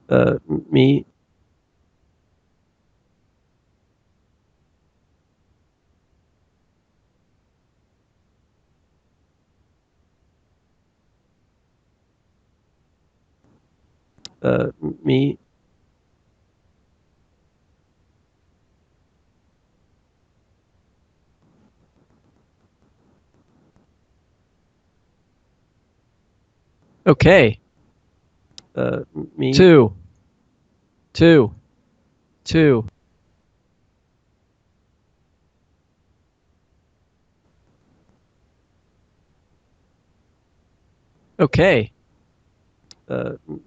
Me. Me. Okay. Me. Two. Two. Two. Okay.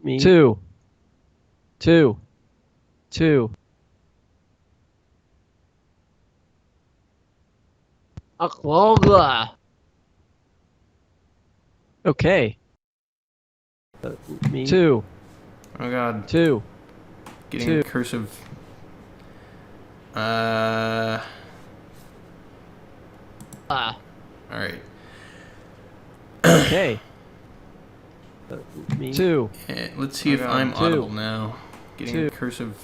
Me. Two. Two. Two. Aklogla. Okay. Me. Two. Oh god. Two. Getting Two. cursive. Alright. Okay. Me. Two. Let's see if I'm audible now. Getting cursive.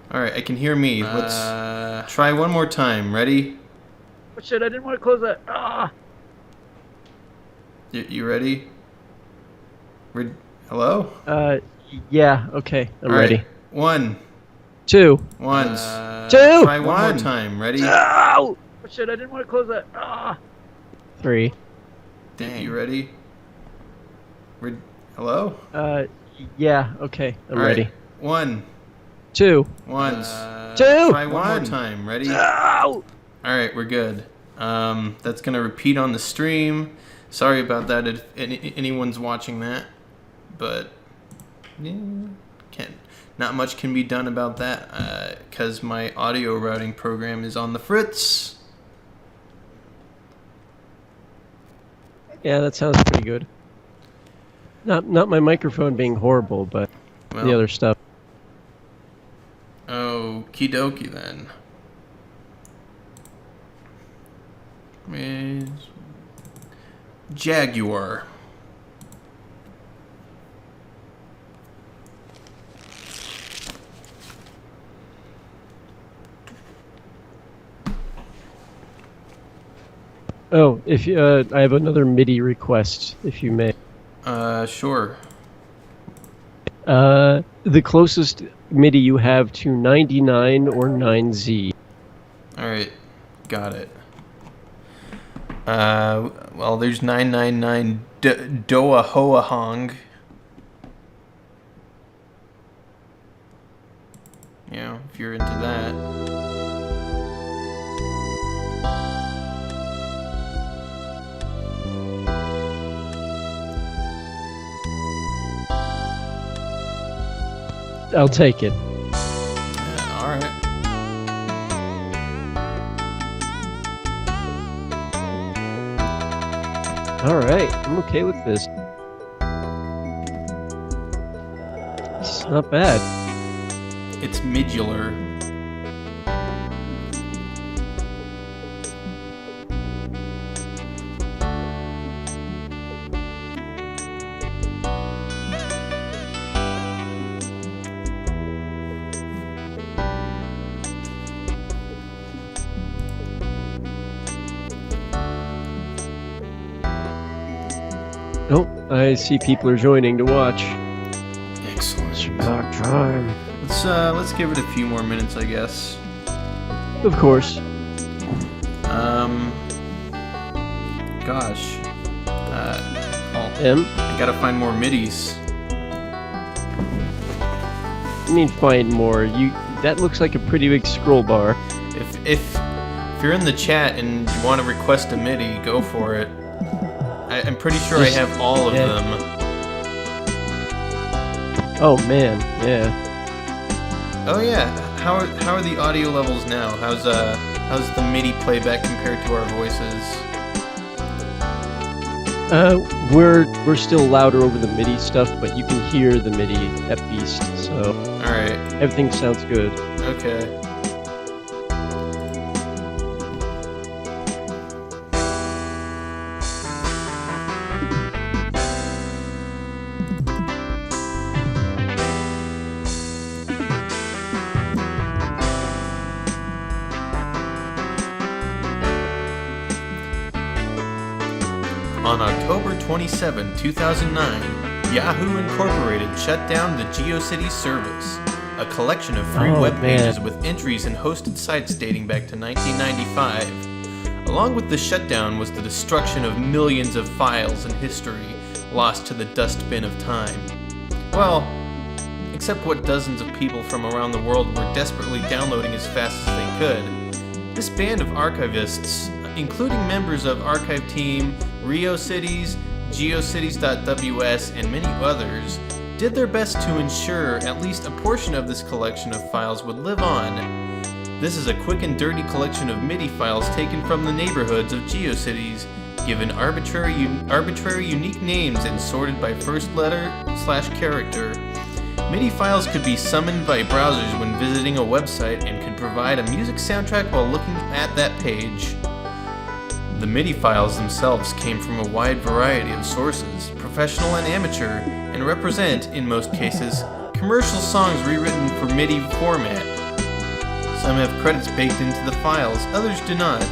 Alright, I can hear me. Let's try one more time. Ready? Oh shit, I didn't want to close that. Ah! You ready? Hello? Yeah, okay. I'm All ready. Right. One. Two. One. Two. Try one more time. Ready? Oh shit, I didn't want to close that. Ah! Three. Dang. You ready? Hello? Yeah, okay. I'm ready. Right. One. Two. One. Two. Try one more time. Ready? Oh! Alright, we're good. That's gonna repeat on the stream. Sorry about that if anyone's watching that. But yeah, not much can be done about that because my audio routing program is on the fritz. Yeah, that sounds pretty good. Not my microphone being horrible, but the other stuff. Okie dokie then. Jaguar. Oh, if I have another MIDI request, if you may. Sure. The closest MIDI you have to 99 or 9Z. Alright, got it. Well, there's 999 Doa Hoa Hong. You know, if you're into that. I'll take it. Yeah, alright. Alright, I'm okay with this. It's not bad. It's modular. Oh, I see people are joining to watch. Excellent. It's about time. Let's give it a few more minutes, I guess. Of course. Gosh. I gotta find more midis. I mean, find more. That looks like a pretty big scroll bar. If you're in the chat and you want to request a MIDI, go for it. I'm pretty sure I have all of them. Oh man, yeah. Oh yeah. How are the audio levels now? How's the MIDI playback compared to our voices? We're still louder over the MIDI stuff, but you can hear the MIDI at least. So. All right. Everything sounds good. Okay. On October 27, 2009, Yahoo Incorporated shut down the GeoCities service, a collection of free web pages with entries and hosted sites dating back to 1995. Along with the shutdown was the destruction of millions of files and history lost to the dustbin of time. Well, except what dozens of people from around the world were desperately downloading as fast as they could. This band of archivists, including members of Archive Team, RioCities, GeoCities.ws, and many others, did their best to ensure at least a portion of this collection of files would live on. This is a quick and dirty collection of MIDI files taken from the neighborhoods of GeoCities, given arbitrary unique names and sorted by first letter/character. MIDI files could be summoned by browsers when visiting a website and could provide a music soundtrack while looking at that page. The MIDI files themselves came from a wide variety of sources, professional and amateur, and represent, in most cases, commercial songs rewritten for MIDI format. Some have credits baked into the files, others do not.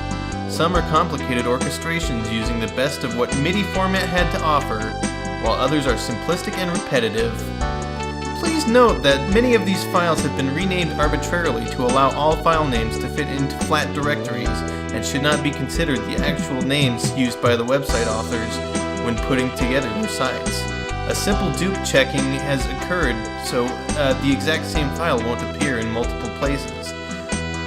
Some are complicated orchestrations using the best of what MIDI format had to offer, while others are simplistic and repetitive. Please note that many of these files have been renamed arbitrarily to allow all file names to fit into flat directories and should not be considered the actual names used by the website authors when putting together their sites. A simple dupe checking has occurred so the exact same file won't appear in multiple places.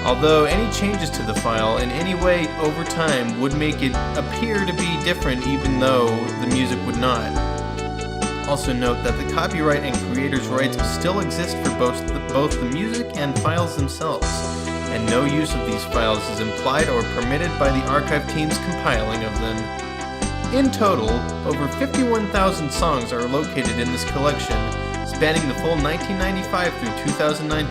Although any changes to the file in any way over time would make it appear to be different even though the music would not. Also note that the copyright and creators' rights still exist for both the music and files themselves, and no use of these files is implied or permitted by the archive team's compiling of them. In total, over 51,000 songs are located in this collection, spanning the full 1995 through 2009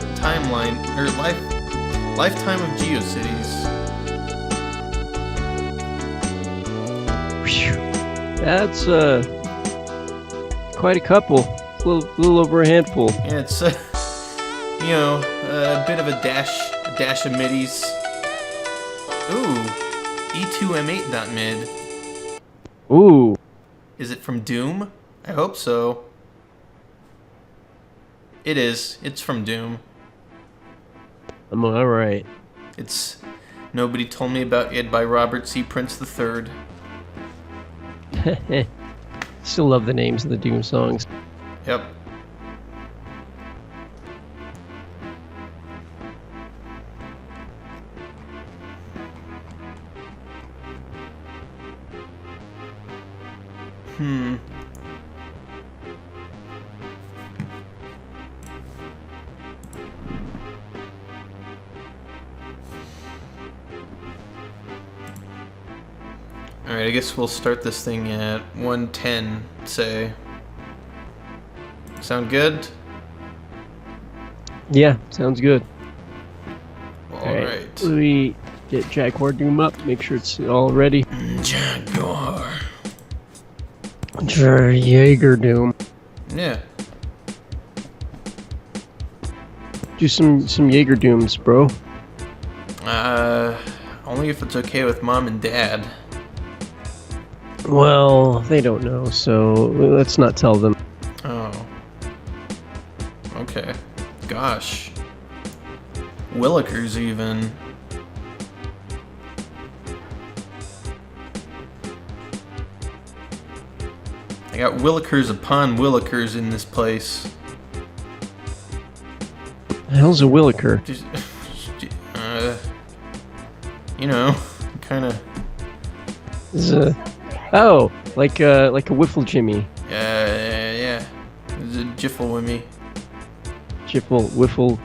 lifetime of GeoCities. That's quite a couple. A little over a handful. Yeah, it's a bit of a dash of midis. Ooh, E2M8.mid. Ooh. Is it from Doom? I hope so. It is. It's from Doom. I'm alright. It's Nobody Told Me About It by Robert C. Prince III. Still love the names of the Doom songs. Yep. Alright, I guess we'll start this thing at 110, say. Sound good? Yeah, sounds good. Alright. Let me get Jaguar Doom up, make sure it's all ready. Jaguar. Jaeger Doom. Yeah. Do some Jaeger Dooms, bro. Only if it's okay with Mom and Dad. Well, they don't know, so let's not tell them. Oh. Okay. Gosh. Willikers even. I got Willikers upon Willikers in this place. The hell's a Williker? Just, kind of. Oh, like a Wiffle Jimmy. Yeah. It's a jiffle with me. Jiffle, Wiffle,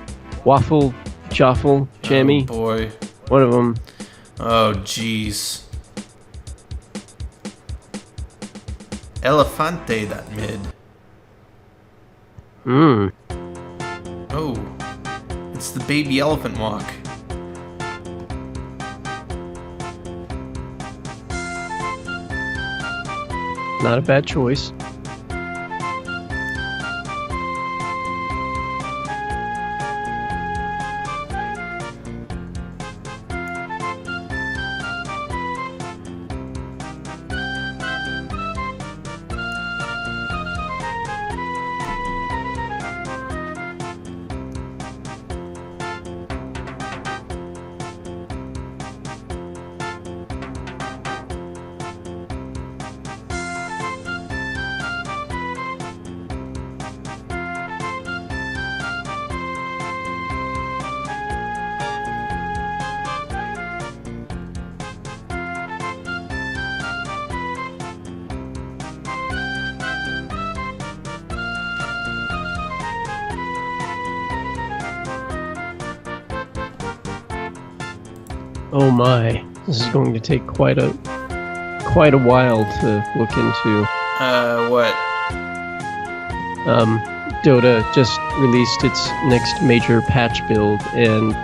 Waffle, Joffle, Jammy. Oh boy. One of them. Oh jeez. Elefante.mid. Oh. It's the baby elephant walk. Not a bad choice. Oh my, this is going to take quite a while to look into. What? Dota just released its next major patch build, and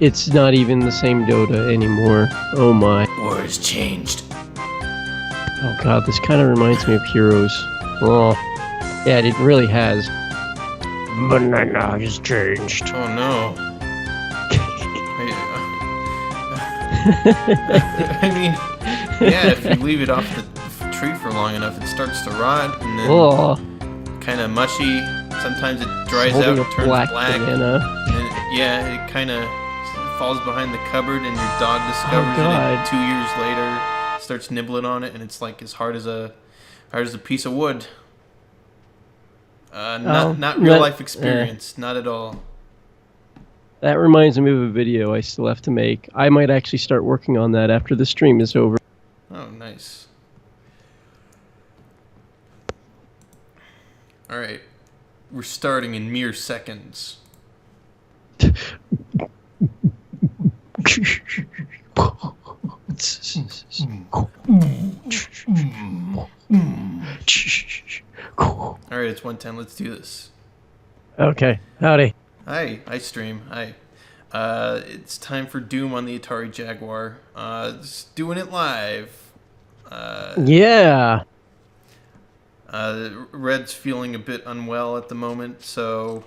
it's not even the same Dota anymore. Oh my. War has changed. Oh god, this kind of reminds me of Heroes. Oh, yeah, it really has. Banana has changed. Oh no. I mean, yeah, if you leave it off the tree for long enough, it starts to rot, and then Oh, kind of mushy. Sometimes it dries holding out, a turns black black. banana. And yeah, it kind of falls behind the cupboard, and your dog discovers it. God. And 2 years later, starts nibbling on it, and it's like as hard as a piece of wood. Not real life experience, not at all. That reminds me of a video I still have to make. I might actually start working on that after the stream is over. Oh, nice. All right, we're starting in mere seconds. All right, it's 1:10. Let's do this. Okay, howdy. Hi, stream. Hi. It's time for Doom on the Atari Jaguar. Just doing it live. Yeah. Red's feeling a bit unwell at the moment, so...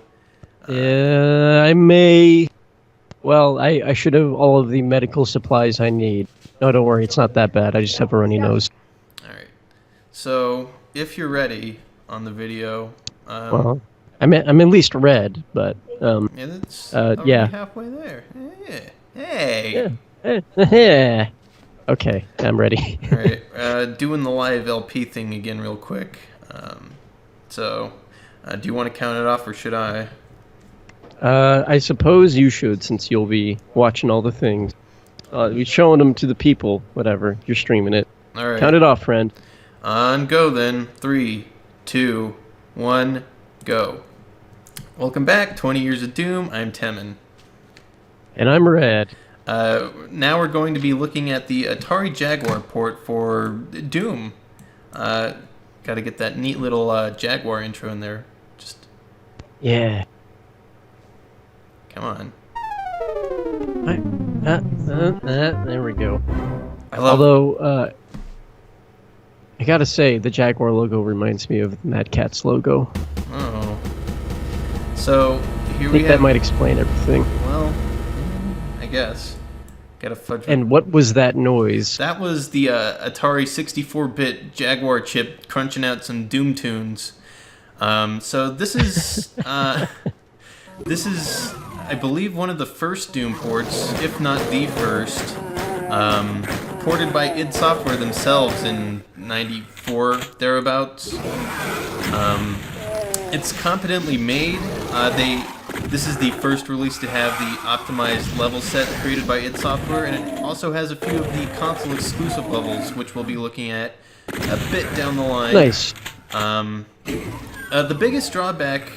I may... Well, I should have all of the medical supplies I need. No, don't worry, it's not that bad. I just have a runny nose. Alright. So, if you're ready on the video... Well, I'm at least red, but... yeah, that's already yeah. halfway there. Hey! Yeah. Okay, I'm ready. Alright, doing the live LP thing again real quick. Do you want to count it off, or should I? I suppose you should, since you'll be watching all the things. You're showing them to the people, whatever. You're streaming it. Alright. Count it off, friend. On go then. 3, 2, 1, go. Welcome back, 20 Years of Doom. I'm Temin. And I'm red. Now we're going to be looking at the Atari Jaguar port for Doom. Got to get that neat little Jaguar intro in there. Just Yeah. come on. There we go. I love. Although, I gotta say, the Jaguar logo reminds me of the Mad Catz logo. Oh. So here I we think have. that might explain everything. Well, I guess. Got a fudge. And what was that noise? That was the Atari 64-bit Jaguar chip crunching out some Doom tunes. So this is this is, I believe, one of the first Doom ports, if not the first, ported by id Software themselves in '94 thereabouts. It's competently made. This is the first release to have the optimized level set created by id Software, and it also has a few of the console exclusive levels, which we'll be looking at a bit down the line. Nice. The biggest drawbacks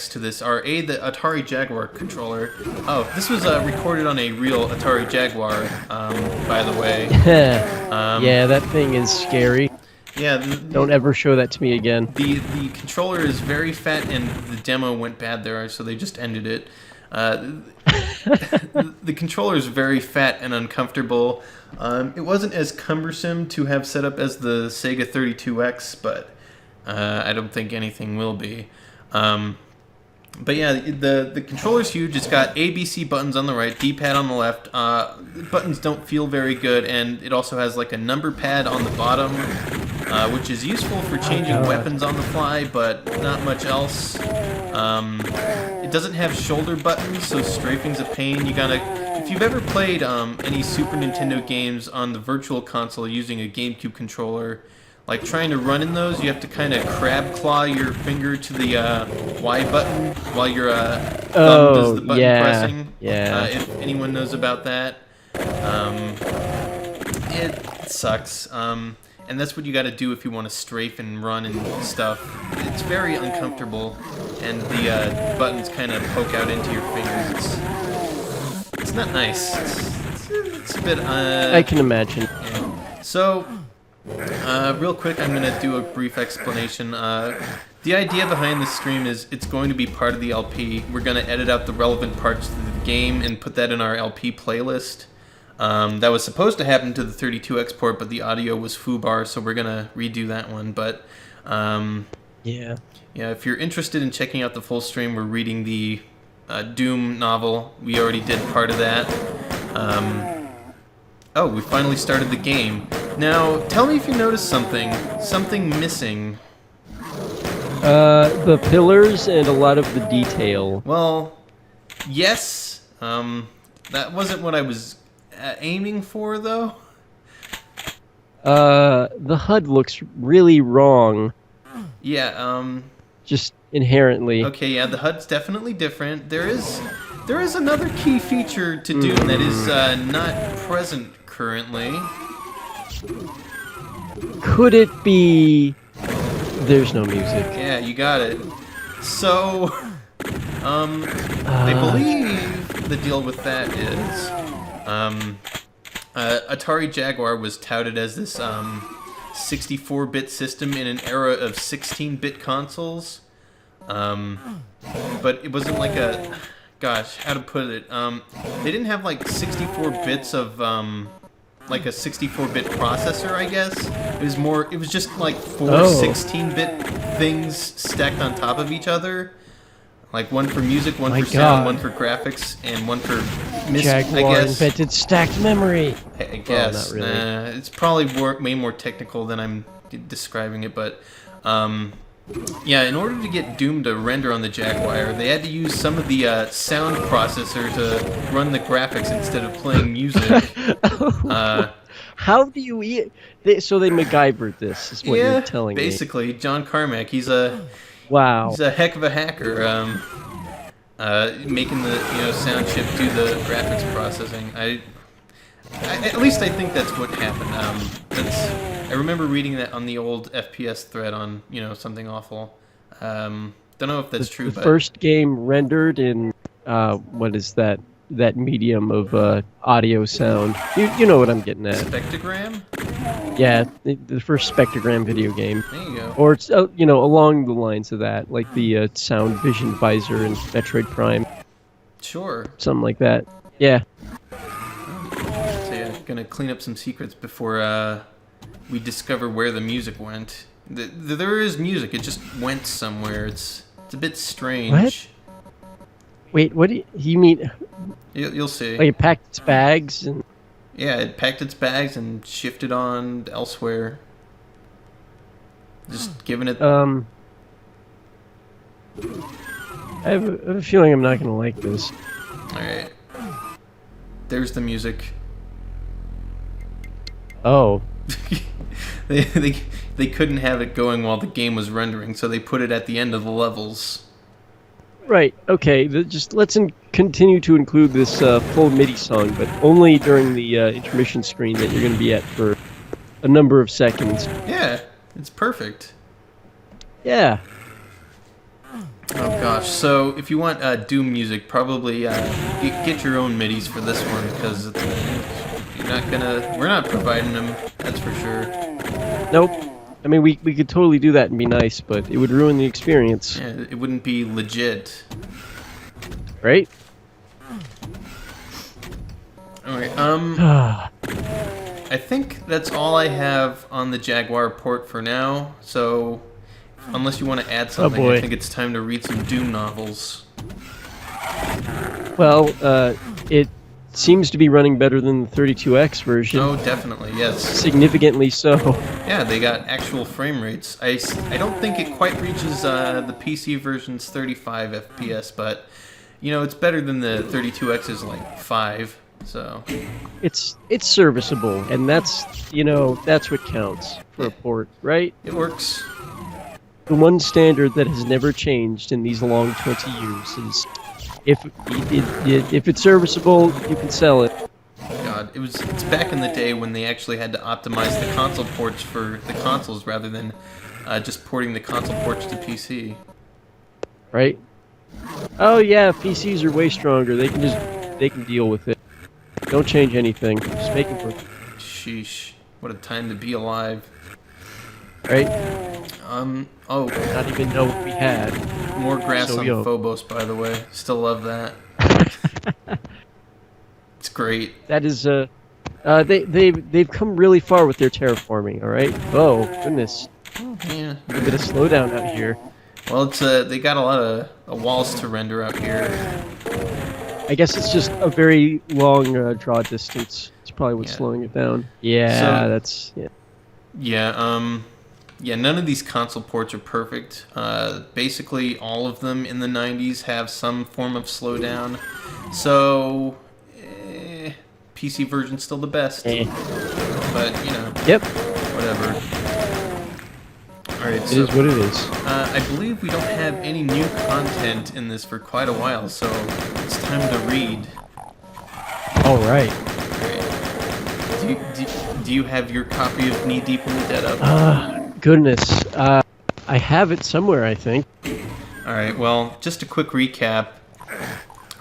to this are the Atari Jaguar controller. Oh, this was recorded on a real Atari Jaguar, by the way. Yeah, that thing is scary. Yeah. Don't ever show that to me again. The controller is very fat, and the demo went bad there, so they just ended it. The controller is very fat and uncomfortable. It wasn't as cumbersome to have set up as the Sega 32X, but I don't think anything will be. But yeah, the controller's huge. It's got ABC buttons on the right, D-pad on the left. Buttons don't feel very good, and it also has like a number pad on the bottom, which is useful for changing weapons on the fly, but not much else. It doesn't have shoulder buttons, so strafing's a pain. If you've ever played any Super Nintendo games on the Virtual Console using a GameCube controller, like trying to run in those, you have to kind of crab claw your finger to the Y button while your thumb does the button pressing. Yeah. If anyone knows about that, it sucks. And that's what you got to do if you want to strafe and run and stuff. It's very uncomfortable, and the buttons kind of poke out into your fingers. It's not nice. It's a bit. I can imagine. Yeah. So, real quick, I'm gonna do a brief explanation. The idea behind this stream is it's going to be part of the LP. We're gonna edit out the relevant parts to the game and put that in our LP playlist. That was supposed to happen to the 32 export, but the audio was foobar, so we're gonna redo that one. But Yeah. yeah, if you're interested in checking out the full stream, we're reading the Doom novel. We already did part of that. Oh, we finally started the game. Now, tell me if you noticed something missing. The pillars and a lot of the detail. Well, yes. That wasn't what I was aiming for, though. The HUD looks really wrong. Yeah. Just inherently. Okay. Yeah, the HUD's definitely different. There is another key feature to Doom that is not present currently. Could it be? There's no music. Yeah, you got it. So, I believe the deal with that is, Atari Jaguar was touted as this 64-bit system in an era of 16-bit consoles, but it wasn't like a, gosh, how to put it? They didn't have like 64 bits of like a 64-bit processor, I guess. It was just like four 16-bit things stacked on top of each other. Like one for music, one for sound, one for graphics, and one for Jaguar I guess. invented stacked memory. I guess. not really. It's probably way more technical than I'm describing it, but yeah, in order to get Doom to render on the Jaguar, they had to use some of the sound processor to run the graphics instead of playing music. How do you eat? So they MacGyvered this, is what you're telling me. Basically, John Carmack, he's a heck of a hacker, making the sound chip do the graphics processing. I at least I think that's what happened. I remember reading that on the old FPS thread on Something Awful. Don't know if that's true. The first game rendered in what is that medium of audio sound? You know what I'm getting at. Spectrogram? Yeah, the first Spectrogram video game. There you go. Or it's along the lines of that, like the Sound Vision Visor in Metroid Prime. Sure. Something like that. Yeah. So yeah, gonna clean up some secrets before we discover where the music went. There is music. It just went somewhere. It's a bit strange. What? Wait, what do you mean? You'll see. Like it packed its bags and. Yeah, it packed its bags and shifted on elsewhere. Just giving it. I have a feeling I'm not gonna like this. All right. There's the music. Oh. They couldn't have it going while the game was rendering, so they put it at the end of the levels. Right. Okay. Just let's continue to include this full MIDI song, but only during the intermission screen that you're going to be at for a number of seconds. Yeah, it's perfect. Yeah. Oh gosh. So if you want Doom music, probably get your own MIDIs for this one because we're not providing them. That's for sure. Nope. I mean, we could totally do that and be nice, but it would ruin the experience. Yeah, it wouldn't be legit. Right? Alright, I think that's all I have on the Jaguar port for now, so unless you want to add something, I think it's time to read some Doom novels. Well, it seems to be running better than the 32X version. Oh, definitely, yes. Significantly so. Yeah, they got actual frame rates. I don't think it quite reaches the PC version's 35 FPS, but, it's better than the 32X's like 5, so. It's serviceable, and that's what counts for a port, right? It works. The one standard that has never changed in these long 20 years is if it's serviceable, you can sell it. God, it's back in the day when they actually had to optimize the console ports for the consoles rather than just porting the console ports to PC. Right? Oh yeah, PCs are way stronger. They can deal with it. Don't change anything. Just make it work. Sheesh. What a time to be alive. Right? Oh, Not even know what we had. more grass So, on yo. Phobos, by the way. Still love that. It's great. That is they've come really far with their terraforming. All right. Oh goodness, Yeah. a bit of slowdown out here. Well, it's they got a lot of walls to render out here. I guess it's just a very long draw distance. It's probably what's Yeah. slowing it down. Yeah, So- that's yeah. Yeah, none of these console ports are perfect. Basically, all of them in the 90s have some form of slowdown. So, PC version's still the best. Eh. But, you know, Yep, whatever. Alright, it so is what it is. I believe we don't have any new content in this for quite a while, so it's time to read. All right. Do you have your copy of Knee Deep in the Dead up? Goodness. I have it somewhere, I think. Alright, well, just a quick recap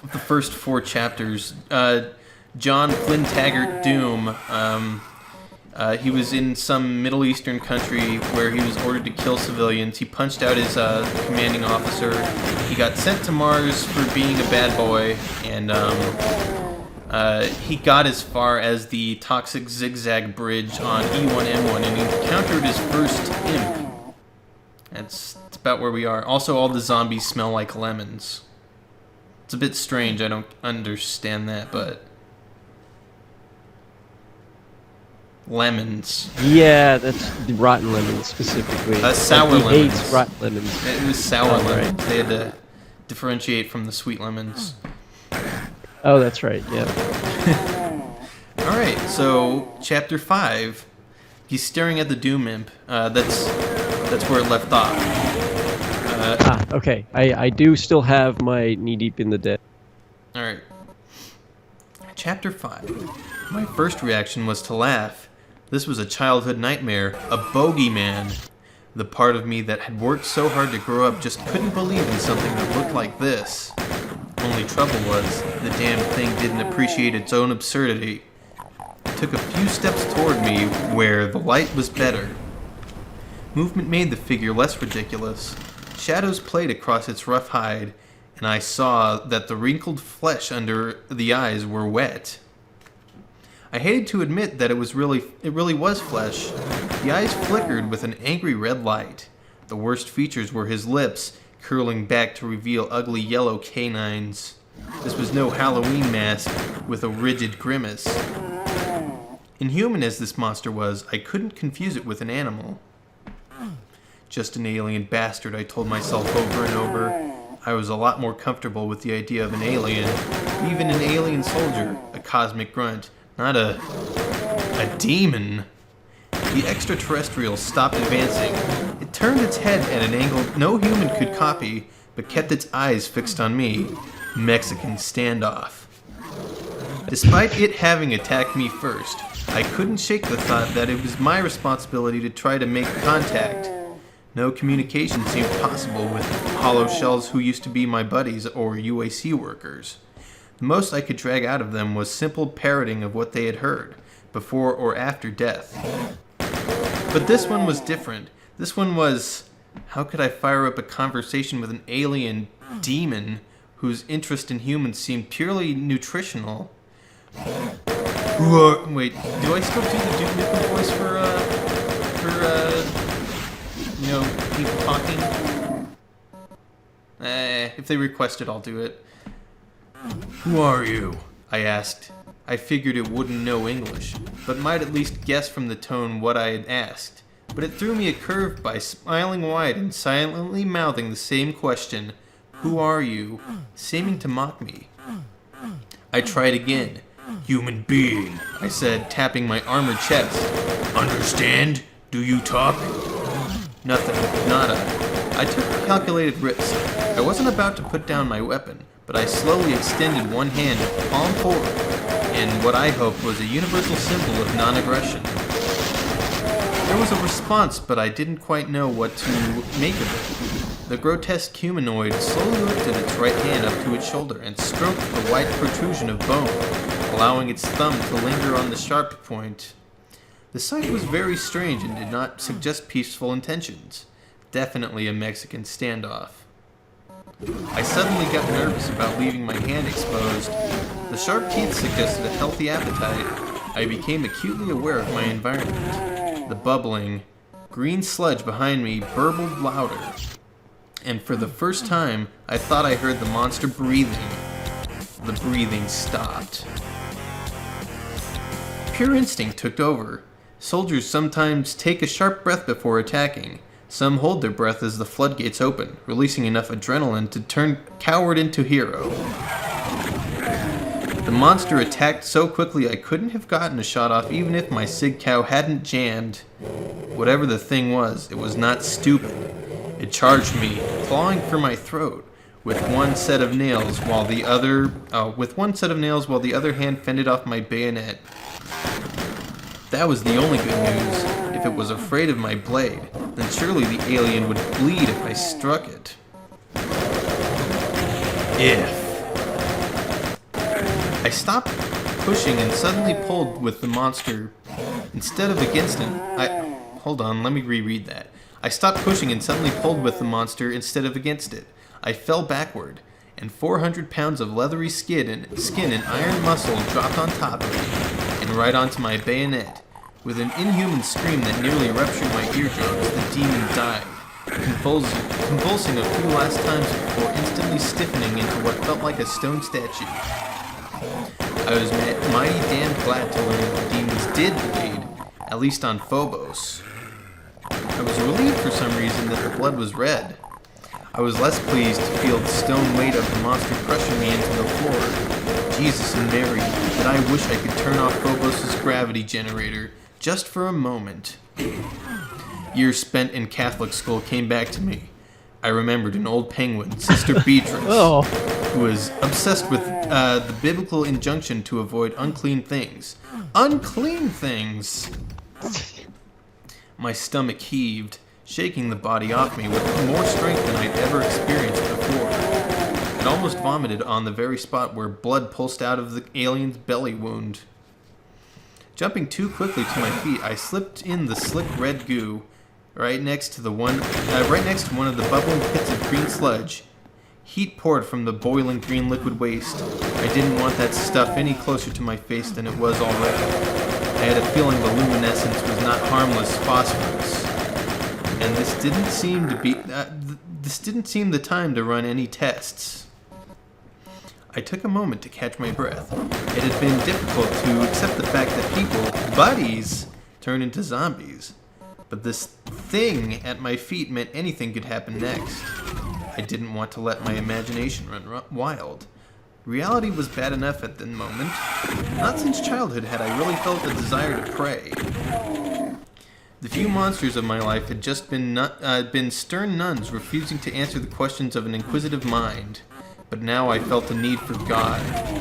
of the first 4 chapters. John Flynn Taggart Doom, he was in some Middle Eastern country where he was ordered to kill civilians. He punched out his commanding officer. He got sent to Mars for being a bad boy, and he got as far as the toxic zigzag bridge on E1M1 and encountered his first imp. That's about where we are. Also, all the zombies smell like lemons. It's a bit strange. I don't understand that, but... Lemons. Yeah, that's the rotten lemons specifically. Sour He lemons. hates rotten lemons. It was sour Oh, lemons. right. They had to differentiate from the sweet lemons. Oh, that's right. Yeah. Alright, so chapter 5. He's staring at the Doom Imp. That's where it left off. Okay. I do still have my Knee Deep in the Dead. Alright. Chapter 5. My first reaction was to laugh. This was a childhood nightmare, a bogeyman. The part of me that had worked so hard to grow up just couldn't believe in something that looked like this. Only trouble was, the damn thing didn't appreciate its own absurdity. It took a few steps toward me where the light was better. Movement made the figure less ridiculous. Shadows played across its rough hide, and I saw that the wrinkled flesh under the eyes were wet. I hated to admit that it really was flesh. The eyes flickered with an angry red light. The worst features were his lips, curling back to reveal ugly yellow canines. This was no Halloween mask with a rigid grimace. Inhuman as this monster was, I couldn't confuse it with an animal. Just an alien bastard, I told myself over and over. I was a lot more comfortable with the idea of an alien, even an alien soldier, a cosmic grunt, not a demon. The extraterrestrial stopped advancing. It turned its head at an angle no human could copy, but kept its eyes fixed on me. Mexican standoff. Despite it having attacked me first, I couldn't shake the thought that it was my responsibility to try to make contact. No communication seemed possible with hollow shells who used to be my buddies or UAC workers. The most I could drag out of them was simple parroting of what they had heard, before or after death. But this one was different. This one was, how could I fire up a conversation with an alien demon whose interest in humans seemed purely nutritional? Wait, do I still do the Duke Nukem voice for people talking? If they request it, I'll do it. Who are you? I asked. I figured it wouldn't know English, but might at least guess from the tone what I had asked. But it threw me a curve by smiling wide and silently mouthing the same question, who are you, seeming to mock me. I tried again. Human being, I said, tapping my armored chest. Understand? Do you talk? Nothing, nada. I took a calculated risk. I wasn't about to put down my weapon, but I slowly extended one hand, palm forward, in what I hoped was a universal symbol of non-aggression. There was a response, but I didn't quite know what to make of it. The grotesque humanoid slowly lifted its right hand up to its shoulder and stroked the white protrusion of bone. allowing its thumb to linger on the sharp point. The sight was very strange and did not suggest peaceful intentions. Definitely a Mexican standoff. I suddenly got nervous about leaving my hand exposed. The sharp teeth suggested a healthy appetite. I became acutely aware of my environment. The bubbling, green sludge behind me burbled louder. And for the first time, I thought I heard the monster breathing. The breathing stopped. Pure instinct took over. Soldiers sometimes take a sharp breath before attacking. Some hold their breath as the floodgates open, releasing enough adrenaline to turn coward into hero. The monster attacked so quickly I couldn't have gotten a shot off even if my sig cow hadn't jammed. Whatever the thing was, it was not stupid. It charged me, clawing for my throat, with one set of nails while the other hand fended off my bayonet. That was the only good news. If it was afraid of my blade, then surely the alien would bleed if I struck it. I stopped pushing and suddenly pulled with the monster. Instead of against it, Hold on, let me reread that. I stopped pushing and suddenly pulled with the monster instead of against it. I fell backward, and 400 pounds of leathery skin and iron muscle dropped on top of me, and right onto my bayonet. With an inhuman scream that nearly ruptured my eardrums, the demon died, convulsing a few last times before instantly stiffening into what felt like a stone statue. I was mighty damn glad to learn that the demons did bleed, at least on Phobos. I was relieved for some reason that the blood was red. I was less pleased to feel the stone weight of the monster crushing me into the floor. Jesus and Mary, but I wish I could turn off Phobos' gravity generator, just for a moment. Years spent in Catholic school came back to me. I remembered an old penguin, Sister Beatrice, who was obsessed with the biblical injunction to avoid unclean things. Unclean things! My stomach heaved, shaking the body off me with more strength than I'd ever experienced before. It almost vomited on the very spot where blood pulsed out of the alien's belly wound. Jumping too quickly to my feet, I slipped in the slick red goo right next to one of the bubbling pits of green sludge. Heat poured from the boiling green liquid waste. I didn't want that stuff any closer to my face than it was already. I had a feeling the luminescence was not harmless phosphorus, and this didn't seem the time to run any tests. I took a moment to catch my breath. It had been difficult to accept the fact that people, buddies, turn into zombies. But this thing at my feet meant anything could happen next. I didn't want to let my imagination run wild. Reality was bad enough at the moment. Not since childhood had I really felt the desire to pray. The few monsters of my life had just been stern nuns refusing to answer the questions of an inquisitive mind. But now I felt the need for God,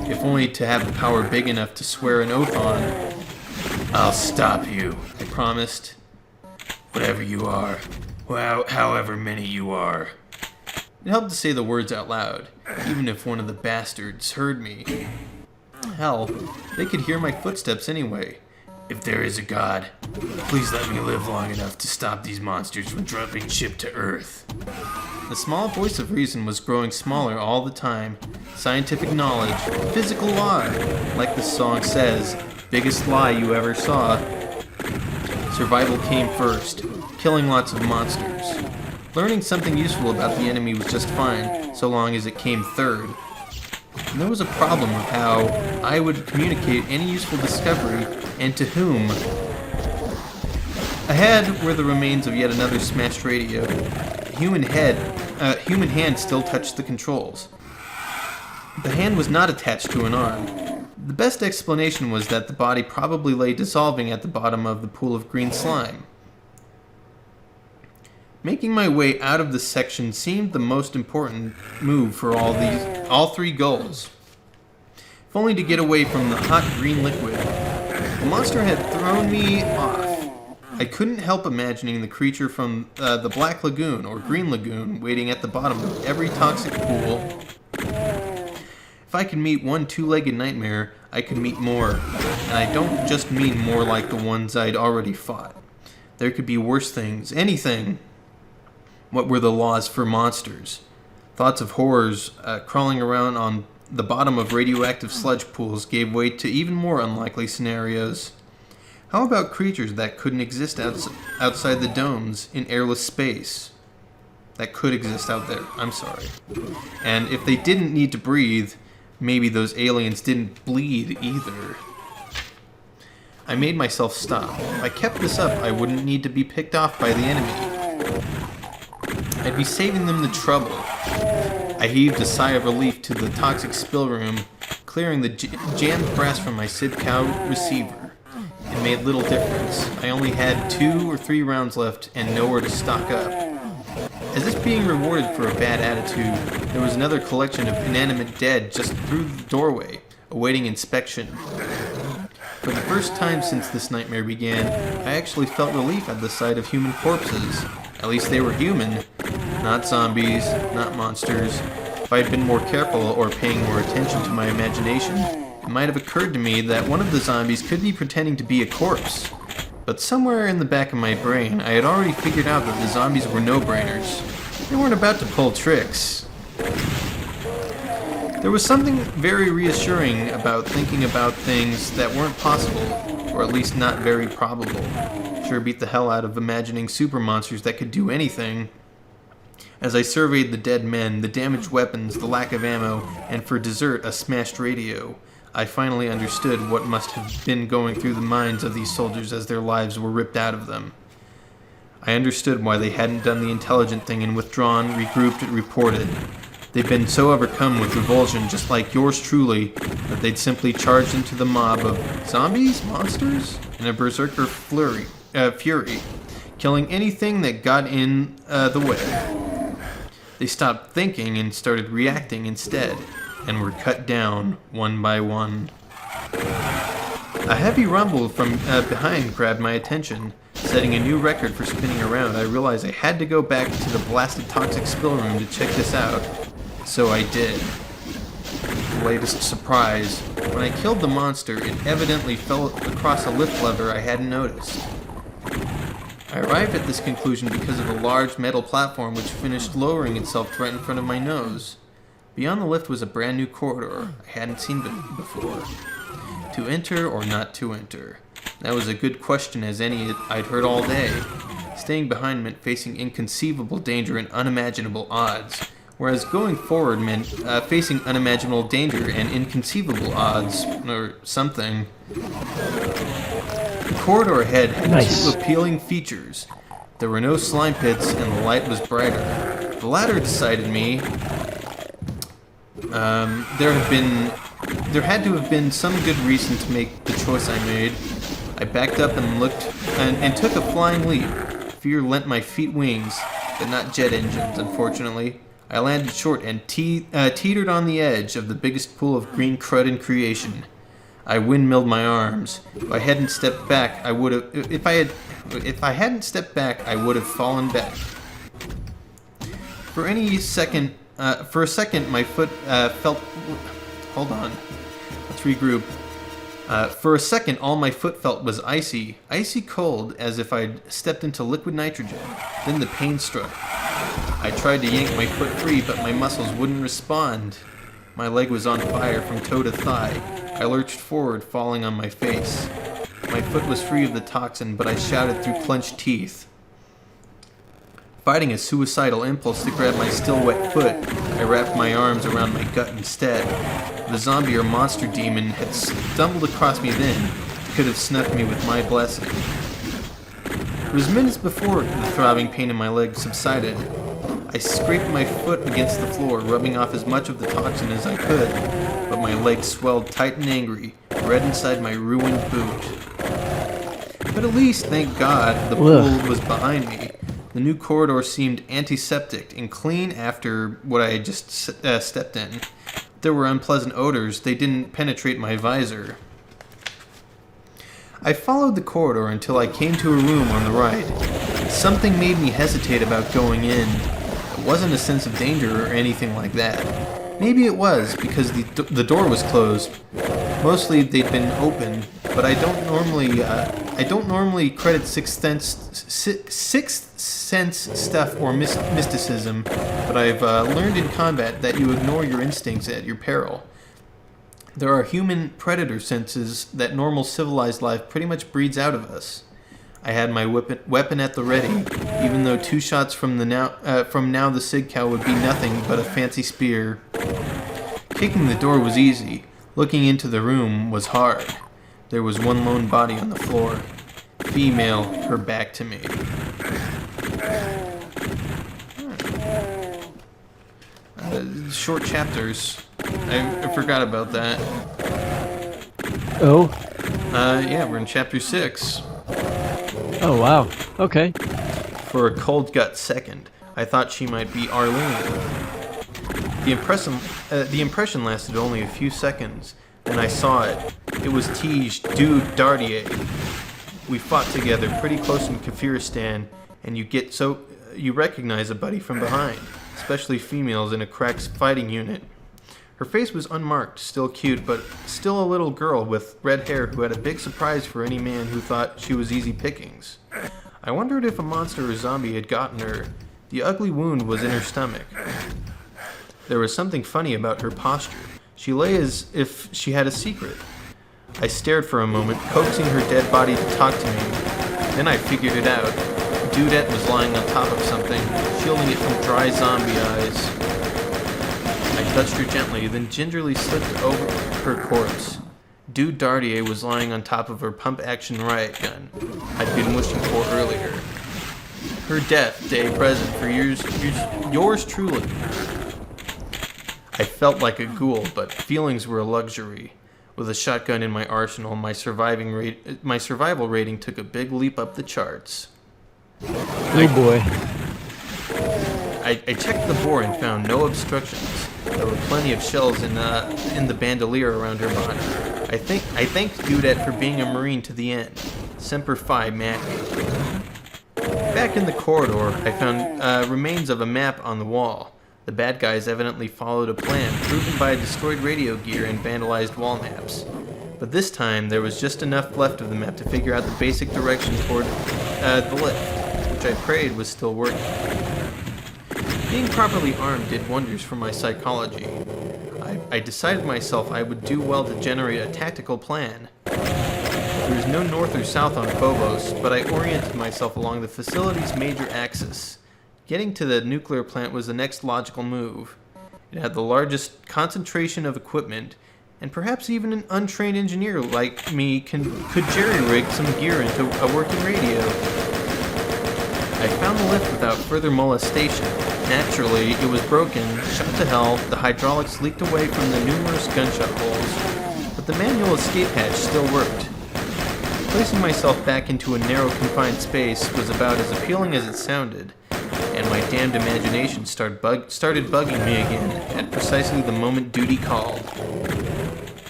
if only to have the power big enough to swear an oath on. "I'll stop you," I promised. "Whatever you are, however many you are." It helped to say the words out loud, even if one of the bastards heard me. Hell, they could hear my footsteps anyway. "If there is a God, please let me live long enough to stop these monsters from dropping ship to Earth." The small voice of reason was growing smaller all the time. Scientific knowledge, physical law, like the song says, biggest lie you ever saw. Survival came first, killing lots of monsters. Learning something useful about the enemy was just fine, so long as it came third. And there was a problem with how I would communicate any useful discovery, and to whom. Ahead were the remains of yet another smashed radio. A human hand still touched the controls. The hand was not attached to an arm. The best explanation was that the body probably lay dissolving at the bottom of the pool of green slime. Making my way out of the section seemed the most important move for all three goals. If only to get away from the hot green liquid. The monster had thrown me off. I couldn't help imagining the creature from the Black Lagoon or Green Lagoon waiting at the bottom of every toxic pool. If I could meet one two-legged nightmare, I could meet more, and I don't just mean more like the ones I'd already fought. There could be worse things, anything. What were the laws for monsters? Thoughts of horrors crawling around on the bottom of radioactive sludge pools gave way to even more unlikely scenarios. How about creatures that couldn't exist outside the domes in airless space? That could exist out there, I'm sorry. And if they didn't need to breathe, maybe those aliens didn't bleed either. I made myself stop. If I kept this up, I wouldn't need to be picked off by the enemy. I'd be saving them the trouble. I heaved a sigh of relief to the toxic spill room, clearing the jammed brass from my SID-cow receiver. It made little difference. I only had 2 or 3 rounds left and nowhere to stock up. As if being rewarded for a bad attitude, there was another collection of inanimate dead just through the doorway, awaiting inspection. For the first time since this nightmare began, I actually felt relief at the sight of human corpses. At least they were human, not zombies, not monsters. If I had been more careful or paying more attention to my imagination, it might have occurred to me that one of the zombies could be pretending to be a corpse. But somewhere in the back of my brain, I had already figured out that the zombies were no-brainers. They weren't about to pull tricks. There was something very reassuring about thinking about things that weren't possible, or at least not very probable. Sure beat the hell out of imagining super monsters that could do anything. As I surveyed the dead men, the damaged weapons, the lack of ammo, and for dessert, a smashed radio, I finally understood what must have been going through the minds of these soldiers as their lives were ripped out of them. I understood why they hadn't done the intelligent thing and withdrawn, regrouped, and reported. They'd been so overcome with revulsion, just like yours truly, that they'd simply charged into the mob of zombies, monsters, in a berserker fury, killing anything that got in the way. They stopped thinking and started reacting instead, and were cut down one by one. A heavy rumble from behind grabbed my attention. Setting a new record for spinning around, I realized I had to go back to the blasted toxic spill room to check this out. So I did. The latest surprise, when I killed the monster, it evidently fell across a lift lever I hadn't noticed. I arrived at this conclusion because of a large metal platform which finished lowering itself right in front of my nose. Beyond the lift was a brand new corridor I hadn't seen before. To enter or not to enter? That was a good question as any I'd heard all day. Staying behind meant facing inconceivable danger and unimaginable odds, whereas going forward meant facing unimaginable danger and inconceivable odds, or something. The corridor ahead had 2 appealing features. There were no slime pits and the light was brighter. The latter decided me. There had to have been some good reason to make the choice I made. I backed up and looked and took a flying leap. Fear lent my feet wings, but not jet engines, unfortunately. I landed short and teetered on the edge of the biggest pool of green crud in creation. I windmilled my arms. If I hadn't stepped back, I would have. If I hadn't stepped back, I would have fallen back. For a second, my foot felt. Hold on. Let's regroup. For a second, all my foot felt was icy cold, as if I'd stepped into liquid nitrogen. Then the pain struck. I tried to yank my foot free, but my muscles wouldn't respond. My leg was on fire from toe to thigh. I lurched forward, falling on my face. My foot was free of the toxin, but I shouted through clenched teeth. Fighting a suicidal impulse to grab my still wet foot, I wrapped my arms around my gut instead. The zombie or monster demon had stumbled across me then, could have snuffed me with my blessing. It was minutes before the throbbing pain in my leg subsided. I scraped my foot against the floor, rubbing off as much of the toxin as I could, but my leg swelled tight and angry, red inside my ruined boot. But at least, thank God, the pool was behind me. The new corridor seemed antiseptic and clean after what I had just stepped in. There were unpleasant odors. They didn't penetrate my visor. I followed the corridor until I came to a room on the right. Something made me hesitate about going in. It wasn't a sense of danger or anything like that. Maybe it was, because the door was closed. Mostly they'd been open, but I don't normally credit Sixth Sense stuff or mysticism, but I've learned in combat that you ignore your instincts at your peril. There are human predator senses that normal civilized life pretty much breeds out of us. I had my weapon at the ready, even though 2 shots from now the Sig Cow would be nothing but a fancy spear. Kicking the door was easy. Looking into the room was hard. There was one lone body on the floor. Female, her back to me. Short chapters. I forgot about that. Oh? Yeah, we're in chapter 6. Oh, wow. Okay. For a cold gut second, I thought she might be Arlene. The impression lasted only a few seconds, and I saw it. It was Tige Dude Dardier. We fought together pretty close in Kafiristan, and you recognize a buddy from behind, especially females in a crack fighting unit. Her face was unmarked, still cute, but still a little girl with red hair who had a big surprise for any man who thought she was easy pickings. I wondered if a monster or zombie had gotten her. The ugly wound was in her stomach. There was something funny about her posture. She lay as if she had a secret. I stared for a moment, coaxing her dead body to talk to me. Then I figured it out. Dudette was lying on top of something, shielding it from dry zombie eyes. I touched her gently, then gingerly slipped over her corpse. Dude Dardier was lying on top of her pump-action riot gun I'd been wishing for earlier. Her death, day present for yours truly. I felt like a ghoul, but feelings were a luxury. With a shotgun in my arsenal, my survival rating took a big leap up the charts. Oh boy. I checked the bore and found no obstructions. There were plenty of shells in the bandolier around her body. I thanked Dudette for being a Marine to the end. Semper Fi, Mac. Back in the corridor, I found remains of a map on the wall. The bad guys evidently followed a plan proven by destroyed radio gear and vandalized wall maps. But this time, there was just enough left of the map to figure out the basic direction toward the lift, which I prayed was still working. Being properly armed did wonders for my psychology. I decided myself I would do well to generate a tactical plan. There was no north or south on Phobos, but I oriented myself along the facility's major axis. Getting to the nuclear plant was the next logical move. It had the largest concentration of equipment, and perhaps even an untrained engineer like me could jerry-rig some gear into a working radio. I found the lift without further molestation. Naturally, it was broken, shot to hell, the hydraulics leaked away from the numerous gunshot holes, but the manual escape hatch still worked. Placing myself back into a narrow, confined space was about as appealing as it sounded, and my damned imagination started bugging me again at precisely the moment duty called.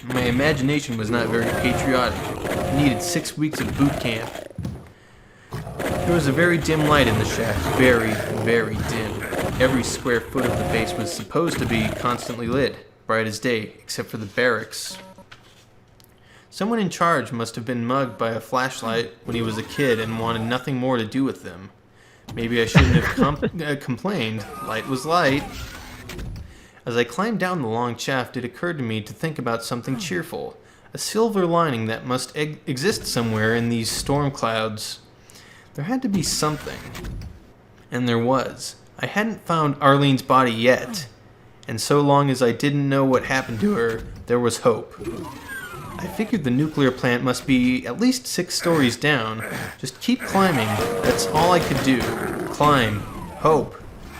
My imagination was not very patriotic. It needed 6 weeks of boot camp. There was a very dim light in the shack, very, very dim. Every square foot of the base was supposed to be constantly lit, bright as day, except for the barracks. Someone in charge must have been mugged by a flashlight when he was a kid and wanted nothing more to do with them. Maybe I shouldn't have complained. Light was light. As I climbed down the long shaft, it occurred to me to think about something cheerful, a silver lining that must exist somewhere in these storm clouds. There had to be something. And there was. I hadn't found Arlene's body yet, and so long as I didn't know what happened to her, there was hope. I figured the nuclear plant must be at least 6 stories down. Just keep climbing. That's all I could do. Climb. Hope.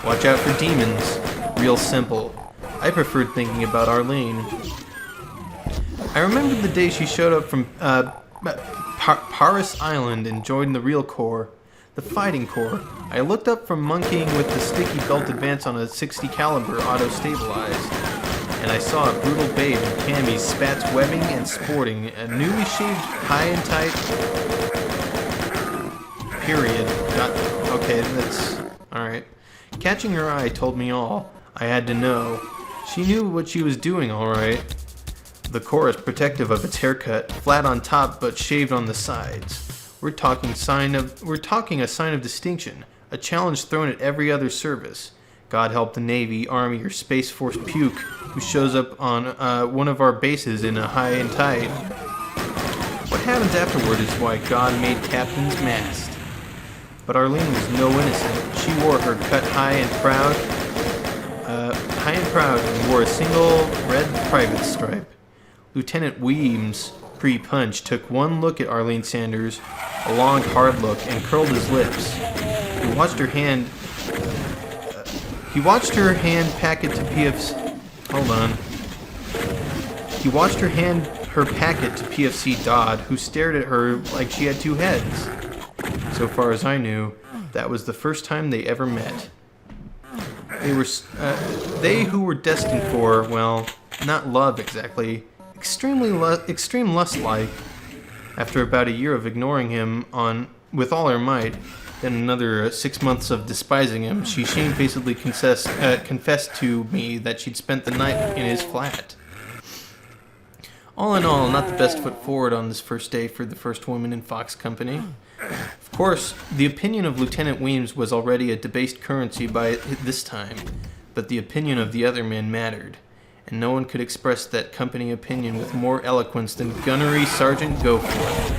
Watch out for demons. Real simple. I preferred thinking about Arlene. I remembered the day she showed up from Paris Island and joined the real Corps, the Fighting Corps. I looked up from monkeying with the sticky belt advance on a .60 caliber auto-stabilized, and I saw a brutal babe in camis, spats webbing and sporting a newly shaved high and tight. Period. Okay, that's alright. Catching her eye told me all I had to know. She knew what she was doing, alright. the chorus protective of its haircut, flat on top but shaved on the sides. We're talking a sign of distinction, a challenge thrown at every other service. God help the Navy, Army, or Space Force puke who shows up on one of our bases in a high and tide. What happens afterward is why God made captains mast. But Arlene was no innocent. She wore her cut high and proud, and wore a single red private stripe. Lieutenant Weems, pre-punch, took one look at Arlene Sanders, a long, hard look, and curled his lips. He watched her hand packet to PFC. Hold on. He watched her packet to PFC Dodd, who stared at her like she had two heads. So far as I knew, that was the first time they ever met. They who were destined for, well, not love exactly, extreme lust-like. After about a year of ignoring him with all her might, then another 6 months of despising him, she shamefacedly confessed to me that she'd spent the night in his flat. All in all, not the best foot forward on this first day for the first woman in Fox Company. Of course, the opinion of Lieutenant Weems was already a debased currency by this time, but the opinion of the other men mattered, and no one could express that company opinion with more eloquence than Gunnery Sergeant Goforth.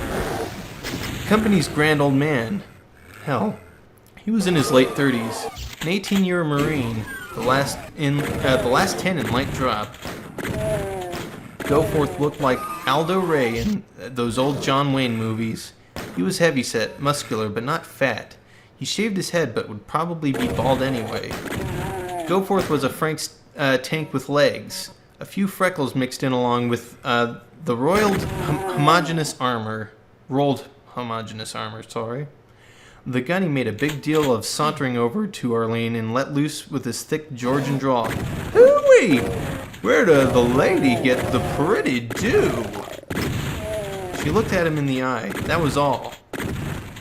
The company's grand old man. Hell, he was in his late 30s, an 18-year Marine, the last 10 in light drop. Goforth looked like Aldo Ray in those old John Wayne movies. He was heavyset, muscular, but not fat. He shaved his head, but would probably be bald anyway. Goforth was a frank tank with legs, a few freckles mixed in along with the rolled homogeneous armor. The gunny made a big deal of sauntering over to Arlene and let loose with his thick Georgian drawl. Hooey! Where does the lady get the pretty dew? She looked at him in the eye. That was all.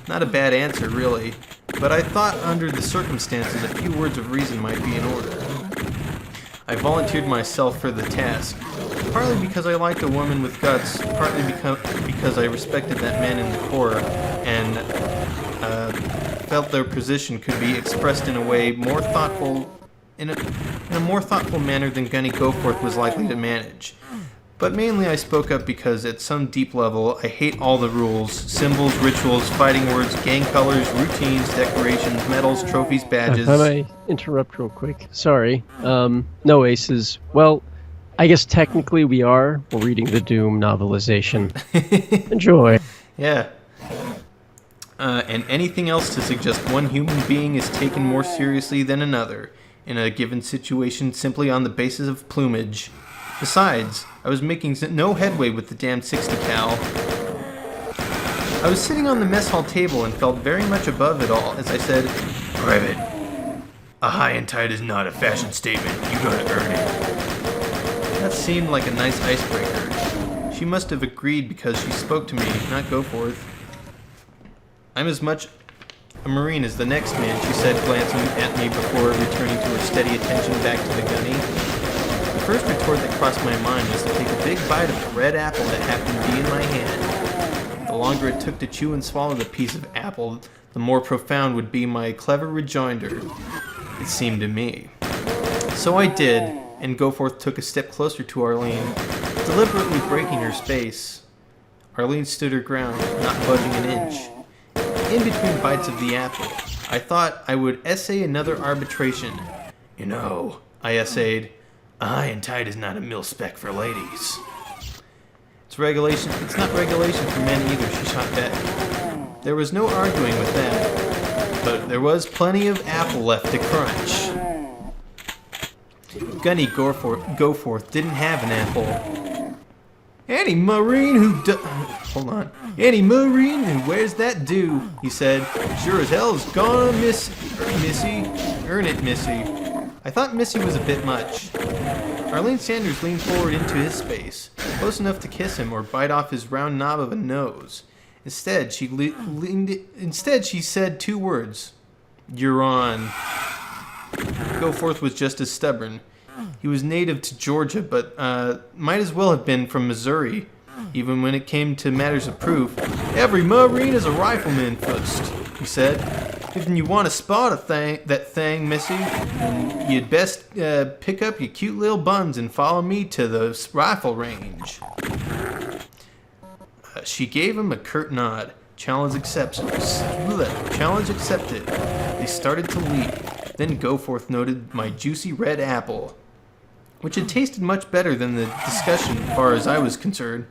Not a bad answer, really, but I thought under the circumstances a few words of reason might be in order. I volunteered myself for the task, partly because I liked a woman with guts, partly because I respected that man in the Corps, and felt their position could be expressed in a way more thoughtful, in a more thoughtful manner than Gunny Goforth was likely to manage. But mainly I spoke up because at some deep level I hate all the rules, symbols, rituals, fighting words, gang colors, routines, decorations, medals, trophies, badges. Can I interrupt real quick? Sorry. No aces. Well, I guess technically we are. We're reading the Doom novelization. Enjoy. Yeah. And anything else to suggest one human being is taken more seriously than another in a given situation simply on the basis of plumage. Besides, I was making no headway with the damn 60 cal. I was sitting on the mess hall table and felt very much above it all as I said, "Private, a high and tight is not a fashion statement. You gotta earn it." That seemed like a nice icebreaker. She must have agreed because she spoke to me, not Goforth. "I'm as much a Marine as the next man," she said, glancing at me before returning to her steady attention back to the gunny. The first retort that crossed my mind was to take a big bite of the red apple that happened to be in my hand. The longer it took to chew and swallow the piece of apple, the more profound would be my clever rejoinder, it seemed to me. So I did, and Goforth took a step closer to Arlene, deliberately breaking her space. Arlene stood her ground, not budging an inch. In between bites of the apple, I thought I would essay another arbitration. "You know," I essayed, "a high and tight is not a mil-spec for ladies." It's not regulation for men either," she shot back. There was no arguing with that, but there was plenty of apple left to crunch. Gunny Goforth didn't have an apple. Any Marine who wears that do," he said, "sure as hell's gonna Missy. Earn it, Missy." I thought Missy was a bit much. Arlene Sanders leaned forward into his space, close enough to kiss him or bite off his round knob of a nose. Instead, she said two words. "You're on." Goforth was just as stubborn. He was native to Georgia, but might as well have been from Missouri. Even when it came to matters of proof, every Marine is a rifleman first, he said. If you want to spot that thing, Missy, then you'd best pick up your cute little buns and follow me to the rifle range. She gave him a curt nod. Challenge accepted. Challenge accepted. They started to leave. Then Goforth noted my juicy red apple, which had tasted much better than the discussion as far as I was concerned.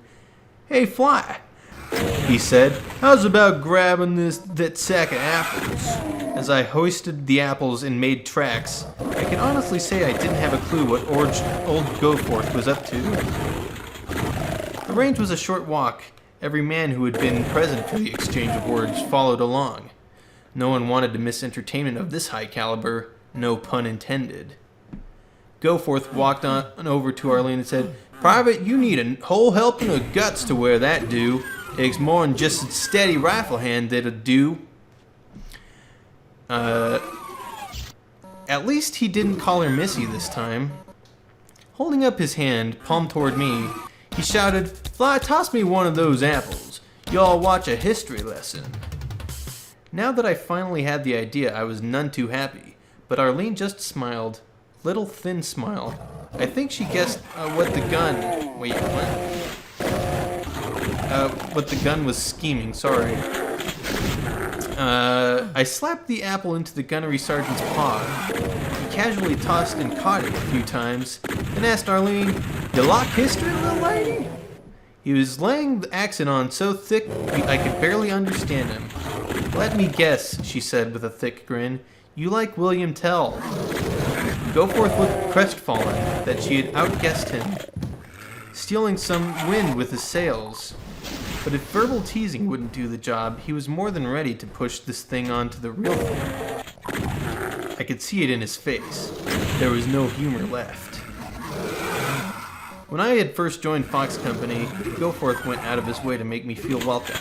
Hey, Fly, he said, how's about grabbing that sack of apples? As I hoisted the apples and made tracks, I can honestly say I didn't have a clue what old Goforth was up to. The range was a short walk. Every man who had been present for the exchange of words followed along. No one wanted to miss entertainment of this high caliber, no pun intended. Goforth walked on over to Arlene and said, Private, you need a whole helping of guts to wear that do. Takes more than just a steady rifle hand that'll do. At least he didn't call her Missy this time. Holding up his hand, palm toward me, he shouted, Fly, toss me one of those apples. Y'all watch a history lesson. Now that I finally had the idea, I was none too happy. But Arlene just smiled. Little thin smile. I think she guessed what the gun... Wait, what? What the gun was scheming, sorry. I slapped the apple into the gunnery sergeant's paw. He casually tossed and caught it a few times, and asked Arlene, You like history, little lady? He was laying the accent on so thick I could barely understand him. Let me guess, she said with a thick grin. You like William Tell. Goforth looked crestfallen that she had outguessed him, stealing some wind with his sails. But if verbal teasing wouldn't do the job, he was more than ready to push this thing on to the real thing. I could see it in his face. There was no humor left. When I had first joined Fox Company, Goforth went out of his way to make me feel welcome.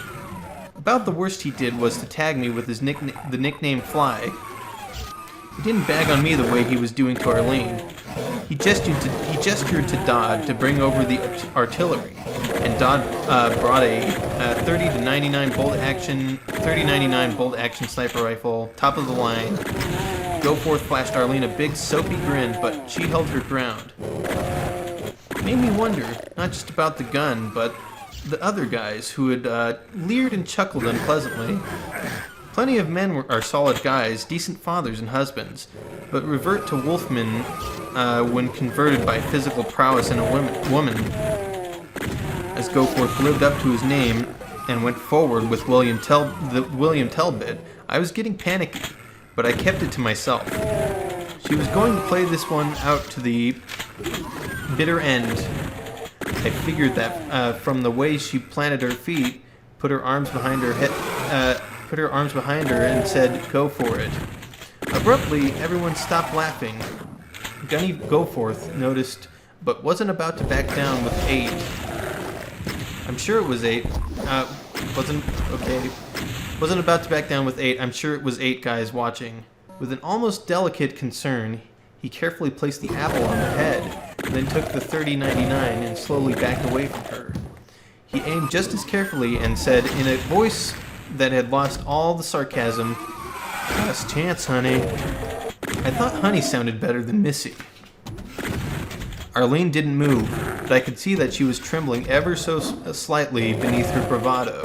About the worst he did was to tag me with the nickname Fly. He didn't bag on me the way he was doing to Arlene. He gestured to Dodd to bring over the artillery, and Dodd brought a 30-99 bolt action sniper rifle, top of the line. Goforth flashed Arlene a big soapy grin, but she held her ground. It made me wonder, not just about the gun, but the other guys who had leered and chuckled unpleasantly. Plenty of men are solid guys, decent fathers and husbands, but revert to wolfmen when converted by physical prowess in a woman. As Goforth lived up to his name and went forward with the William Tell bit, I was getting panicky, but I kept it to myself. She was going to play this one out to the bitter end. I figured that from the way she planted her feet, put her arms behind her and said, Go for it. Abruptly, everyone stopped laughing. Gunny Goforth noticed, but wasn't about to back down with 8. I'm sure it was 8. Wasn't about to back down with 8. I'm sure it was 8 guys watching. With an almost delicate concern, he carefully placed the apple on her head, then took the 30-99 and slowly backed away from her. He aimed just as carefully and said in a voice that had lost all the sarcasm, Last chance, honey. I thought honey sounded better than Missy. Arlene didn't move, but I could see that she was trembling ever so slightly beneath her bravado.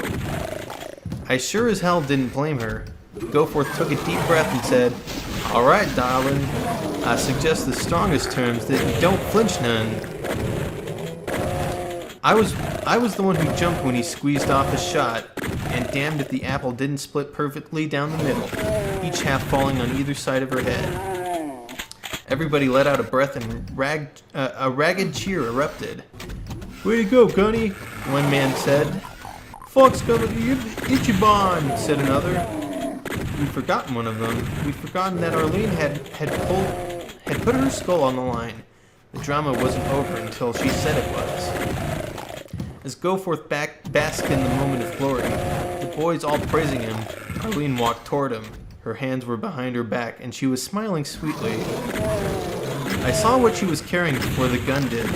I sure as hell didn't blame her. Goforth took a deep breath and said, All right, darling. I suggest the strongest terms that you don't flinch none. I was the one who jumped when he squeezed off a shot, and damned if the apple didn't split perfectly down the middle, each half falling on either side of her head. Everybody let out a breath and a ragged cheer erupted. Way to go, Gunny, one man said. Fox Company, Ichiban, said another. We'd forgotten one of them. We'd forgotten that Arlene had put her skull on the line. The drama wasn't over until she said it was. As Goforth basked in the moment of glory, the boys all praising him, Arlene walked toward him. Her hands were behind her back, and she was smiling sweetly. I saw what she was carrying before the gun did.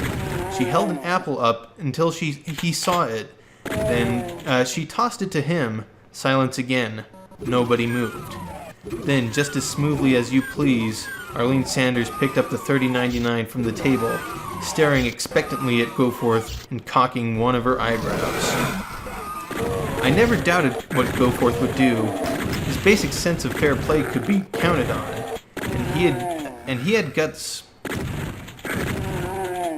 She held an apple up until he saw it. Then she tossed it to him. Silence again. Nobody moved. Then, just as smoothly as you please, Arlene Sanders picked up the $30.99 from the table, staring expectantly at Goforth and cocking one of her eyebrows. I never doubted what Goforth would do. His basic sense of fair play could be counted on, and he had guts.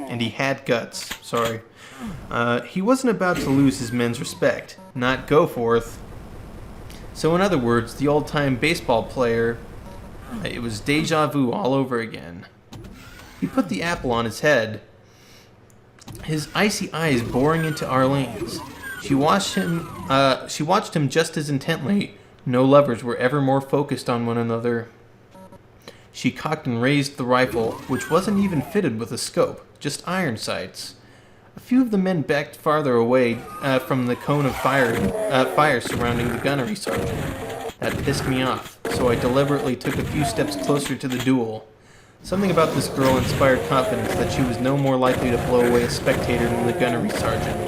And he had guts. Sorry. He wasn't about to lose his men's respect. Not Goforth. So in other words, the old-time baseball player, it was deja vu all over again. He put the apple on his head, his icy eyes boring into Arlene's. She watched him just as intently. No lovers were ever more focused on one another. She cocked and raised the rifle, which wasn't even fitted with a scope, just iron sights. A few of the men backed farther away from the cone of fire surrounding the gunnery sergeant. That pissed me off, so I deliberately took a few steps closer to the duel. Something about this girl inspired confidence that she was no more likely to blow away a spectator than the gunnery sergeant.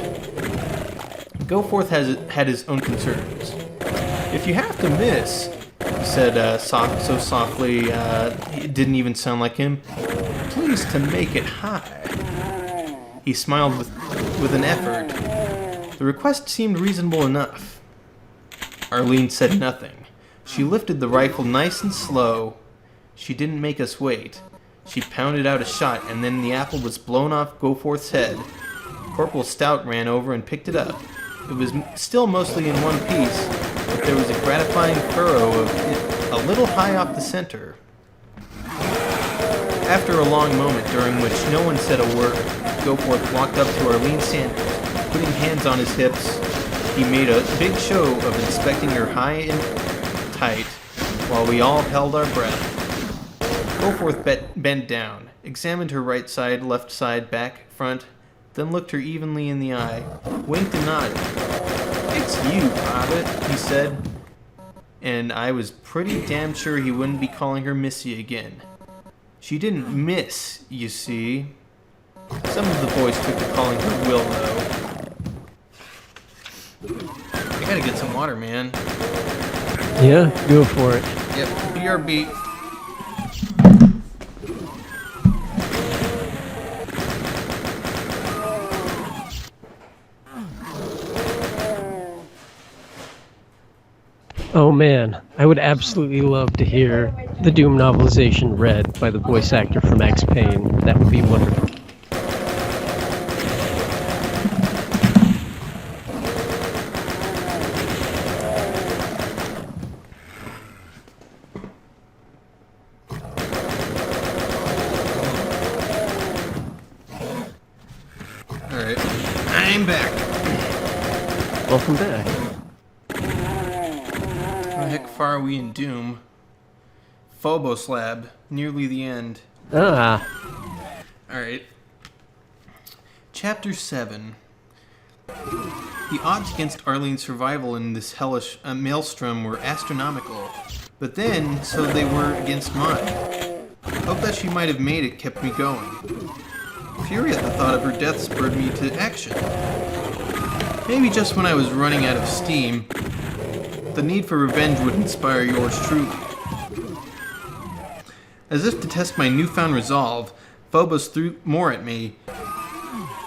Goforth had his own concerns. If you have to miss, he said so softly it didn't even sound like him, please to make it high. He smiled with an effort. The request seemed reasonable enough. Arlene said nothing. She lifted the rifle nice and slow. She didn't make us wait. She pounded out a shot, and then the apple was blown off Goforth's head. Corporal Stout ran over and picked it up. It was still mostly in one piece, but there was a gratifying furrow a little high off the center. After a long moment during which no one said a word, Goforth walked up to Arlene Sanders. Putting hands on his hips, he made a big show of inspecting her high and tight, while we all held our breath. Goforth bent down, examined her right side, left side, back, front, then looked her evenly in the eye, winked and nodded. "It's you, Hobbit," he said. And I was pretty damn sure he wouldn't be calling her Missy again. She didn't miss, you see. Some of the boys took to calling her Will, though. I gotta get some water, man. Yeah, go for it. Yep, BRB. Oh man, I would absolutely love to hear the Doom novelization read by the voice actor from Max Payne. That would be wonderful. Alright, I'm back. Welcome back. How the heck far are we in Doom? Phobos Lab, nearly the end. Ah, Alright. Chapter 7. The odds against Arlene's survival in this hellish maelstrom were astronomical, but then, so they were against mine. Hope that she might have made it kept me going. Fury at the thought of her death spurred me to action. Maybe just when I was running out of steam, the need for revenge would inspire yours truly. As if to test my newfound resolve, Phobos threw more at me.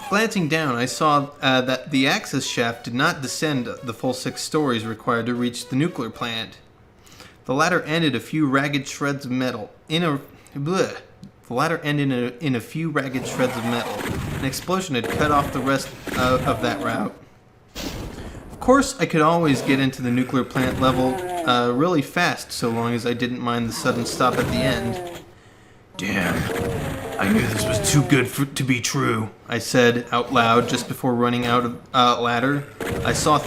Glancing down, I saw that the access shaft did not descend the full 6 stories required to reach the nuclear plant. The ladder ended a few ragged shreds of metal. The ladder ended in a few ragged shreds of metal. An explosion had cut off the rest of that route. Of course, I could always get into the nuclear plant level really fast, so long as I didn't mind the sudden stop at the end. Damn, I knew this was too good to be true, I said out loud just before running out of ladder. I saw a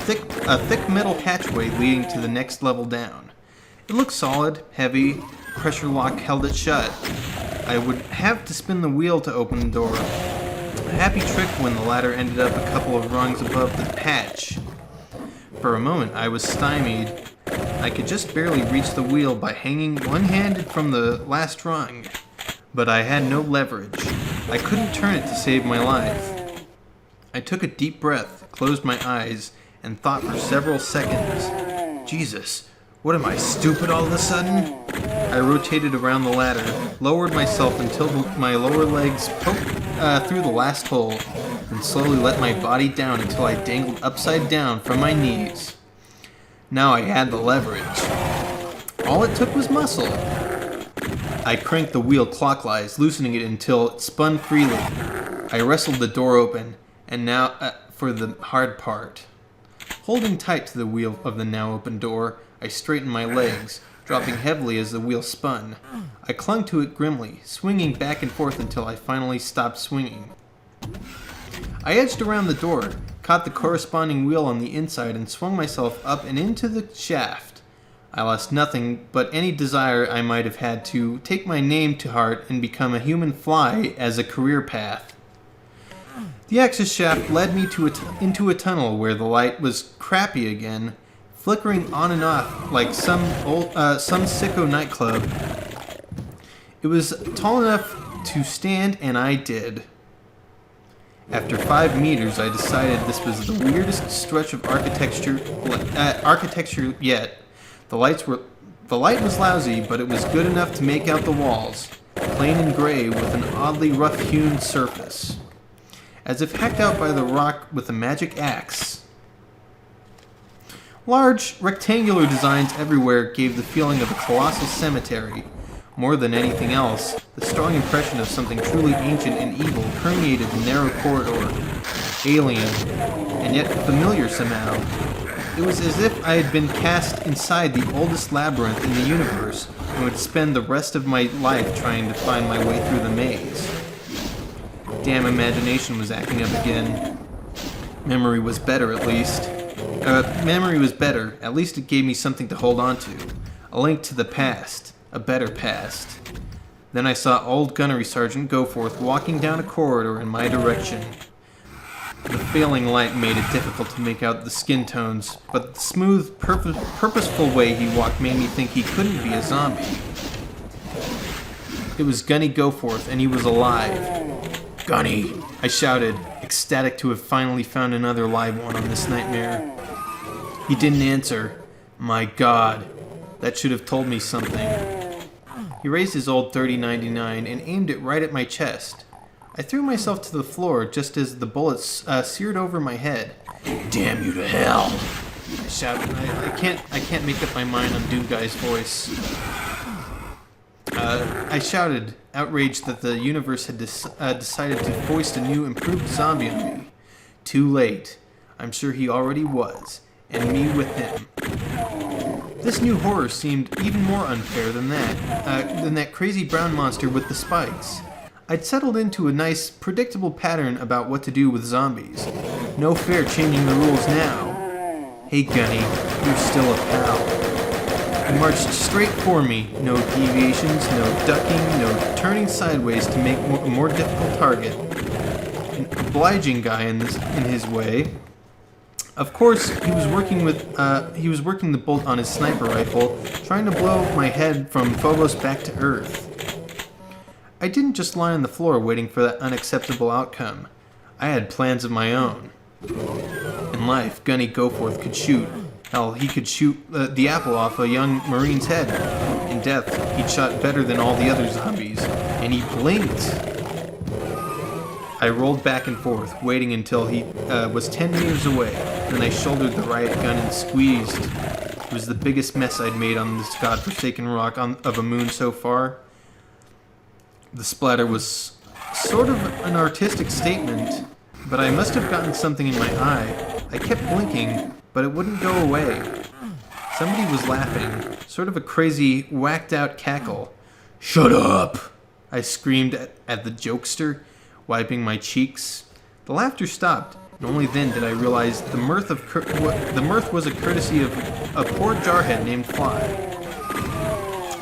thick metal hatchway leading to the next level down. It looked solid, heavy, pressure lock held it shut. I would have to spin the wheel to open the door. A happy trick when the ladder ended up a couple of rungs above the hatch. For a moment, I was stymied. I could just barely reach the wheel by hanging one-handed from the last rung. but I had no leverage. I couldn't turn it to save my life. I took a deep breath, closed my eyes, and thought for several seconds. Jesus, what am I, stupid all of a sudden? I rotated around the ladder, lowered myself until my lower legs poked through the last hole, and slowly let my body down until I dangled upside down from my knees. Now I had the leverage. All it took was muscle. I cranked the wheel clockwise, loosening it until it spun freely. I wrestled the door open, and now for the hard part. Holding tight to the wheel of the now open door, I straightened my legs, dropping heavily as the wheel spun. I clung to it grimly, swinging back and forth until I finally stopped swinging. I edged around the door, caught the corresponding wheel on the inside, and swung myself up and into the shaft. I lost nothing but any desire I might have had to take my name to heart and become a human fly as a career path. The access shaft led me into a tunnel where the light was crappy again, flickering on and off like some sicko nightclub. It was tall enough to stand, and I did. After 5 meters, I decided this was the weirdest stretch of architecture yet. The light was lousy, but it was good enough to make out the walls, plain and gray with an oddly rough-hewn surface, as if hacked out by the rock with a magic axe. Large, rectangular designs everywhere gave the feeling of a colossal cemetery. More than anything else, the strong impression of something truly ancient and evil permeated the narrow corridor, alien, and yet familiar somehow. It was as if I had been cast inside the oldest labyrinth in the universe and would spend the rest of my life trying to find my way through the maze. Damn, imagination was acting up again. Memory was better, at least. At least it gave me something to hold on to. A link to the past. A better past. Then I saw old Gunnery Sergeant Goforth walking down a corridor in my direction. The failing light made it difficult to make out the skin tones, but the smooth, purposeful way he walked made me think he couldn't be a zombie. It was Gunny Goforth, and he was alive. "Gunny!" I shouted, ecstatic to have finally found another live one on this nightmare. He didn't answer. My God, that should have told me something. He raised his old 30-99 and aimed it right at my chest. I threw myself to the floor just as the bullets seared over my head. "Damn you to hell!" I shouted. I can't make up my mind on Doomguy's voice. I shouted, outraged that the universe had decided to foist a new, improved zombie on me. Too late. I'm sure he already was, and me with him. This new horror seemed even more unfair than that crazy brown monster with the spikes. I'd settled into a nice, predictable pattern about what to do with zombies. No fair changing the rules now. Hey Gunny, you're still a pal. He marched straight for me, no deviations, no ducking, no turning sideways to make a more difficult target. An obliging guy in his way. Of course, he was working the bolt on his sniper rifle, trying to blow my head from Phobos back to Earth. I didn't just lie on the floor waiting for that unacceptable outcome. I had plans of my own. In life, Gunny Goforth could shoot. Hell, he could shoot the apple off a young Marine's head. In death, he'd shot better than all the other zombies, and he blinked. I rolled back and forth, waiting until he was 10 meters away. Then I shouldered the riot gun and squeezed. It was the biggest mess I'd made on this godforsaken rock of a moon so far. The splatter was sort of an artistic statement, but I must have gotten something in my eye. I kept blinking, but it wouldn't go away. Somebody was laughing, sort of a crazy, whacked-out cackle. "Shut up!" I screamed at the jokester, wiping my cheeks. The laughter stopped, and only then did I realize the mirth was a courtesy of a poor jarhead named Fly.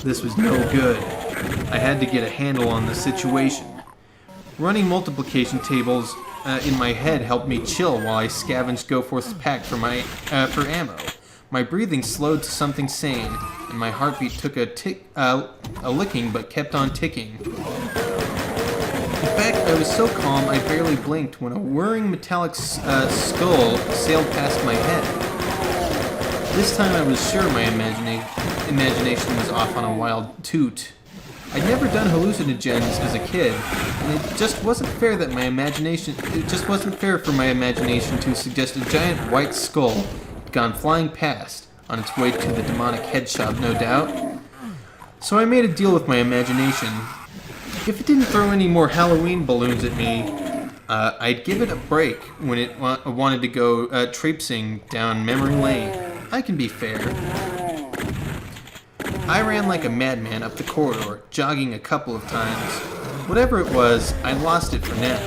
This was no good. I had to get a handle on the situation. Running multiplication tables in my head helped me chill while I scavenged Goforth's pack for ammo. My breathing slowed to something sane, and my heartbeat took a licking but kept on ticking. In fact, I was so calm I barely blinked when a whirring metallic skull sailed past my head. This time I was sure my imagination was off on a wild toot. I'd never done hallucinogens as a kid, and it just wasn't fair for my imagination to suggest a giant white skull had gone flying past, on its way to the demonic head shop, no doubt. So I made a deal with my imagination. If it didn't throw any more Halloween balloons at me, I'd give it a break when it wanted to go traipsing down memory lane. I can be fair. I ran like a madman up the corridor, jogging a couple of times. Whatever it was, I lost it for now.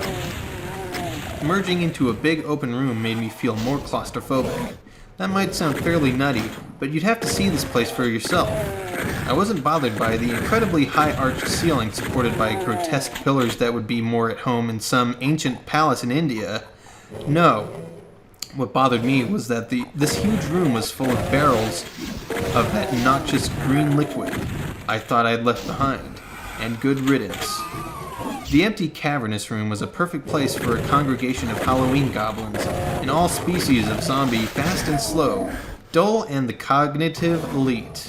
Merging into a big open room made me feel more claustrophobic. That might sound fairly nutty, but you'd have to see this place for yourself. I wasn't bothered by the incredibly high-arched ceiling supported by grotesque pillars that would be more at home in some ancient palace in India. No. What bothered me was that this huge room was full of barrels of that noxious green liquid I thought I'd left behind, and good riddance. The empty cavernous room was a perfect place for a congregation of Halloween goblins, and all species of zombie, fast and slow, dull and the cognitive elite.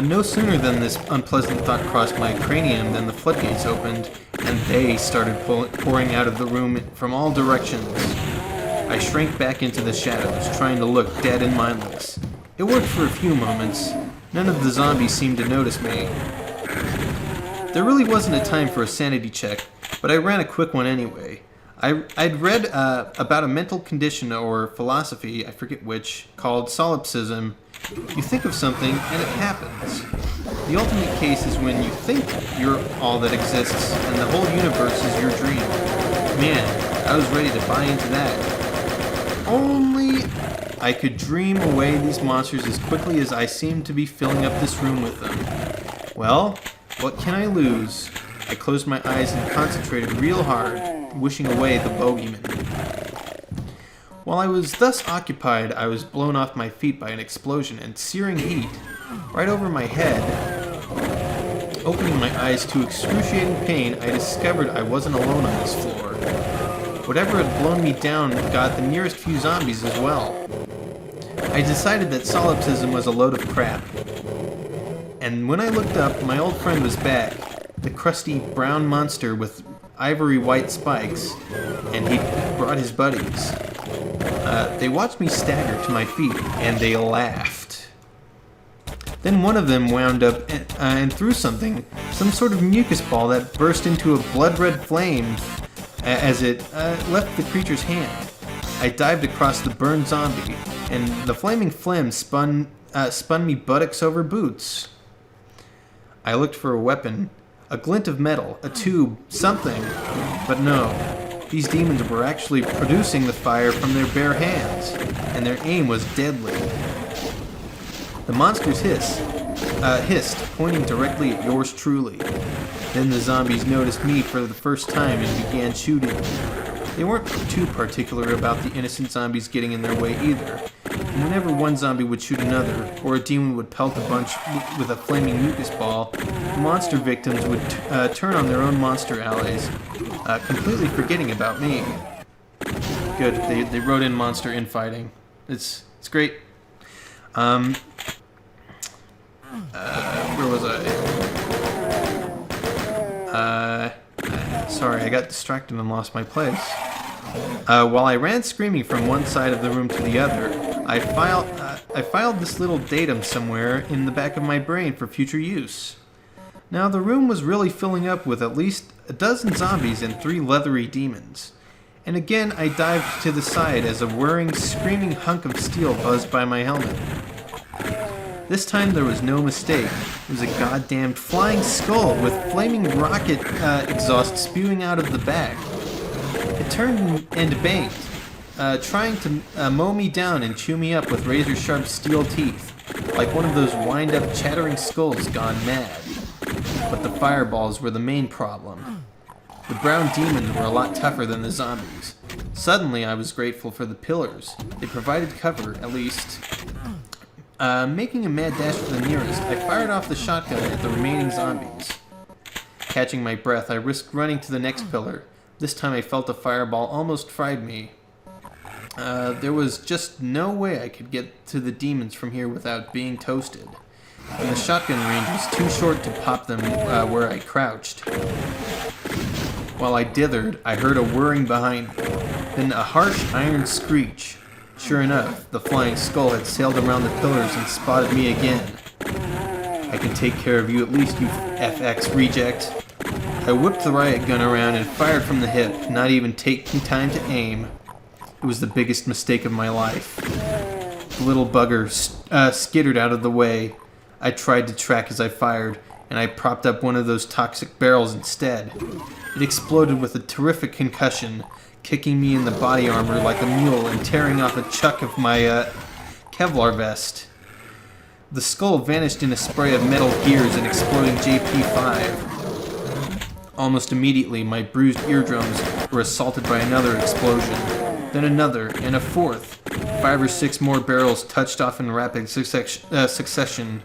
No sooner than this unpleasant thought crossed my cranium than the floodgates opened, and they started pouring out of the room from all directions. I shrank back into the shadows, trying to look dead and mindless. It worked for a few moments. None of the zombies seemed to notice me. There really wasn't a time for a sanity check, but I ran a quick one anyway. I'd read about a mental condition or philosophy, I forget which, called solipsism. You think of something, and it happens. The ultimate case is when you think you're all that exists, and the whole universe is your dream. Man, I was ready to buy into that. Only I could dream away these monsters as quickly as I seemed to be filling up this room with them. Well, what can I lose? I closed my eyes and concentrated real hard, wishing away the bogeyman. While I was thus occupied, I was blown off my feet by an explosion and searing heat right over my head. Opening my eyes to excruciating pain, I discovered I wasn't alone on this floor. Whatever had blown me down got the nearest few zombies as well. I decided that solipsism was a load of crap. And when I looked up, my old friend was back, the crusty brown monster with ivory white spikes, and he brought his buddies. They watched me stagger to my feet, and they laughed. Then one of them wound up and threw some sort of mucus ball that burst into a blood-red flame as it left the creature's hand. I dived across the burned zombie, and the flaming phlegm spun me buttocks over boots. I looked for a weapon, a glint of metal, a tube, something, but no. These demons were actually producing the fire from their bare hands, and their aim was deadly. The monsters hissed, pointing directly at yours truly. Then the zombies noticed me for the first time and began shooting. They weren't too particular about the innocent zombies getting in their way either. And whenever one zombie would shoot another, or a demon would pelt a bunch with a flaming mucus ball, the monster victims would turn on their own monster allies, completely forgetting about me. Good, they wrote in monster infighting. It's great. Where was I? Sorry, I got distracted and lost my place. While I ran screaming from one side of the room to the other, I filed this little datum somewhere in the back of my brain for future use. Now, the room was really filling up with at least a dozen zombies and 3 leathery demons. And again, I dived to the side as a whirring, screaming hunk of steel buzzed by my helmet. This time there was no mistake. It was a goddamned flying skull with flaming rocket exhaust spewing out of the back. It turned and banked, trying to mow me down and chew me up with razor-sharp steel teeth, like one of those wind-up chattering skulls gone mad. But the fireballs were the main problem. The brown demons were a lot tougher than the zombies. Suddenly I was grateful for the pillars. They provided cover, at least. Making a mad dash for the nearest, I fired off the shotgun at the remaining zombies. catching my breath, I risked running to the next pillar. This time I felt a fireball almost fried me. There was just no way I could get to the demons from here without being toasted. And the shotgun range was too short to pop them where I crouched. While I dithered, I heard a whirring behind me, then a harsh iron screech. Sure enough, the flying skull had sailed around the pillars and spotted me again. I can take care of you at least, you FX reject. I whipped the riot gun around and fired from the hip, not even taking time to aim. It was the biggest mistake of my life. The little bugger skittered out of the way. I tried to track as I fired, and I propped up one of those toxic barrels instead. It exploded with a terrific concussion, kicking me in the body armor like a mule and tearing off a chunk of my Kevlar vest. The skull vanished in a spray of metal gears and exploding JP5. Almost immediately, my bruised eardrums were assaulted by another explosion, then another, and a fourth. 5 or 6 more barrels touched off in rapid succession.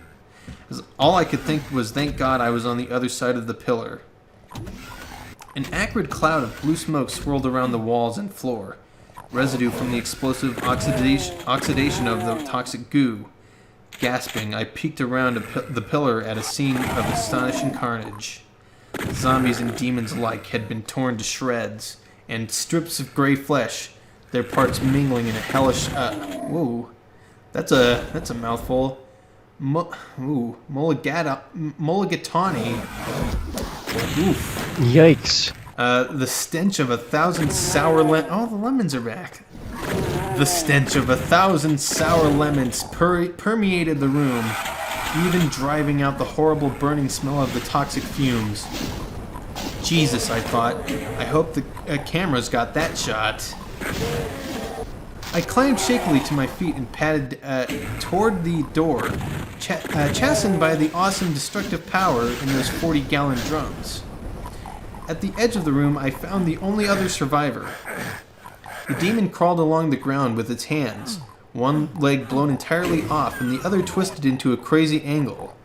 All I could think was, thank God I was on the other side of the pillar. An acrid cloud of blue smoke swirled around the walls and floor, residue from the explosive oxidation of the toxic goo. Gasping, I peeked around the pillar at a scene of astonishing carnage. Zombies and demons alike had been torn to shreds, and strips of gray flesh, their parts mingling in a hellish... whoa. That's a mouthful. Mulligatawny. Oof. Yikes. The stench of 1,000 sour oh, the lemons are back. The stench of 1,000 sour lemons permeated the room, even driving out the horrible burning smell of the toxic fumes. Jesus, I thought. I hope the camera's got that shot. I climbed shakily to my feet and padded toward the door, chastened by the awesome destructive power in those 40-gallon drums. At the edge of the room, I found the only other survivor. The demon crawled along the ground with its hands, one leg blown entirely off and the other twisted into a crazy angle.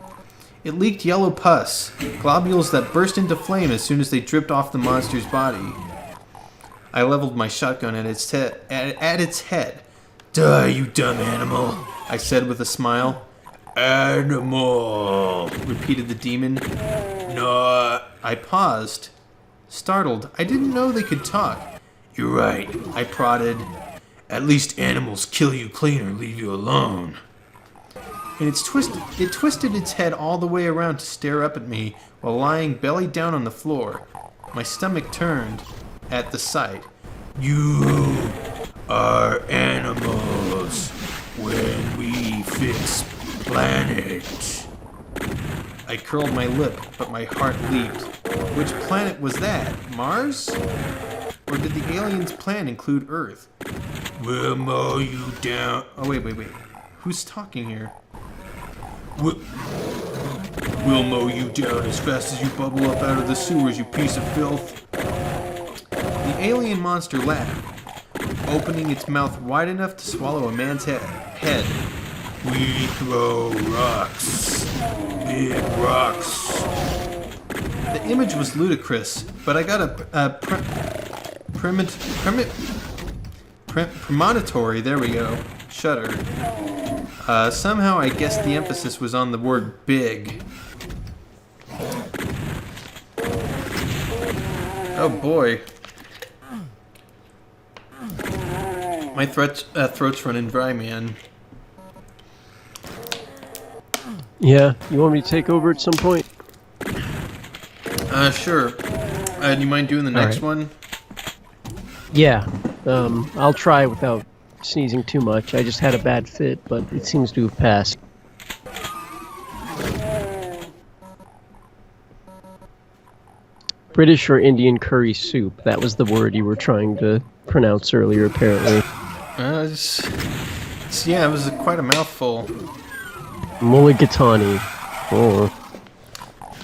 It leaked yellow pus, globules that burst into flame as soon as they dripped off the monster's body. I leveled my shotgun at its head. Die, you dumb animal, I said with a smile. Animal, repeated the demon. No, I paused. Startled, I didn't know they could talk. You're right, I prodded. At least animals kill you clean or leave you alone. And it twisted its head all the way around to stare up at me while lying belly down on the floor. My stomach turned at the sight. You are animals when we fix planet. I curled my lip, but my heart leaped. Which planet was that? Mars? Or did the aliens' plan include Earth? We'll mow you down. Oh, wait. Who's talking here? We'll mow you down as fast as you bubble up out of the sewers, you piece of filth. The alien monster laughed, opening its mouth wide enough to swallow a man's head. We throw rocks. Big rocks. The image was ludicrous, but I got a premonitory, there we go, shudder. Somehow I guessed the emphasis was on the word big. Oh boy. My throat's running dry, man. Yeah, you want me to take over at some point? Sure. Do you mind doing the next one? Yeah, I'll try without sneezing too much. I just had a bad fit, but it seems to have passed. British or Indian curry soup. That was the word you were trying to pronounce earlier, apparently. Yeah, it was quite a mouthful. Mulligatawny. Oh.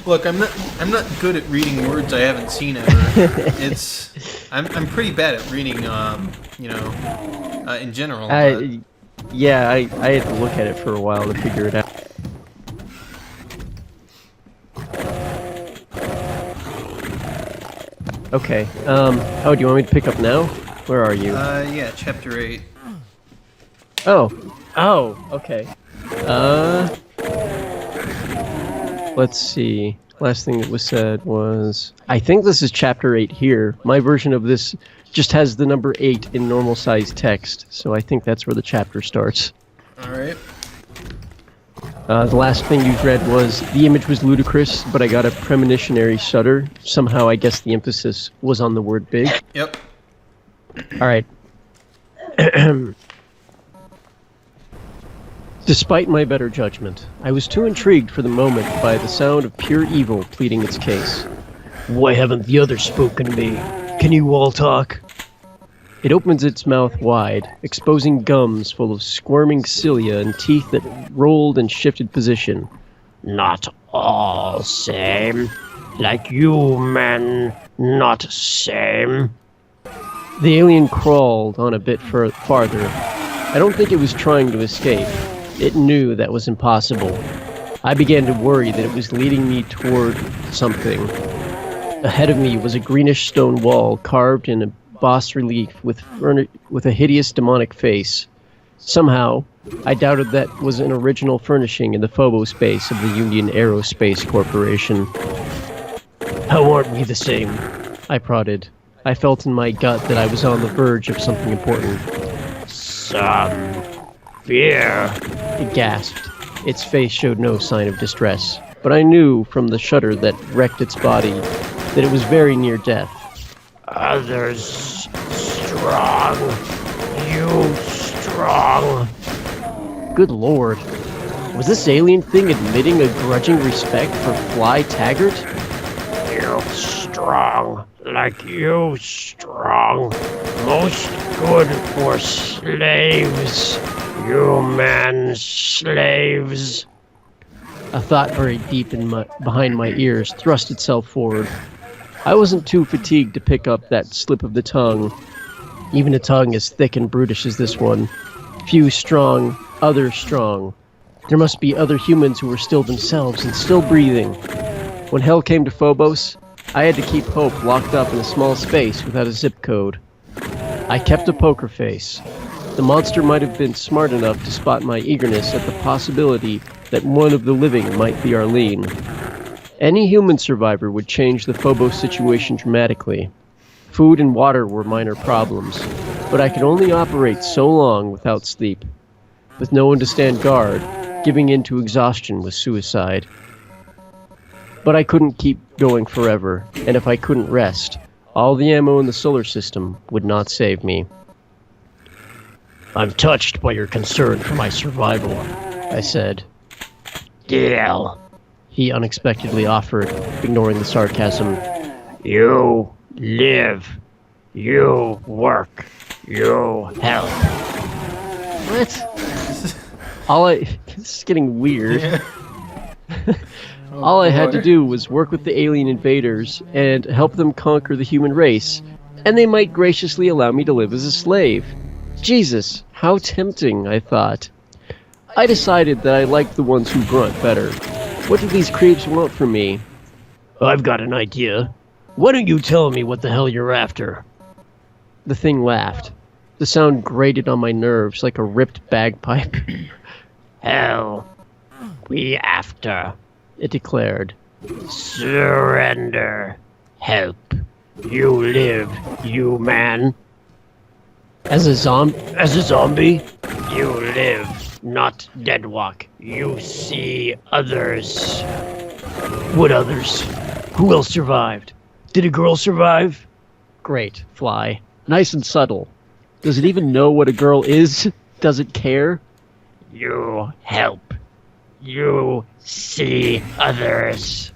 Look, I'm not good at reading words I haven't seen ever. I'm pretty bad at reading, in general. Yeah, I had to look at it for a while to figure it out. Okay. Oh, do you want me to pick up now? Where are you? Yeah, chapter 8. Oh, okay. Let's see. Last thing that was said was... I think this is chapter 8 here. My version of this just has the number 8 in normal size text, so I think that's where the chapter starts. Alright. The last thing you've read was, the image was ludicrous, but I got a premonitionary shudder. Somehow I guess the emphasis was on the word big. Yep. Alright. Despite my better judgment, I was too intrigued for the moment by the sound of pure evil pleading its case. Why haven't the others spoken to me? Can you all talk? It opens its mouth wide, exposing gums full of squirming cilia and teeth that rolled and shifted position. Not all same. Like you, man. Not same. The alien crawled on a bit farther. I don't think it was trying to escape. It knew that was impossible. I began to worry that it was leading me toward something. Ahead of me was a greenish stone wall carved in a bas relief with a hideous demonic face. Somehow, I doubted that was an original furnishing in the Phobos base of the Union Aerospace Corporation. How aren't we the same? I prodded. I felt in my gut that I was on the verge of something important. Some fear, it gasped. Its face showed no sign of distress, but I knew from the shudder that wrecked its body that it was very near death. Others strong. You strong. Good lord. Was this alien thing admitting a grudging respect for Flynn Taggart? You strong. Like you strong. Most good for slaves. Human slaves. A thought buried deep behind my ears thrust itself forward. I wasn't too fatigued to pick up that slip of the tongue. Even a tongue as thick and brutish as this one. Few strong, others strong. There must be other humans who were still themselves and still breathing. When hell came to Phobos, I had to keep hope locked up in a small space without a zip code. I kept a poker face. The monster might have been smart enough to spot my eagerness at the possibility that one of the living might be Arlene. Any human survivor would change the Phobos situation dramatically. Food and water were minor problems, but I could only operate so long without sleep. With no one to stand guard, giving in to exhaustion was suicide. But I couldn't keep going forever, and if I couldn't rest, all the ammo in the solar system would not save me. I'm touched by your concern for my survival, I said. Deal, he unexpectedly offered, ignoring the sarcasm. You live. You work. You help. What? This is getting weird. Yeah. All I had to do was work with the alien invaders and help them conquer the human race, and they might graciously allow me to live as a slave. Jesus, how tempting, I thought. I decided that I liked the ones who grunt better. What do these creeps want from me? I've got an idea. Why don't you tell me what the hell you're after? The thing laughed. The sound grated on my nerves like a ripped bagpipe. Hell, we after, it declared. Surrender. Help. You live, you man. As a zombie, you live, not deadwalk. You see others. What others? Who else survived? Did a girl survive? Great, Fly. Nice and subtle. Does it even know what a girl is? Does it care? You help. You see others.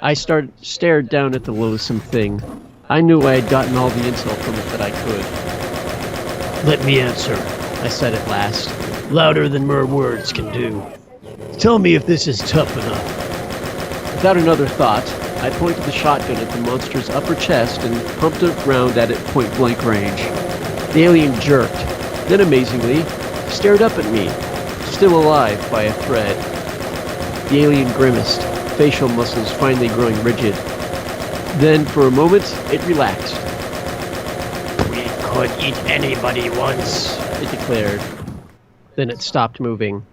I stared down at the loathsome thing. I knew I had gotten all the intel from it that I could. Let me answer, I said at last, louder than mere words can do. Tell me if this is tough enough. Without another thought, I pointed the shotgun at the monster's upper chest and pumped a round at it point-blank range. The alien jerked, then amazingly, stared up at me, still alive by a thread. The alien grimaced, facial muscles finally growing rigid. Then, for a moment, it relaxed. We could eat anybody once, It declared. Then it stopped moving.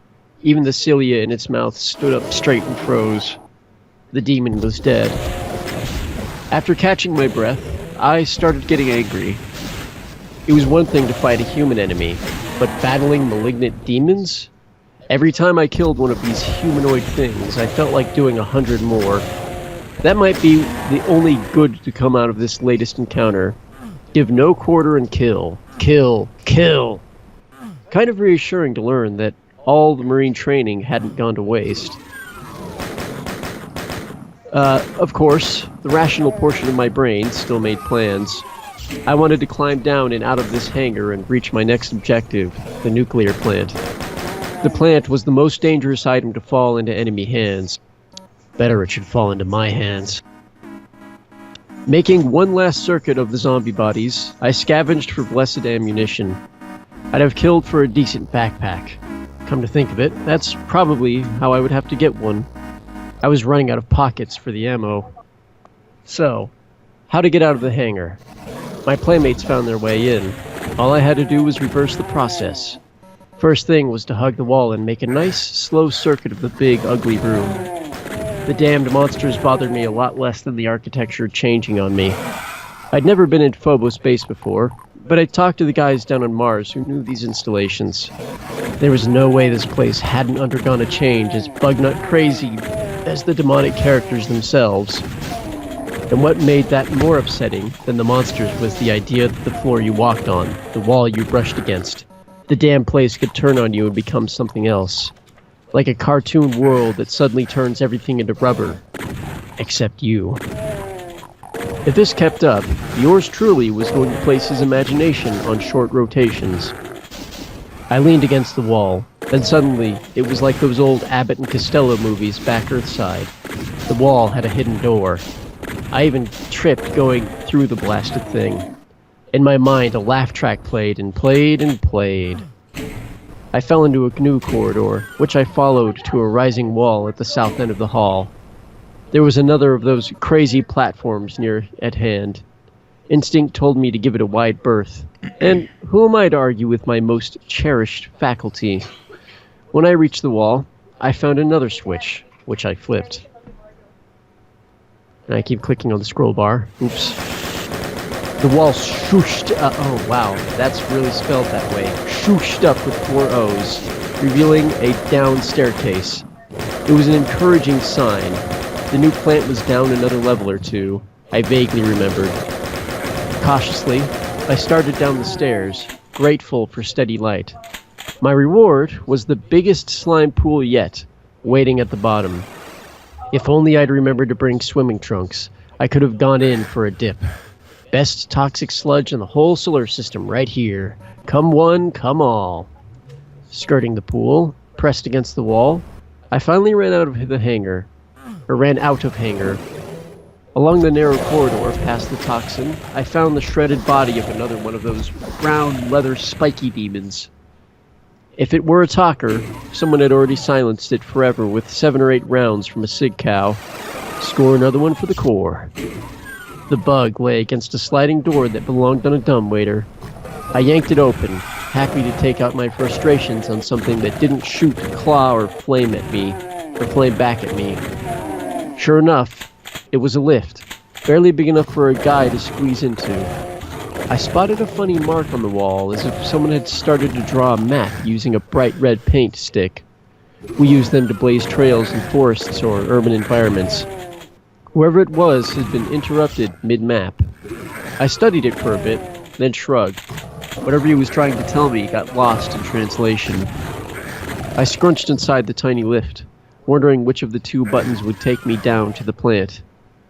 Even the cilia in its mouth stood up straight and froze. The demon was dead. After catching my breath, I started getting angry. It was one thing to fight a human enemy, but battling malignant demons? Every time I killed one of these humanoid things, I felt like doing 100 more. That might be the only good to come out of this latest encounter. Give no quarter and kill. Kill. Kill. Kind of reassuring to learn that all the Marine training hadn't gone to waste. Of course, the rational portion of my brain still made plans. I wanted to climb down and out of this hangar and reach my next objective, the nuclear plant. The plant was the most dangerous item to fall into enemy hands. Better it should fall into my hands. Making one last circuit of the zombie bodies, I scavenged for blessed ammunition. I'd have killed for a decent backpack. Come to think of it, that's probably how I would have to get one. I was running out of pockets for the ammo. So, how to get out of the hangar? My playmates found their way in. All I had to do was reverse the process. First thing was to hug the wall and make a nice, slow circuit of the big, ugly room. The damned monsters bothered me a lot less than the architecture changing on me. I'd never been in Phobos base before, but I talked to the guys down on Mars who knew these installations. There was no way this place hadn't undergone a change as bugnut crazy as the demonic characters themselves. And what made that more upsetting than the monsters was the idea that the floor you walked on, the wall you brushed against, the damn place could turn on you and become something else. Like a cartoon world that suddenly turns everything into rubber. Except you. If this kept up, yours truly was going to place his imagination on short rotations. I leaned against the wall, then suddenly it was like those old Abbott and Costello movies back Earthside. The wall had a hidden door. I even tripped going through the blasted thing. In my mind, a laugh track played and played and played. I fell into a new corridor, which I followed to a rising wall at the south end of the hall. There was another of those crazy platforms near at hand. Instinct told me to give it a wide berth. And who am I to argue with my most cherished faculty? When I reached the wall, I found another switch, which I flipped. And I keep clicking on the scroll bar. Oops. The wall shooshed up. Oh, wow. That's really spelled that way. Shooshed up with 4 O's, revealing a down staircase. It was an encouraging sign. The new plant was down another level or two, I vaguely remembered. Cautiously, I started down the stairs, grateful for steady light. My reward was the biggest slime pool yet, waiting at the bottom. If only I'd remembered to bring swimming trunks, I could have gone in for a dip. Best toxic sludge in the whole solar system right here. Come one, come all. Skirting the pool, pressed against the wall, I finally ran out of hangar. Along the narrow corridor past the toxin, I found the shredded body of another one of those brown leather spiky demons. If it were a talker, someone had already silenced it forever with 7 or 8 rounds from a sig cow. Score another one for the core. The bug lay against a sliding door that belonged on a dumbwaiter. I yanked it open, happy to take out my frustrations on something that didn't shoot, claw, or flame back at me. Sure enough, it was a lift, barely big enough for a guy to squeeze into. I spotted a funny mark on the wall, as if someone had started to draw a map using a bright red paint stick. We use them to blaze trails in forests or urban environments. Whoever it was had been interrupted mid-map. I studied it for a bit, then shrugged. Whatever he was trying to tell me got lost in translation. I scrunched inside the tiny lift, wondering which of the 2 buttons would take me down to the plant.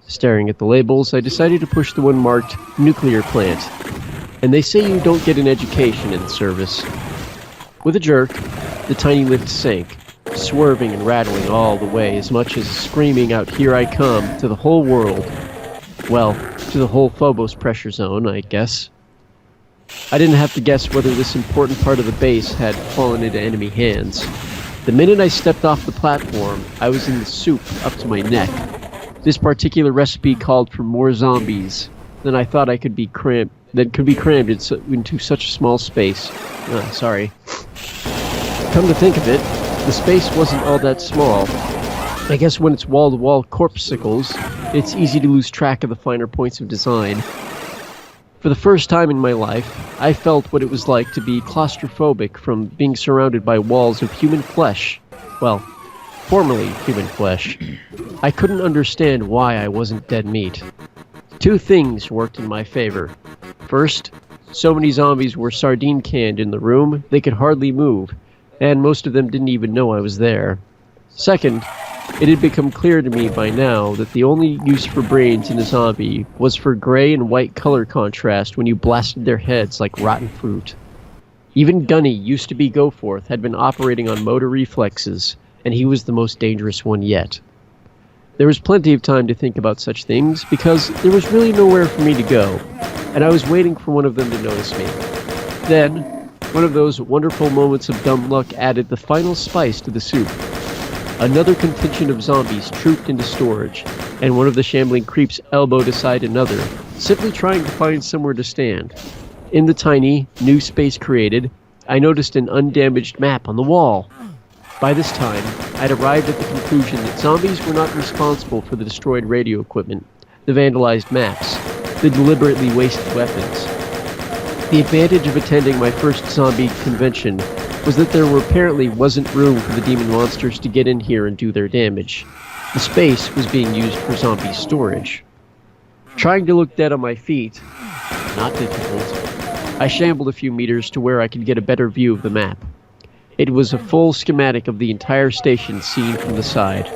Staring at the labels, I decided to push the one marked Nuclear Plant. And they say you don't get an education in the service. With a jerk, the tiny lift sank, swerving and rattling all the way, as much as screaming out, "Here I come," to the whole world. Well, to the whole Phobos pressure zone, I guess. I didn't have to guess whether this important part of the base had fallen into enemy hands. The minute I stepped off the platform, I was in the soup up to my neck. This particular recipe called for more zombies than I thought could be crammed into such a small space. Sorry. Come to think of it, the space wasn't all that small. I guess when it's wall-to-wall corpsicles, it's easy to lose track of the finer points of design. For the first time in my life, I felt what it was like to be claustrophobic from being surrounded by walls of human flesh. Well, formerly human flesh. I couldn't understand why I wasn't dead meat. Two things worked in my favor. First, so many zombies were sardine canned in the room, they could hardly move, and most of them didn't even know I was there. Second, it had become clear to me by now that the only use for brains in a zombie was for gray and white color contrast when you blasted their heads like rotten fruit. Even Gunny, used to be Goforth, had been operating on motor reflexes, and he was the most dangerous one yet. There was plenty of time to think about such things, because there was really nowhere for me to go, and I was waiting for one of them to notice me. Then, one of those wonderful moments of dumb luck added the final spice to the soup. Another contingent of zombies trooped into storage, and one of the shambling creeps elbowed aside another, simply trying to find somewhere to stand. In the tiny, new space created, I noticed an undamaged map on the wall. By this time, I'd arrived at the conclusion that zombies were not responsible for the destroyed radio equipment, the vandalized maps, the deliberately wasted weapons. The advantage of attending my first zombie convention was that there apparently wasn't room for the demon monsters to get in here and do their damage. The space was being used for zombie storage. Trying to look dead on my feet, not difficult, I shambled a few meters to where I could get a better view of the map. It was a full schematic of the entire station seen from the side.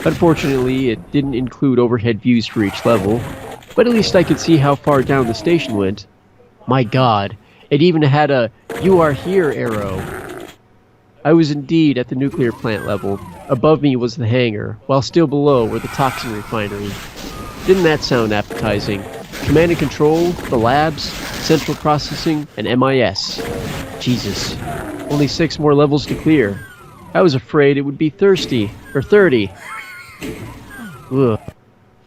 Unfortunately, it didn't include overhead views for each level, but at least I could see how far down the station went. My god, it even had a "You are here" arrow. I was indeed at the nuclear plant level. Above me was the hangar, while still below were the toxin refinery. Didn't that sound appetizing? Command and control, the labs, central processing, and MIS. Jesus. Only 6 more levels to clear. I was afraid it would be 30. Ugh.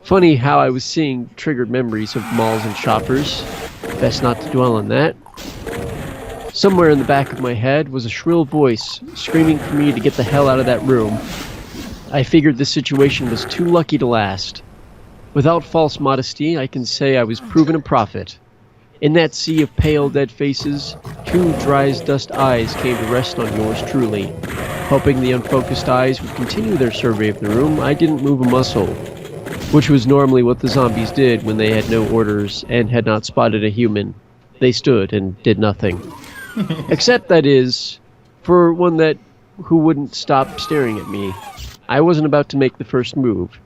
Funny how I was seeing triggered memories of malls and shoppers. Best not to dwell on that. Somewhere in the back of my head was a shrill voice screaming for me to get the hell out of that room. I figured this situation was too lucky to last. Without false modesty, I can say I was proven a prophet. In that sea of pale, dead faces, 2 dry-as-dust eyes came to rest on yours truly. Hoping the unfocused eyes would continue their survey of the room, I didn't move a muscle, which was normally what the zombies did when they had no orders and had not spotted a human. They stood and did nothing. Except, that is, for one who wouldn't stop staring at me. I wasn't about to make the first move.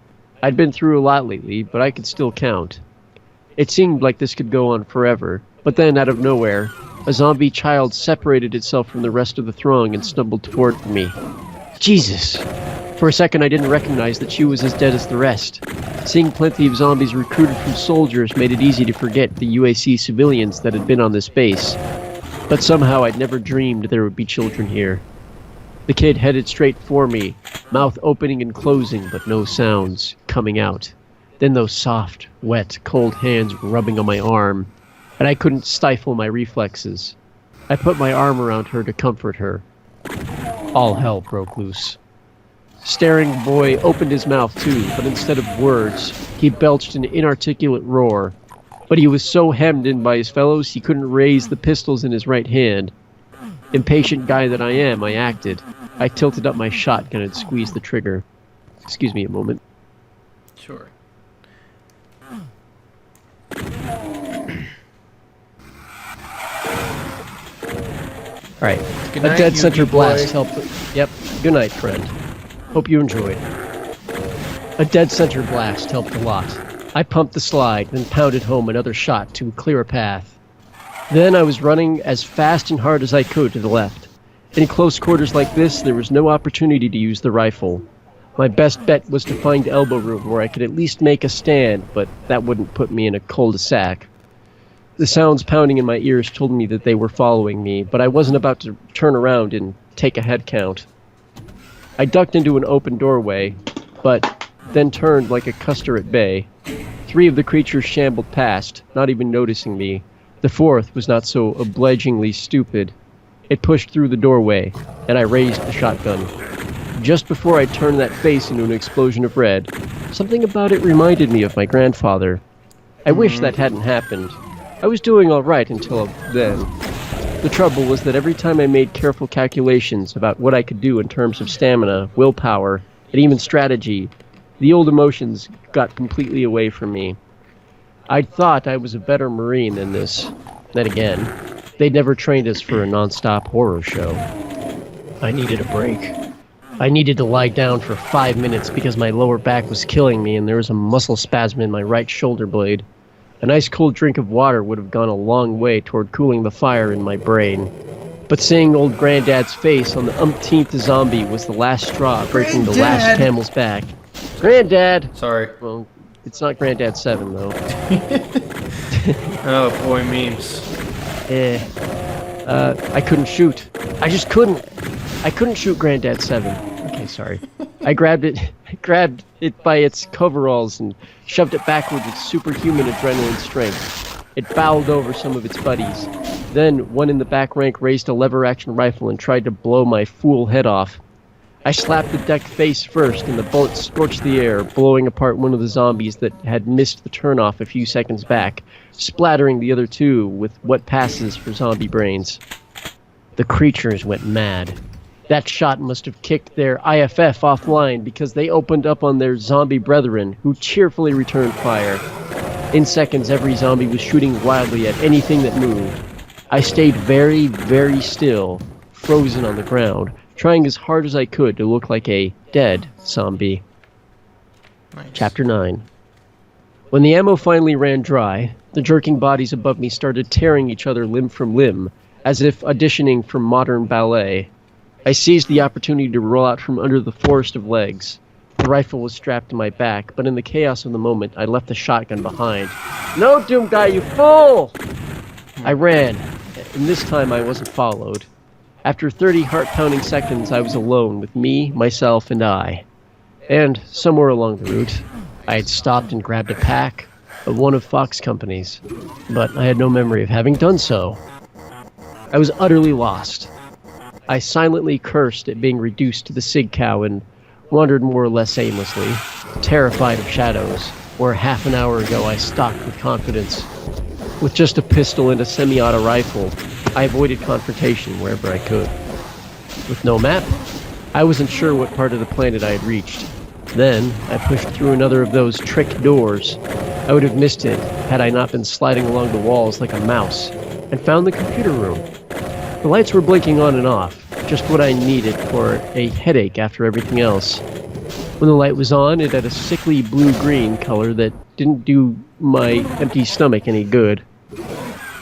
I'd been through a lot lately, but I could still count. It seemed like this could go on forever, but then, out of nowhere, a zombie child separated itself from the rest of the throng and stumbled toward me. Jesus! For a second I didn't recognize that she was as dead as the rest. Seeing plenty of zombies recruited from soldiers made it easy to forget the UAC civilians that had been on this base. But somehow I'd never dreamed there would be children here. The kid headed straight for me, mouth opening and closing, but no sounds coming out. Then those soft, wet, cold hands rubbing on my arm, and I couldn't stifle my reflexes. I put my arm around her to comfort her. All hell broke loose. Staring boy opened his mouth too, but instead of words, he belched an inarticulate roar. But he was so hemmed in by his fellows he couldn't raise the pistols in his right hand. Impatient guy that I am, I acted. I tilted up my shotgun and squeezed the trigger. Excuse me a moment. Sure. Alright. Good A night, dead Yugi center boy. blast helped. Yep. Good night, friend. Hope you enjoyed. A dead center blast helped a lot. I pumped the slide, then pounded home another shot to clear a path. Then I was running as fast and hard as I could to the left. In close quarters like this, there was no opportunity to use the rifle. My best bet was to find elbow room where I could at least make a stand, but that wouldn't put me in a cul-de-sac. The sounds pounding in my ears told me that they were following me, but I wasn't about to turn around and take a head count. I ducked into an open doorway, but then turned like a custer at bay. 3 of the creatures shambled past, not even noticing me. The 4th was not so obligingly stupid. It pushed through the doorway, and I raised the shotgun. Just before I turned that face into an explosion of red, something about it reminded me of my grandfather. I wish that hadn't happened. I was doing all right until then. The trouble was that every time I made careful calculations about what I could do in terms of stamina, willpower, and even strategy, the old emotions got completely away from me. I'd thought I was a better Marine than this. Then again, they'd never trained us for a non-stop horror show. I needed a break. I needed to lie down for 5 minutes because my lower back was killing me and there was a muscle spasm in my right shoulder blade. An ice-cold drink of water would have gone a long way toward cooling the fire in my brain. But seeing old Granddad's face on the umpteenth zombie was the last straw breaking the last camel's back. Granddad! Sorry. Well, it's not Granddad 7, though. Oh, boy, memes. I couldn't shoot. I just couldn't. I couldn't shoot Granddad 7. Okay, sorry. I grabbed it by its coveralls and shoved it backward with superhuman adrenaline strength. It bowled over some of its buddies. Then, one in the back rank raised a lever-action rifle and tried to blow my fool head off. I slapped the deck face first, and the bullet scorched the air, blowing apart one of the zombies that had missed the turnoff a few seconds back, splattering the other 2 with what passes for zombie brains. The creatures went mad. That shot must have kicked their IFF offline because they opened up on their zombie brethren, who cheerfully returned fire. In seconds, every zombie was shooting wildly at anything that moved. I stayed very, very still, frozen on the ground, trying as hard as I could to look like a dead zombie. Nice. Chapter 9. When the ammo finally ran dry, the jerking bodies above me started tearing each other limb from limb, as if auditioning for modern ballet. I seized the opportunity to roll out from under the forest of legs. The rifle was strapped to my back, but in the chaos of the moment, I left the shotgun behind. No, Doom Guy, you fool! I ran, and this time I wasn't followed. After 30 heart-pounding seconds, I was alone with me, myself, and I. And, somewhere along the route, I had stopped and grabbed a pack of one of Fox Company's, but I had no memory of having done so. I was utterly lost. I silently cursed at being reduced to the Sig Cow and wandered more or less aimlessly, terrified of shadows, where half an hour ago I stalked with confidence. With just a pistol and a semi-auto rifle, I avoided confrontation wherever I could. With no map, I wasn't sure what part of the planet I had reached. Then, I pushed through another of those trick doors. I would have missed it had I not been sliding along the walls like a mouse, and found the computer room. The lights were blinking on and off, just what I needed for a headache after everything else. When the light was on, it had a sickly blue-green color that didn't do my empty stomach any good.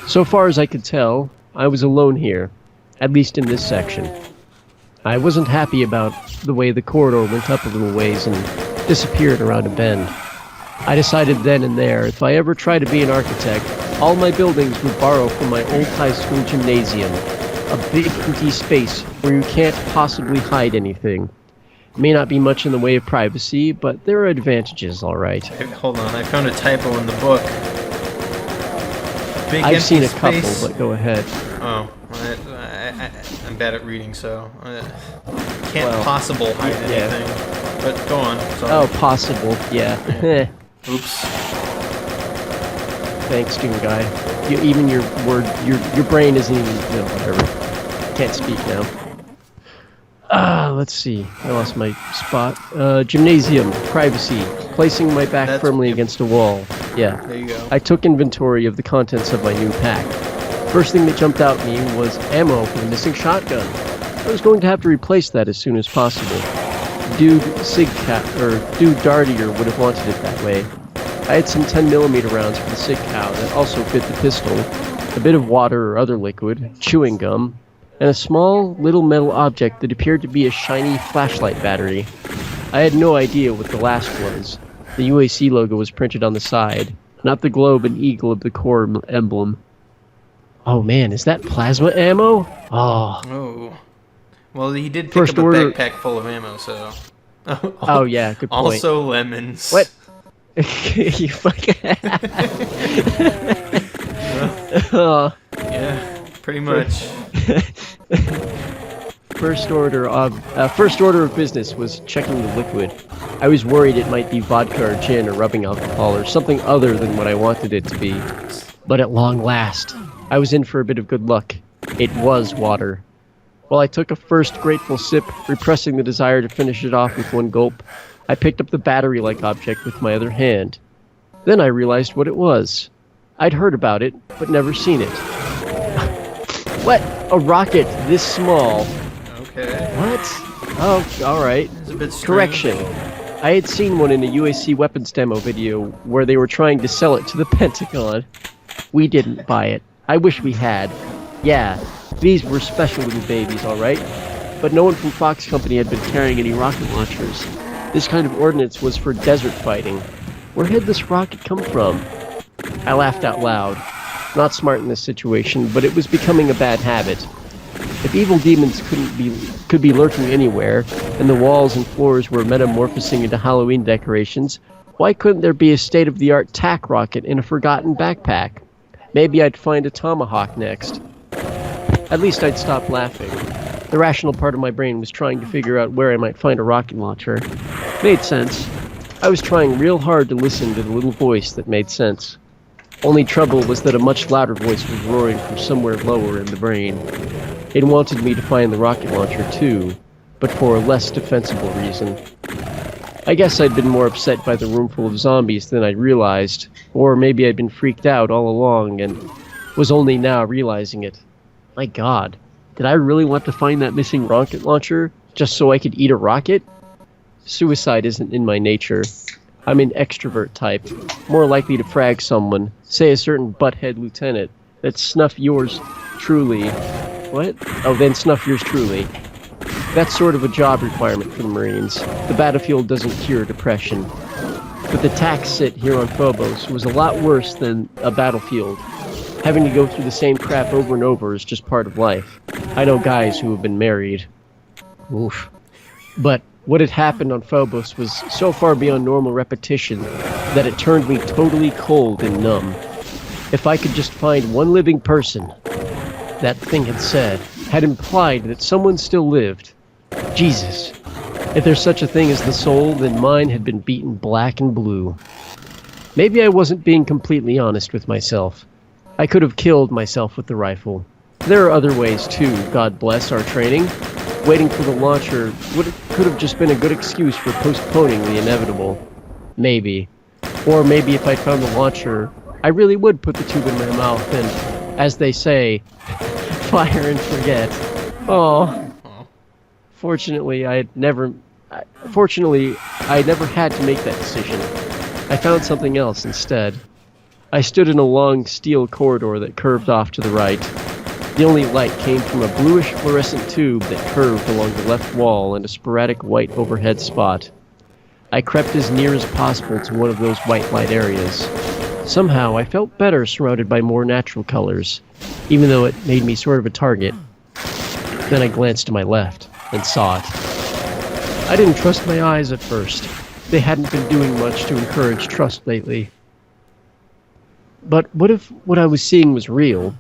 So far as I could tell, I was alone here, at least in this section. I wasn't happy about the way the corridor went up a little ways and disappeared around a bend. I decided then and there, if I ever try to be an architect, all my buildings would borrow from my old high school gymnasium, a big empty space where you can't possibly hide anything. It may not be much in the way of privacy, but there are advantages, all right. Hold on, I found a typo in the book. Big I've seen a couple, space. but go ahead. Oh, I'm bad at reading, so can't possible hide anything. But go on. Sorry. Oh, possible, yeah. Oops. Thanks, Doom Guy. Even your brain isn't even, whatever. Can't speak now. Let's see. I lost my spot. Gymnasium, privacy, placing my back firmly against a wall. Yeah. There you go. I took inventory of the contents of my new pack. First thing that jumped out at me was ammo for the missing shotgun. I was going to have to replace that as soon as possible. Dude Dartier would have wanted it that way. I had some 10mm rounds for the Sig Cow that also fit the pistol, a bit of water or other liquid, chewing gum, and a small little metal object that appeared to be a shiny flashlight battery. I had no idea what the last was. The UAC logo was printed on the side, not the globe and eagle of the Corps emblem. Oh man, is that plasma ammo? Oh. Oh. Well, he did pick First up a order. backpack full of ammo, so... Oh yeah, good point. Also lemons. What? You fucking. Oh. Yeah, pretty much. First order of business was checking the liquid. I was worried it might be vodka or gin or rubbing alcohol or something other than what I wanted it to be. But at long last, I was in for a bit of good luck. It was water. While I took a first grateful sip, repressing the desire to finish it off with one gulp, I picked up the battery-like object with my other hand. Then I realized what it was. I'd heard about it, but never seen it. What? A rocket this small? Okay. What? Oh, alright. It's a bit strange. Correction. I had seen one in a UAC weapons demo video where they were trying to sell it to the Pentagon. We didn't buy it. I wish we had. Yeah, these were special little babies, alright? But no one from Fox Company had been carrying any rocket launchers. This kind of ordnance was for desert fighting. Where had this rocket come from? I laughed out loud. Not smart in this situation, but it was becoming a bad habit. If evil demons could be lurking anywhere, and the walls and floors were metamorphosing into Halloween decorations, why couldn't there be a state-of-the-art tack rocket in a forgotten backpack? Maybe I'd find a tomahawk next. At least I'd stop laughing. The rational part of my brain was trying to figure out where I might find a rocket launcher. Made sense. I was trying real hard to listen to the little voice that made sense. Only trouble was that a much louder voice was roaring from somewhere lower in the brain. It wanted me to find the rocket launcher too, but for a less defensible reason. I guess I'd been more upset by the room full of zombies than I'd realized, or maybe I'd been freaked out all along and was only now realizing it. My God, did I really want to find that missing rocket launcher just so I could eat a rocket? Suicide isn't in my nature. I'm an extrovert type, more likely to frag someone, say a certain butthead lieutenant, that snuff yours truly. What? Oh, then snuff yours truly. That's sort of a job requirement for the Marines. The battlefield doesn't cure depression. But the tax sit here on Phobos was a lot worse than a battlefield. Having to go through the same crap over and over is just part of life. I know guys who have been married. Oof. But what had happened on Phobos was so far beyond normal repetition that it turned me totally cold and numb. If I could just find one living person, that thing had said, had implied that someone still lived. Jesus. If there's such a thing as the soul, then mine had been beaten black and blue. Maybe I wasn't being completely honest with myself. I could have killed myself with the rifle. There are other ways too, God bless our training. Waiting for the launcher could have just been a good excuse for postponing the inevitable. Maybe. Or maybe if I found the launcher, I really would put the tube in my mouth and, as they say, fire and forget. Oh. Fortunately, I never had to make that decision. I found something else instead. I stood in a long steel corridor that curved off to the right. The only light came from a bluish fluorescent tube that curved along the left wall and a sporadic white overhead spot. I crept as near as possible to one of those white light areas. Somehow, I felt better surrounded by more natural colors, even though it made me sort of a target. Then I glanced to my left and saw it. I didn't trust my eyes at first. They hadn't been doing much to encourage trust lately. But what if what I was seeing was real?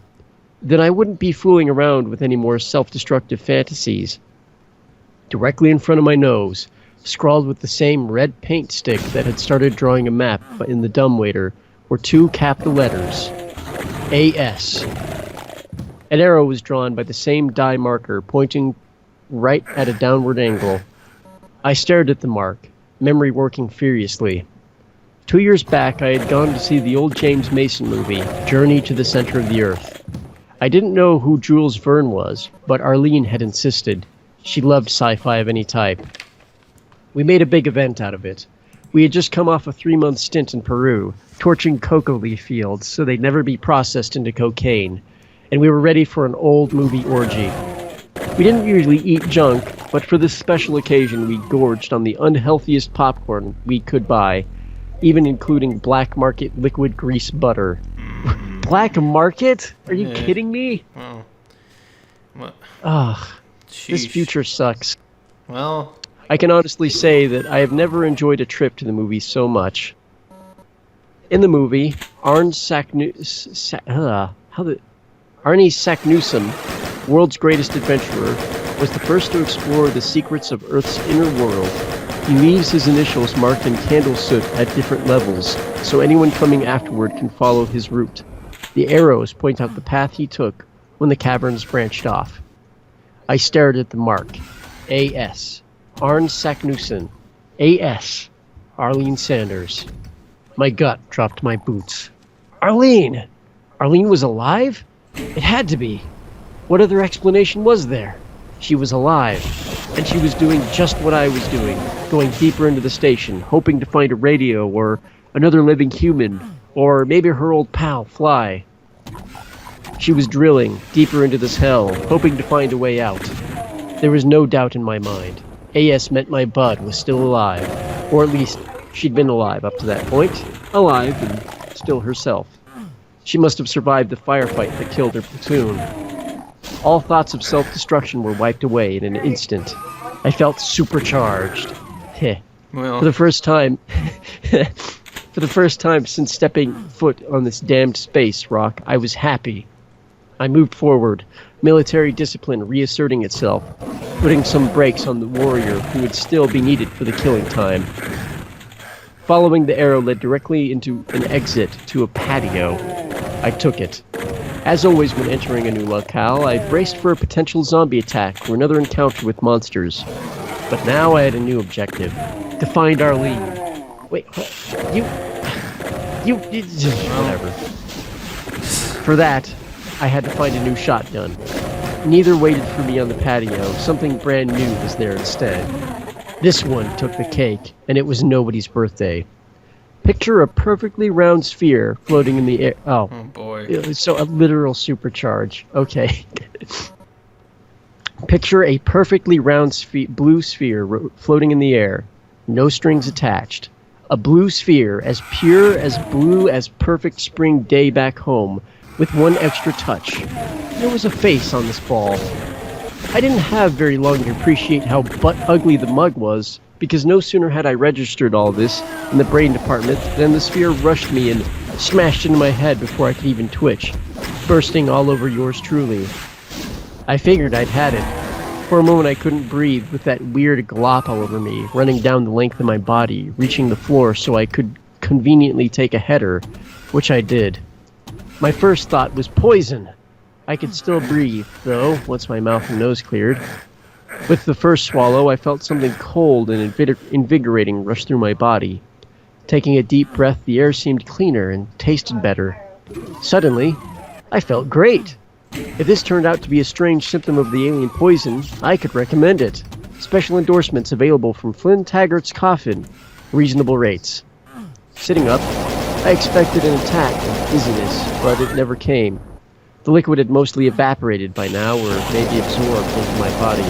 Then I wouldn't be fooling around with any more self-destructive fantasies. Directly in front of my nose, scrawled with the same red paint stick that had started drawing a map in the dumbwaiter, were two capital letters. A.S. An arrow was drawn by the same die marker, pointing right at a downward angle. I stared at the mark, memory working furiously. 2 years back, I had gone to see the old James Mason movie, Journey to the Center of the Earth. I didn't know who Jules Verne was, but Arlene had insisted. She loved sci-fi of any type. We made a big event out of it. We had just come off a 3-month stint in Peru, torching cocoa leaf fields so they'd never be processed into cocaine, and we were ready for an old movie orgy. We didn't usually eat junk, but for this special occasion we gorged on the unhealthiest popcorn we could buy, even including black market liquid grease butter. Black market? Are you kidding me? Well, what? Ugh, this Sheesh. future sucks. Well, I can honestly say that I have never enjoyed a trip to the movies so much. In the movie, Arne Saknussemm, world's greatest adventurer, was the first to explore the secrets of Earth's inner world. He leaves his initials marked in candle soot at different levels, so anyone coming afterward can follow his route. The arrows point out the path he took when the caverns branched off. I stared at the mark. A.S. Arne Saknussemm. A.S. Arlene Sanders. My gut dropped my boots. Arlene! Arlene was alive? It had to be. What other explanation was there? She was alive, and she was doing just what I was doing, going deeper into the station, hoping to find a radio or another living human, or maybe her old pal, Fly. She was drilling deeper into this hell, hoping to find a way out. There was no doubt in my mind. A.S. meant my bud was still alive, or at least she'd been alive up to that point, alive and still herself. She must have survived the firefight that killed her platoon. All thoughts of self-destruction were wiped away in an instant. I felt supercharged. Heh. Well, For the first time since stepping foot on this damned space rock, I was happy. I moved forward, military discipline reasserting itself, putting some brakes on the warrior who would still be needed for the killing time. Following the arrow led directly into an exit to a patio. I took it. As always when entering a new locale, I braced for a potential zombie attack or another encounter with monsters. But now I had a new objective. To find Arlene. Wait, what? Whatever. For that, I had to find a new shotgun. Neither waited for me on the patio. Something brand new was there instead. This one took the cake, and it was nobody's birthday. Picture a perfectly round sphere floating in the air. Oh boy. So a literal supercharge. Okay. Picture a perfectly round blue sphere floating in the air. No strings attached. A blue sphere as pure as blue as perfect spring day back home, with one extra touch. There was a face on this ball. I didn't have very long to appreciate how butt-ugly the mug was, because no sooner had I registered all this in the brain department than the sphere rushed me and smashed into my head before I could even twitch, bursting all over yours truly. I figured I'd had it. For a moment I couldn't breathe with that weird glop all over me, running down the length of my body, reaching the floor so I could conveniently take a header, which I did. My first thought was poison. I could still breathe, though, once my mouth and nose cleared. With the first swallow, I felt something cold and invigorating rush through my body. Taking a deep breath, the air seemed cleaner and tasted better. Suddenly, I felt great. If this turned out to be a strange symptom of the alien poison, I could recommend it. Special endorsements available from Flynn Taggart's coffin. Reasonable rates. Sitting up, I expected an attack of dizziness, but it never came. The liquid had mostly evaporated by now, or maybe absorbed into my body.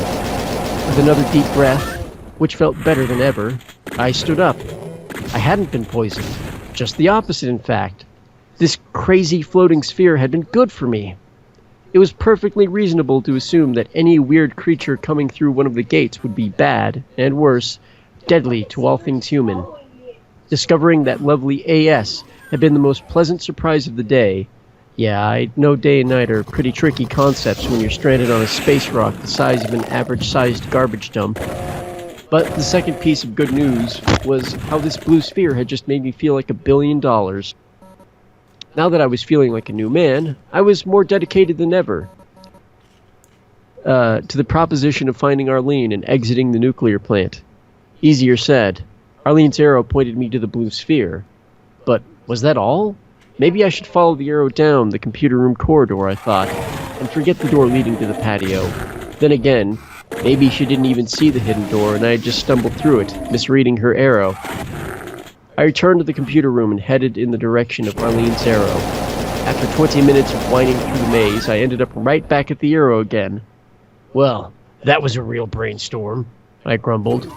With another deep breath, which felt better than ever, I stood up. I hadn't been poisoned. Just the opposite, in fact. This crazy floating sphere had been good for me. It was perfectly reasonable to assume that any weird creature coming through one of the gates would be bad, and worse, deadly to all things human. Discovering that lovely A.S. had been the most pleasant surprise of the day. Yeah, I know day and night are pretty tricky concepts when you're stranded on a space rock the size of an average-sized garbage dump. But the second piece of good news was how this blue sphere had just made me feel like $1 billion. Now that I was feeling like a new man, I was more dedicated than ever to the proposition of finding Arlene and exiting the nuclear plant. Easier said. Arlene's arrow pointed me to the blue sphere. But was that all? Maybe I should follow the arrow down the computer room corridor, I thought, and forget the door leading to the patio. Then again, maybe she didn't even see the hidden door and I had just stumbled through it, misreading her arrow. I returned to the computer room and headed in the direction of Arlene's arrow. After 20 minutes of winding through the maze, I ended up right back at the arrow again. Well, that was a real brainstorm, I grumbled.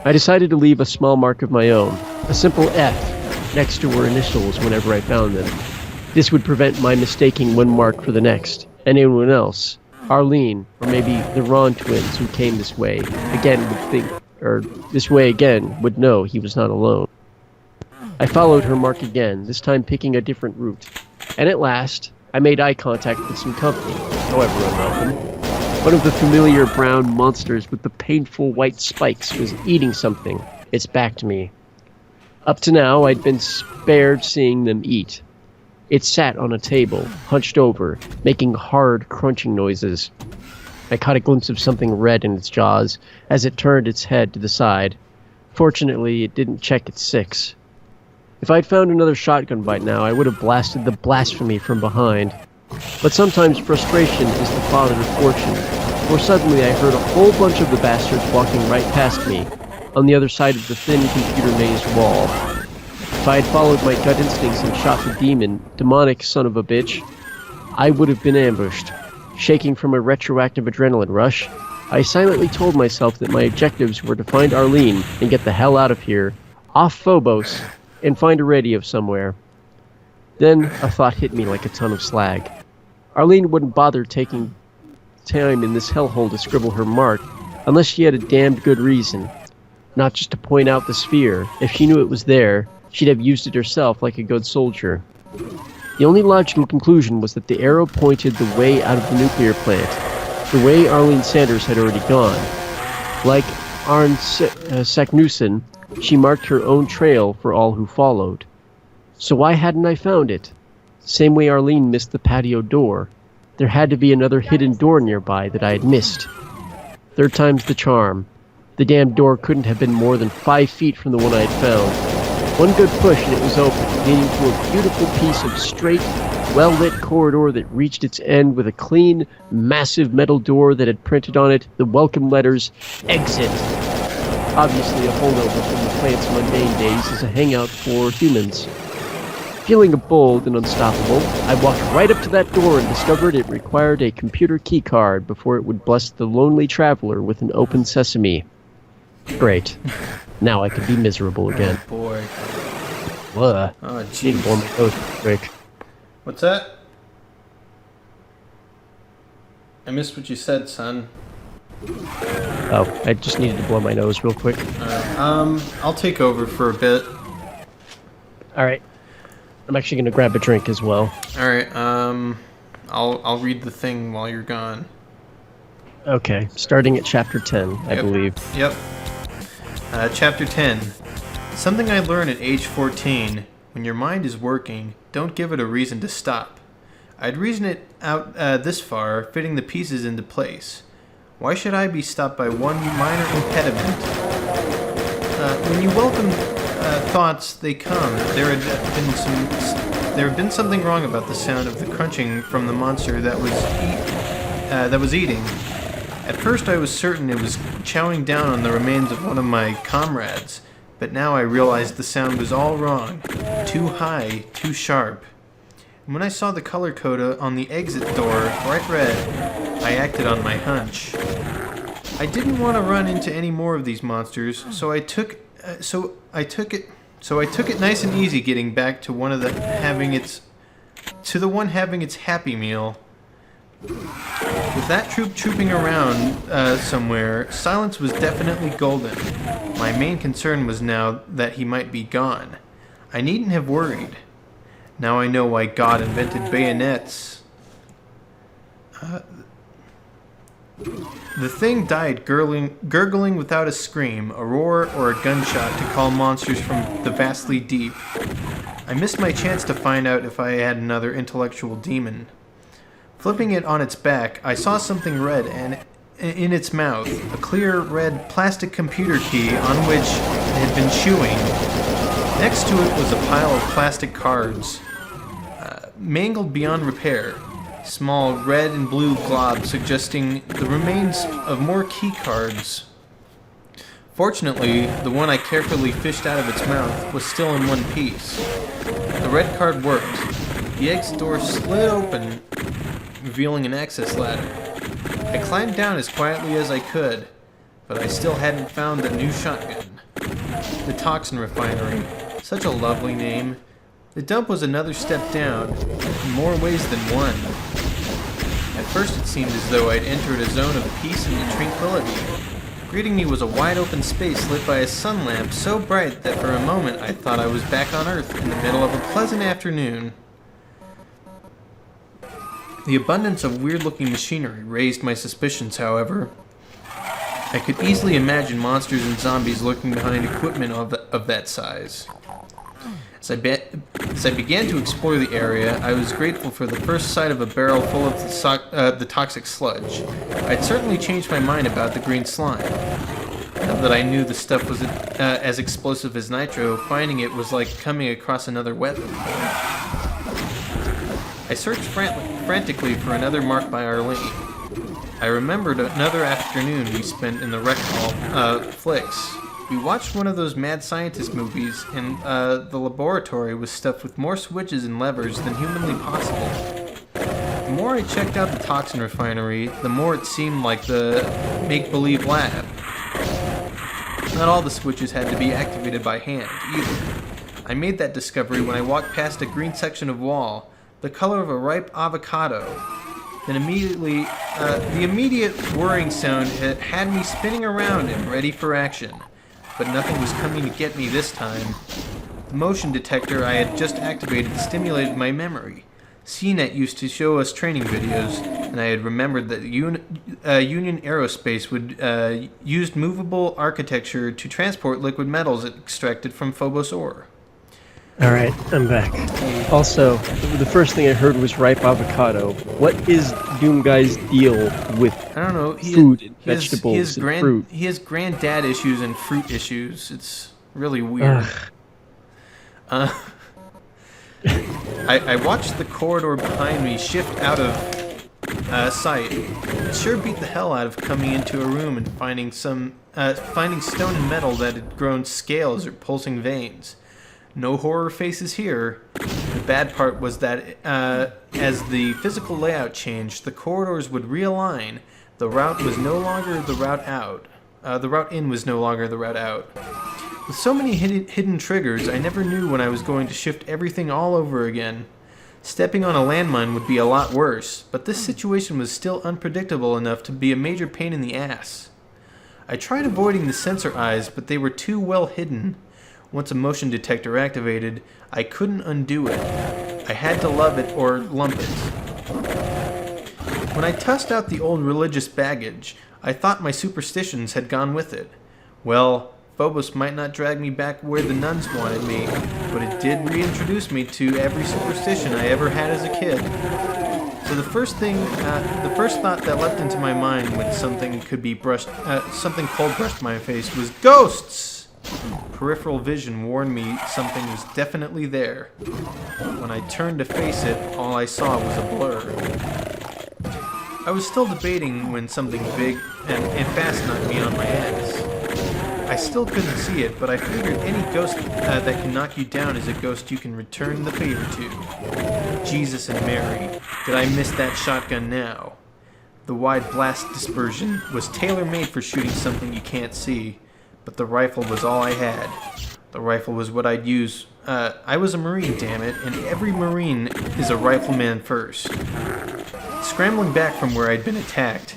I decided to leave a small mark of my own, a simple F, next to her initials whenever I found them. This would prevent my mistaking one mark for the next, and anyone else, Arlene, or maybe the Ron twins who came this way, again would think again, would know he was not alone. I followed her mark again, this time picking a different route. And at last, I made eye contact with some company, however unwelcome. One of the familiar brown monsters with the painful white spikes was eating something, its back to me. Up to now, I'd been spared seeing them eat. It sat on a table, hunched over, making hard, crunching noises. I caught a glimpse of something red in its jaws as it turned its head to the side. Fortunately, it didn't check its 6. If I'd found another shotgun by now, I would have blasted the blasphemy from behind. But sometimes frustration is the father of fortune, for suddenly I heard a whole bunch of the bastards walking right past me, on the other side of the thin computer maze wall. If I had followed my gut instincts and shot the demonic son of a bitch, I would have been ambushed. Shaking from a retroactive adrenaline rush, I silently told myself that my objectives were to find Arlene and get the hell out of here, off Phobos, and find a radio somewhere. Then a thought hit me like a ton of slag. Arlene wouldn't bother taking time in this hellhole to scribble her mark unless she had a damned good reason. Not just to point out the sphere. If she knew it was there, she'd have used it herself like a good soldier. The only logical conclusion was that the arrow pointed the way out of the nuclear plant, the way Arlene Sanders had already gone. Like Arne Saknussemm, she marked her own trail for all who followed. So why hadn't I found it? Same way Arlene missed the patio door. There had to be another hidden door nearby that I had missed. Third time's the charm. The damn door couldn't have been more than 5 feet from the one I had found. One good push and it was open, leading to a beautiful piece of straight, well-lit corridor that reached its end with a clean, massive metal door that had printed on it the welcome letters, "Exit." Obviously a holdover from the plant's mundane days as a hangout for humans. Feeling bold and unstoppable, I walked right up to that door and discovered it required a computer keycard before it would bless the lonely traveler with an open sesame. Great. Now I could be miserable again. Oh boy. Blah. Oh Need to jeez. blow my nose quick. What's that? I missed what you said, son. Oh, I just needed to blow my nose real quick. I'll take over for a bit. Alright. I'm actually gonna grab a drink as well. All right. I'll read the thing while you're gone. Okay, starting at chapter 10, I Yep. believe. Yep. Chapter 10. Something I learned at age 14. When your mind is working, don't give it a reason to stop. I'd reasoned it out this far, fitting the pieces into place. Why should I be stopped by one minor impediment? When you welcome thoughts, they come. There had been something wrong about the sound of the crunching from the monster that was eating. At first I was certain it was chowing down on the remains of one of my comrades, but now I realized the sound was all wrong. Too high, too sharp. And when I saw the color code on the exit door, bright red, I acted on my hunch. I didn't want to run into any more of these monsters, so I took it nice and easy getting back to the one having its happy meal. With that troop trooping around somewhere, silence was definitely golden. My main concern was now that he might be gone. I needn't have worried. Now I know why God invented bayonets. The thing died gurgling without a scream, a roar, or a gunshot to call monsters from the vastly deep. I missed my chance to find out if I had another intellectual demon. Flipping it on its back, I saw something red and in its mouth, a clear red plastic computer key on which it had been chewing. Next to it was a pile of plastic cards, mangled beyond repair. Small red and blue globs suggesting the remains of more key cards. Fortunately, the one I carefully fished out of its mouth was still in one piece. The red card worked. The exit door slid open, revealing an access ladder. I climbed down as quietly as I could, but I still hadn't found the new shotgun. The Toxin Refinery. Such a lovely name. The dump was another step down, in more ways than one. At first it seemed as though I'd entered a zone of peace and tranquility. Greeting me was a wide-open space lit by a sun lamp so bright that for a moment I thought I was back on Earth in the middle of a pleasant afternoon. The abundance of weird-looking machinery raised my suspicions, however. I could easily imagine monsters and zombies lurking behind equipment of that size. As I began to explore the area, I was grateful for the first sight of a barrel full of the toxic sludge. I'd certainly changed my mind about the green slime. Now that I knew the stuff was as explosive as nitro, finding it was like coming across another weapon. I searched frantically for another mark by Arlene. I remembered another afternoon we spent in the rec hall flicks. We watched one of those mad scientist movies, and the laboratory was stuffed with more switches and levers than humanly possible. The more I checked out the toxin refinery, the more it seemed like the make-believe lab. Not all the switches had to be activated by hand, either. I made that discovery when I walked past a green section of wall, the color of a ripe avocado. Then immediately, the immediate whirring sound had me spinning around and ready for action. But nothing was coming to get me this time. The motion detector I had just activated stimulated my memory. CNET used to show us training videos, and I had remembered that Union Aerospace would used movable architecture to transport liquid metals extracted from Phobos ore. Alright, I'm back. Also, the first thing I heard was ripe avocado. What is Doom Guy's deal with I don't know. food and vegetables and fruit? He has granddad issues and fruit issues. It's really weird. I watched the corridor behind me shift out of sight. It sure beat the hell out of coming into a room and finding stone and metal that had grown scales or pulsing veins. No horror faces here. The bad part was that as the physical layout changed, the corridors would realign. The route was no longer the route out. The route in was no longer the route out. With so many hidden triggers, I never knew when I was going to shift everything all over again. Stepping on a landmine would be a lot worse, but this situation was still unpredictable enough to be a major pain in the ass. I tried avoiding the sensor eyes, but they were too well hidden. Once a motion detector activated, I couldn't undo it. I had to love it or lump it. When I tossed out the old religious baggage, I thought my superstitions had gone with it. Well, Phobos might not drag me back where the nuns wanted me, but it did reintroduce me to every superstition I ever had as a kid. So the first thought that leapt into my mind when something cold brushed my face was ghosts! Peripheral vision warned me something was definitely there. When I turned to face it, all I saw was a blur. I was still debating when something big and fast knocked me on my ass. I still couldn't see it, but I figured any ghost that can knock you down is a ghost you can return the favor to. Jesus and Mary, did I miss that shotgun now? The wide blast dispersion was tailor-made for shooting something you can't see. But the rifle was all I had. The rifle was what I'd use. I was a Marine, damn it, and every Marine is a rifleman first. Scrambling back from where I'd been attacked,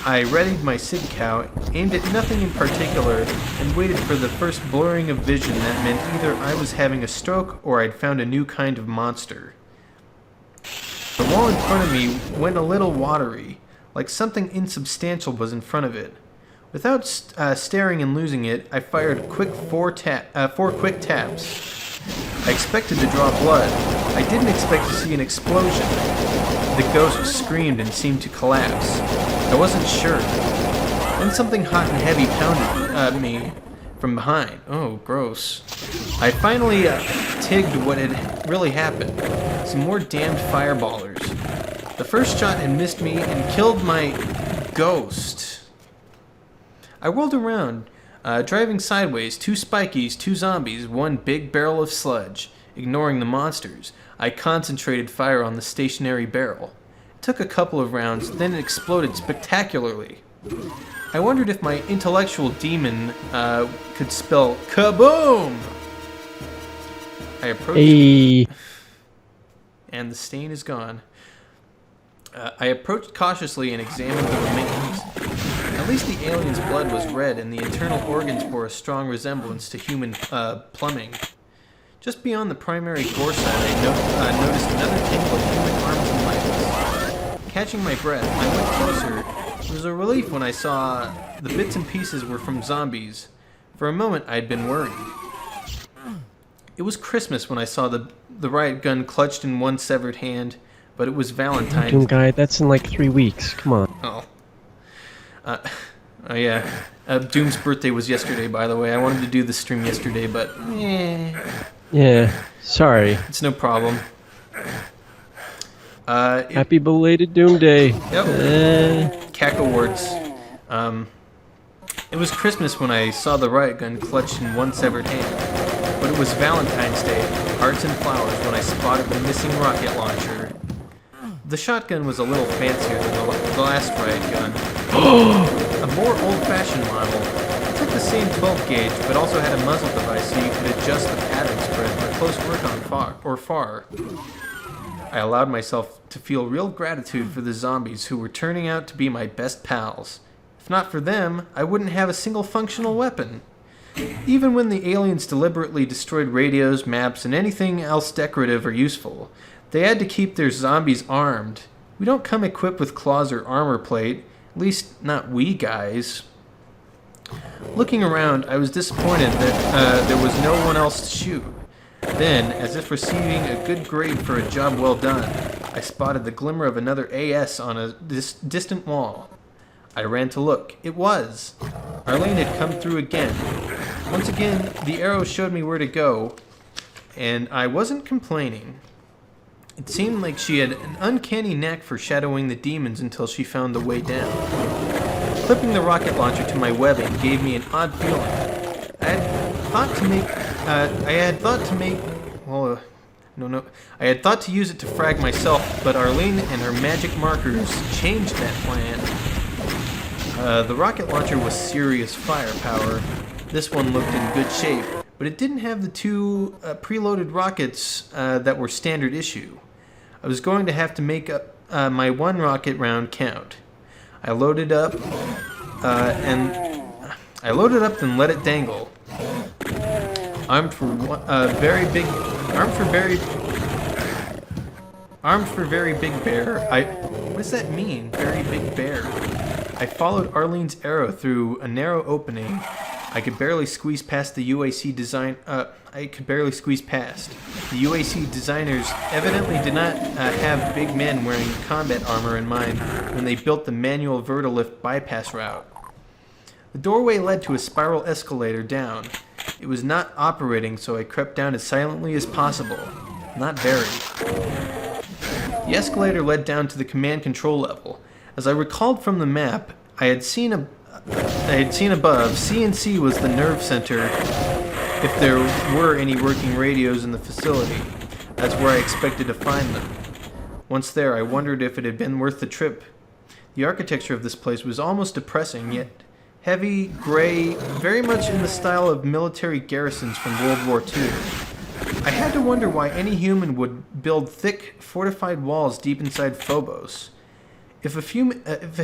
I readied my SIG cow, aimed at nothing in particular, and waited for the first blurring of vision that meant either I was having a stroke or I'd found a new kind of monster. The wall in front of me went a little watery, like something insubstantial was in front of it. Without staring and losing it, I fired four quick taps. I expected to draw blood. I didn't expect to see an explosion. The ghost screamed and seemed to collapse. I wasn't sure. Then something hot and heavy pounded me from behind. Oh, gross. I finally tigged what had really happened. Some more damned fireballers. The first shot had missed me and killed my ghost. I whirled around, driving sideways, 2 spikies, 2 zombies, 1 big barrel of sludge. Ignoring the monsters, I concentrated fire on the stationary barrel. It took a couple of rounds, then it exploded spectacularly. I wondered if my intellectual demon could spell kaboom! I approached... And the stain is gone. I approached cautiously and examined the remains. I At least the alien's blood was red, and the internal organs bore a strong resemblance to human plumbing. Just beyond the primary gore site, I noticed another tangle of human arms and legs. Catching my breath, I went closer. It was a relief when I saw the bits and pieces were from zombies. For a moment, I had been worried. It was Christmas when I saw the riot gun clutched in one severed hand, but it was Valentine's. Doom guy, that's in like 3 weeks. Come on. Oh. Yeah. Doom's birthday was yesterday, by the way. I wanted to do the stream yesterday, but Yeah, sorry. it's no problem. Happy belated Doom Day. Yep. CAC Awards. It was Christmas when I saw the riot gun clutched in one severed hand, but it was Valentine's Day, hearts and flowers, when I spotted the missing rocket launcher. The shotgun was a little fancier than the last riot gun. A more old-fashioned model. It took the same 12 gauge, but also had a muzzle device so you could adjust the pattern spread for close work on far. I allowed myself to feel real gratitude for the zombies who were turning out to be my best pals. If not for them, I wouldn't have a single functional weapon. Even when the aliens deliberately destroyed radios, maps, and anything else decorative or useful, they had to keep their zombies armed. We don't come equipped with claws or armor plate, at least not we guys. Looking around, I was disappointed that there was no one else to shoot. Then, as if receiving a good grade for a job well done, I spotted the glimmer of another AS on a distant wall. I ran to look. It was. Arlene had come through again. Once again, the arrow showed me where to go, and I wasn't complaining. It seemed like she had an uncanny knack for shadowing the demons until she found the way down. Clipping the rocket launcher to my webbing gave me an odd feeling. I had thought to use it to frag myself, but Arlene and her magic markers changed that plan. The rocket launcher was serious firepower. This one looked in good shape, but it didn't have the two preloaded rockets that were standard issue. I was going to have to make up my one rocket round count. I loaded up, then let it dangle. Armed for very big bear. What does that mean? Very big bear. I followed Arlene's arrow through a narrow opening. I could barely squeeze past the UAC design. The UAC designers evidently did not have big men wearing combat armor in mind when they built the manual vertilift bypass route. The doorway led to a spiral escalator down. It was not operating, so I crept down as silently as possible. Not very. The escalator led down to the command control level. As I recalled from the map, I had seen above, CNC was the nerve center if there were any working radios in the facility. That's where I expected to find them. Once there, I wondered if it had been worth the trip. The architecture of this place was almost depressing, yet heavy, gray, very much in the style of military garrisons from World War II. I had to wonder why any human would build thick, fortified walls deep inside Phobos. If a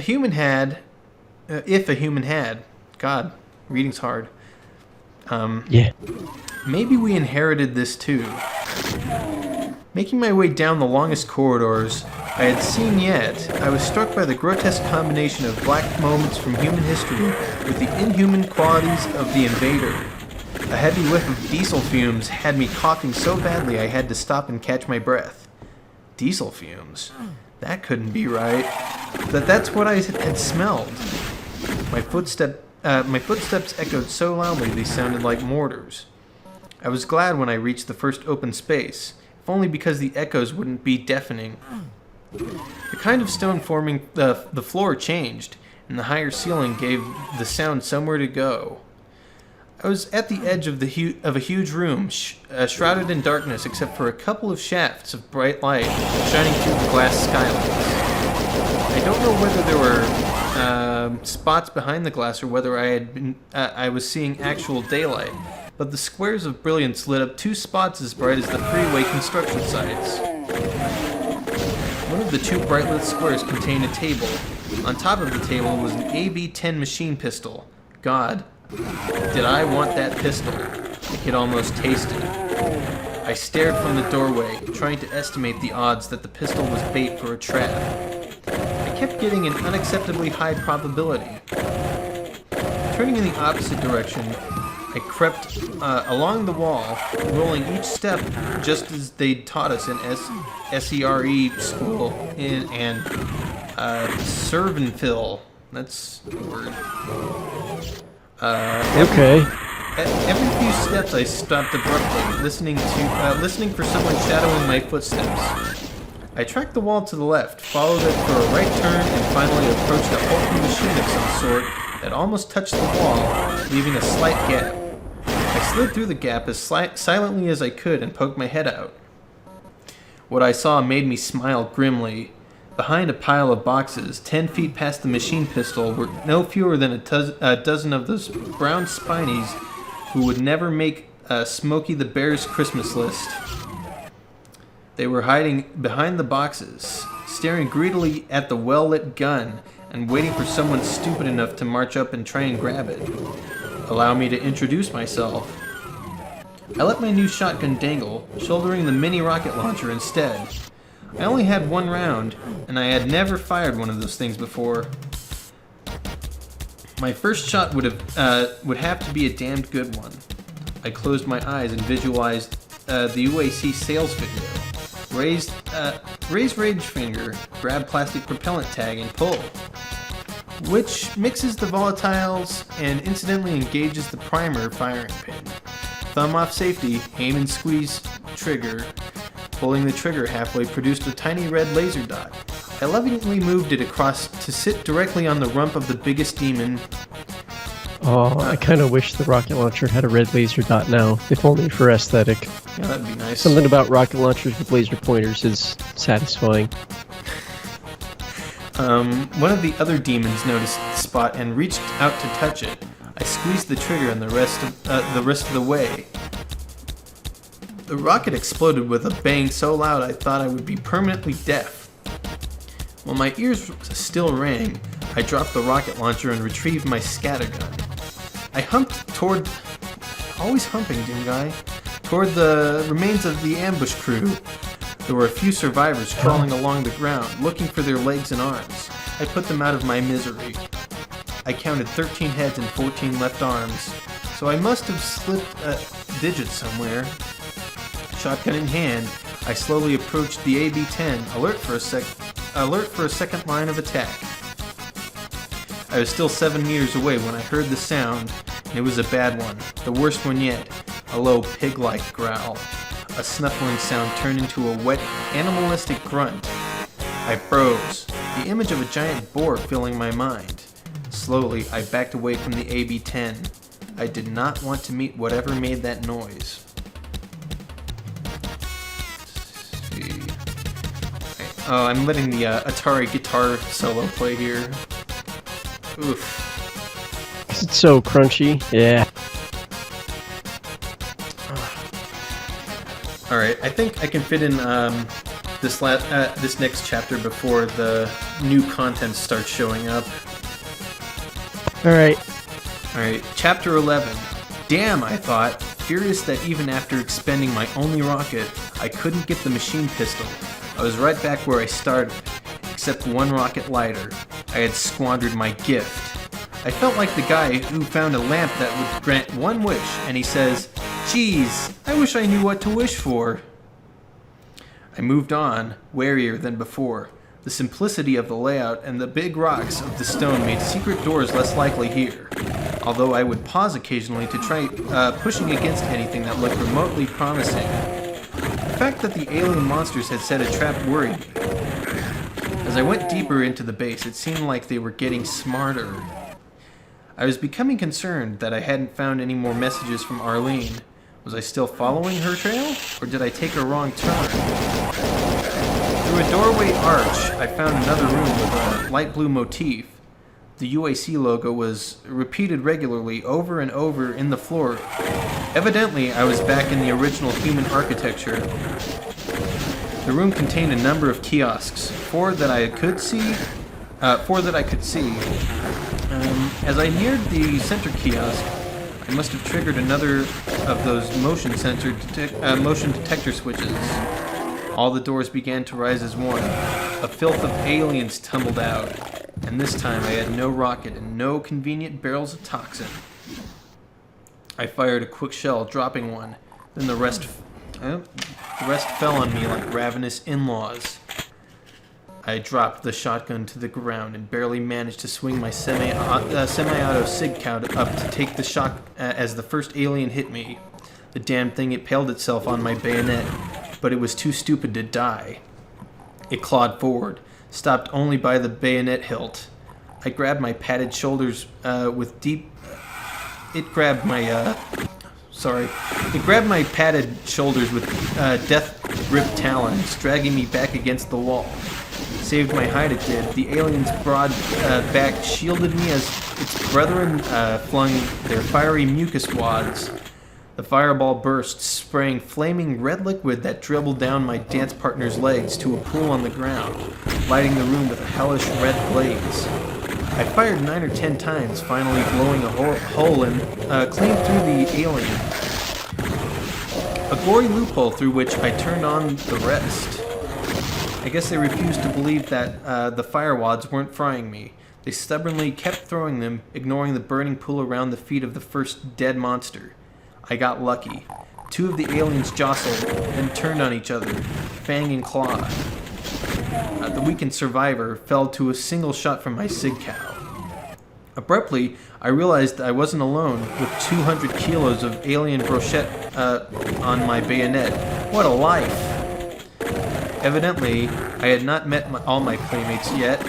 human had, God, reading's hard. Yeah. Maybe we inherited this too. Making my way down the longest corridors I had seen yet, I was struck by the grotesque combination of black moments from human history with the inhuman qualities of the invader. A heavy whiff of diesel fumes had me coughing so badly I had to stop and catch my breath. Diesel fumes? That couldn't be right. That's what I had smelled. My footsteps echoed so loudly they sounded like mortars. I was glad when I reached the first open space, if only because the echoes wouldn't be deafening. The kind of stone forming the floor changed, and the higher ceiling gave the sound somewhere to go. I was at the edge of a huge room, shrouded in darkness except for a couple of shafts of bright light shining through the glass skylights. I don't know whether there were spots behind the glass or whether I was seeing actual daylight, but the squares of brilliance lit up two spots as bright as the freeway construction sites. One of the two bright lit squares contained a table. On top of the table was an AB-10 machine pistol. God, did I want that pistol? I could almost taste it. I stared from the doorway, trying to estimate the odds that the pistol was bait for a trap. I kept getting an unacceptably high probability. Turning in the opposite direction, I crept along the wall, rolling each step just as they'd taught us in SERE school and serve and fill. That's the word. Okay. At every few steps, I stopped abruptly, listening for someone shadowing my footsteps. I tracked the wall to the left, followed it for a right turn, and finally approached a hulking machine of some sort that almost touched the wall, leaving a slight gap. I slid through the gap as silently as I could and poked my head out. What I saw made me smile grimly. Behind a pile of boxes, 10 feet past the machine pistol, were no fewer than a dozen of those brown spinies who would never make Smokey the Bear's Christmas list. They were hiding behind the boxes, staring greedily at the well-lit gun and waiting for someone stupid enough to march up and try and grab it. Allow me to introduce myself. I let my new shotgun dangle, shouldering the mini rocket launcher instead. I only had one round, and I had never fired one of those things before. My first shot would have to be a damned good one. I closed my eyes and visualized the UAC sales video. Raise rage finger, grab plastic propellant tag, and pull. Which mixes the volatiles and incidentally engages the primer firing pin. Thumb off safety, aim and squeeze trigger. Pulling the trigger halfway produced a tiny red laser dot. I lovingly moved it across to sit directly on the rump of the biggest demon. Oh, I kind of wish the rocket launcher had a red laser dot now, if only for aesthetic. Yeah, that'd be nice. Something about rocket launchers with laser pointers is satisfying. One of the other demons noticed the spot and reached out to touch it. I squeezed the trigger and the rest of the way. The rocket exploded with a bang so loud I thought I would be permanently deaf. While my ears still rang, I dropped the rocket launcher and retrieved my scattergun. I humped toward... Always humping, Doom Guy. Toward the remains of the ambush crew. There were a few survivors crawling along the ground, looking for their legs and arms. I put them out of my misery. I counted 13 heads and 14 left arms, so I must have slipped a digit somewhere. Shotgun in hand, I slowly approached the AB-10, alert for a second line of attack. I was still 7 meters away when I heard the sound, and it was a bad one, the worst one yet, a low pig-like growl. A snuffling sound turned into a wet, animalistic grunt. I froze, the image of a giant boar filling my mind. Slowly, I backed away from the AB-10. I did not want to meet whatever made that noise. Oh, I'm letting the Atari guitar solo play here. Oof. It's so crunchy. Yeah. Alright, I think I can fit in this next chapter before the new content starts showing up. Alright. Alright, chapter 11. Damn, I thought, furious that even after expending my only rocket, I couldn't get the machine pistol. I was right back where I started, except one rocket lighter. I had squandered my gift. I felt like the guy who found a lamp that would grant one wish, and he says, "Geez, I wish I knew what to wish for." I moved on, warier than before. The simplicity of the layout and the big rocks of the stone made secret doors less likely here, although I would pause occasionally to try pushing against anything that looked remotely promising. The fact that the alien monsters had set a trap worried me. As I went deeper into the base, it seemed like they were getting smarter. I was becoming concerned that I hadn't found any more messages from Arlene. Was I still following her trail, or did I take a wrong turn? Through a doorway arch, I found another room with a light blue motif. The UAC logo was repeated regularly over and over in the floor. Evidently, I was back in the original human architecture. The room contained a number of kiosks, 4 that I could see, four that I could see. As I neared the center kiosk, I must have triggered another of those motion detector switches. All the doors began to rise as one. A filth of aliens tumbled out, and this time I had no rocket and no convenient barrels of toxin. I fired a quick shell, dropping one. Then the rest fell on me like ravenous in-laws. I dropped the shotgun to the ground and barely managed to swing my semi-auto SIG count up to take the shock as the first alien hit me. The damn thing impaled itself on my bayonet, but it was too stupid to die. It clawed forward, stopped only by the bayonet hilt. I grabbed my padded shoulders with deep... It grabbed my padded shoulders with death-gripped talons, dragging me back against the wall. Saved my hide, it did. The alien's broad back shielded me as its brethren flung their fiery mucus wads. The fireball burst, spraying flaming red liquid that dribbled down my dance partner's legs to a pool on the ground, lighting the room with a hellish red blaze. I fired 9 or 10 times, finally blowing a hole in clean through the alien. A gory loophole through which I turned on the rest. I guess they refused to believe that the firewads weren't frying me. They stubbornly kept throwing them, ignoring the burning pool around the feet of the first dead monster. I got lucky. 2 of the aliens jostled, then turned on each other, fang and claw. The weakened survivor fell to a single shot from my SIG cow. Abruptly, I realized I wasn't alone with 200 kilos of alien brochette on my bayonet. What a life! Evidently, I had not met all my playmates yet.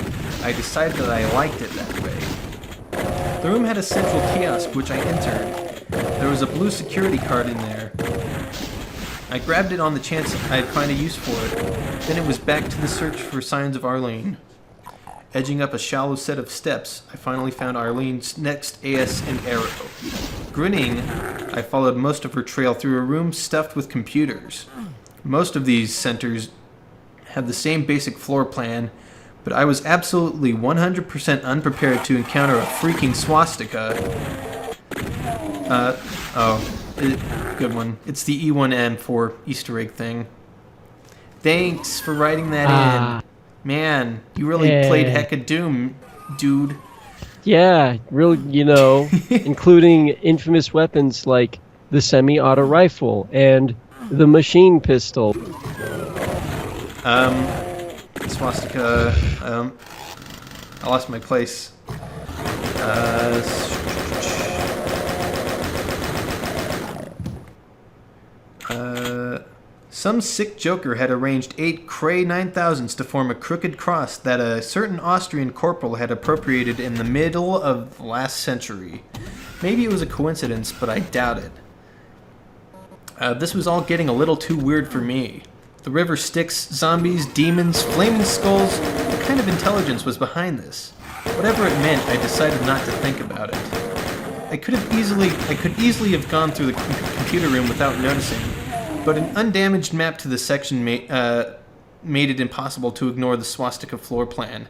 I decided that I liked it that way. The room had a central kiosk, which I entered. There was a blue security card in there. I grabbed it on the chance I'd find a use for it. Then it was back to the search for signs of Arlene. Edging up a shallow set of steps, I finally found Arlene's next AS and arrow. Grinning, I followed most of her trail through a room stuffed with computers. Most of these centers had the same basic floor plan, but I was absolutely 100% unprepared to encounter a freaking swastika. Good one. It's the E1N for Easter egg thing. Thanks for writing that in. Man, you really played Hecka Doom, dude. Yeah, really, including infamous weapons like the semi-auto rifle and the machine pistol. Swastika, I lost my place. Some sick joker had arranged 8 Cray 9000s to form a crooked cross that a certain Austrian corporal had appropriated in the middle of last century. Maybe it was a coincidence, but I doubt it. This was all getting a little too weird for me. The river Styx, zombies, demons, flaming skulls, what kind of intelligence was behind this? Whatever it meant, I decided not to think about it. I could easily have gone through the computer room without noticing, but an undamaged map to the section made it impossible to ignore the swastika floor plan.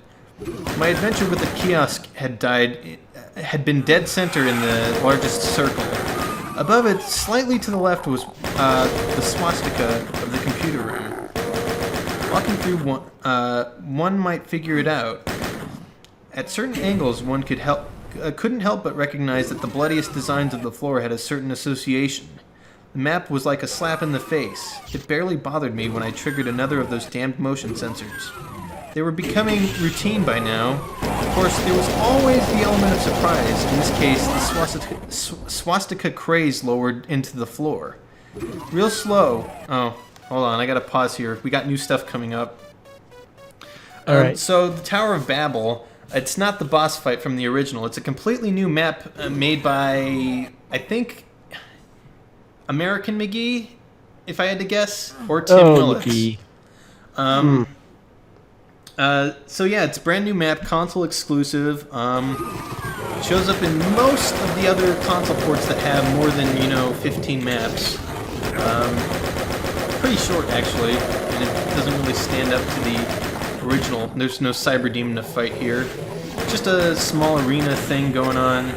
My adventure with the kiosk had been dead center in the largest circle. Above it, slightly to the left, was the swastika of the computer room. Walking through one might figure it out. At certain angles, one couldn't help but recognize that the bloodiest designs of the floor had a certain association. The map was like a slap in the face. It barely bothered me when I triggered another of those damned motion sensors. They were becoming routine by now. Of course, there was always the element of surprise. In this case, the swastika craze lowered into the floor. Real slow. Oh, hold on, I gotta pause here. We got new stuff coming up. Alright. So, the Tower of Babel, it's not the boss fight from the original. It's a completely new map made by, I think, American McGee, if I had to guess, or Tim Willits. McGee. So yeah, it's a brand new map, console exclusive. Shows up in most of the other console ports that have more than 15 maps. Pretty short actually, and it doesn't really stand up to the original. There's no cyber demon to fight here. Just a small arena thing going on.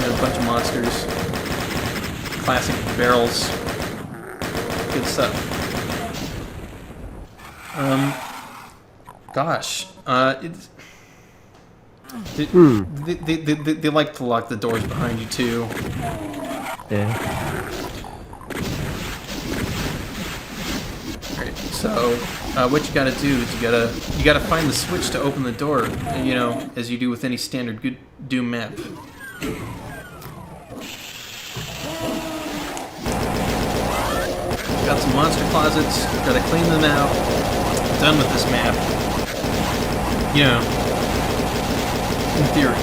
A bunch of monsters. Classic barrels. Good stuff. Gosh. It's... They like to lock the doors behind you too. Yeah. Alright, so what you gotta do is you gotta find the switch to open the door, you know, as you do with any standard Doom map. Got some monster closets, gotta clean them out. Done with this map. You know, in theory.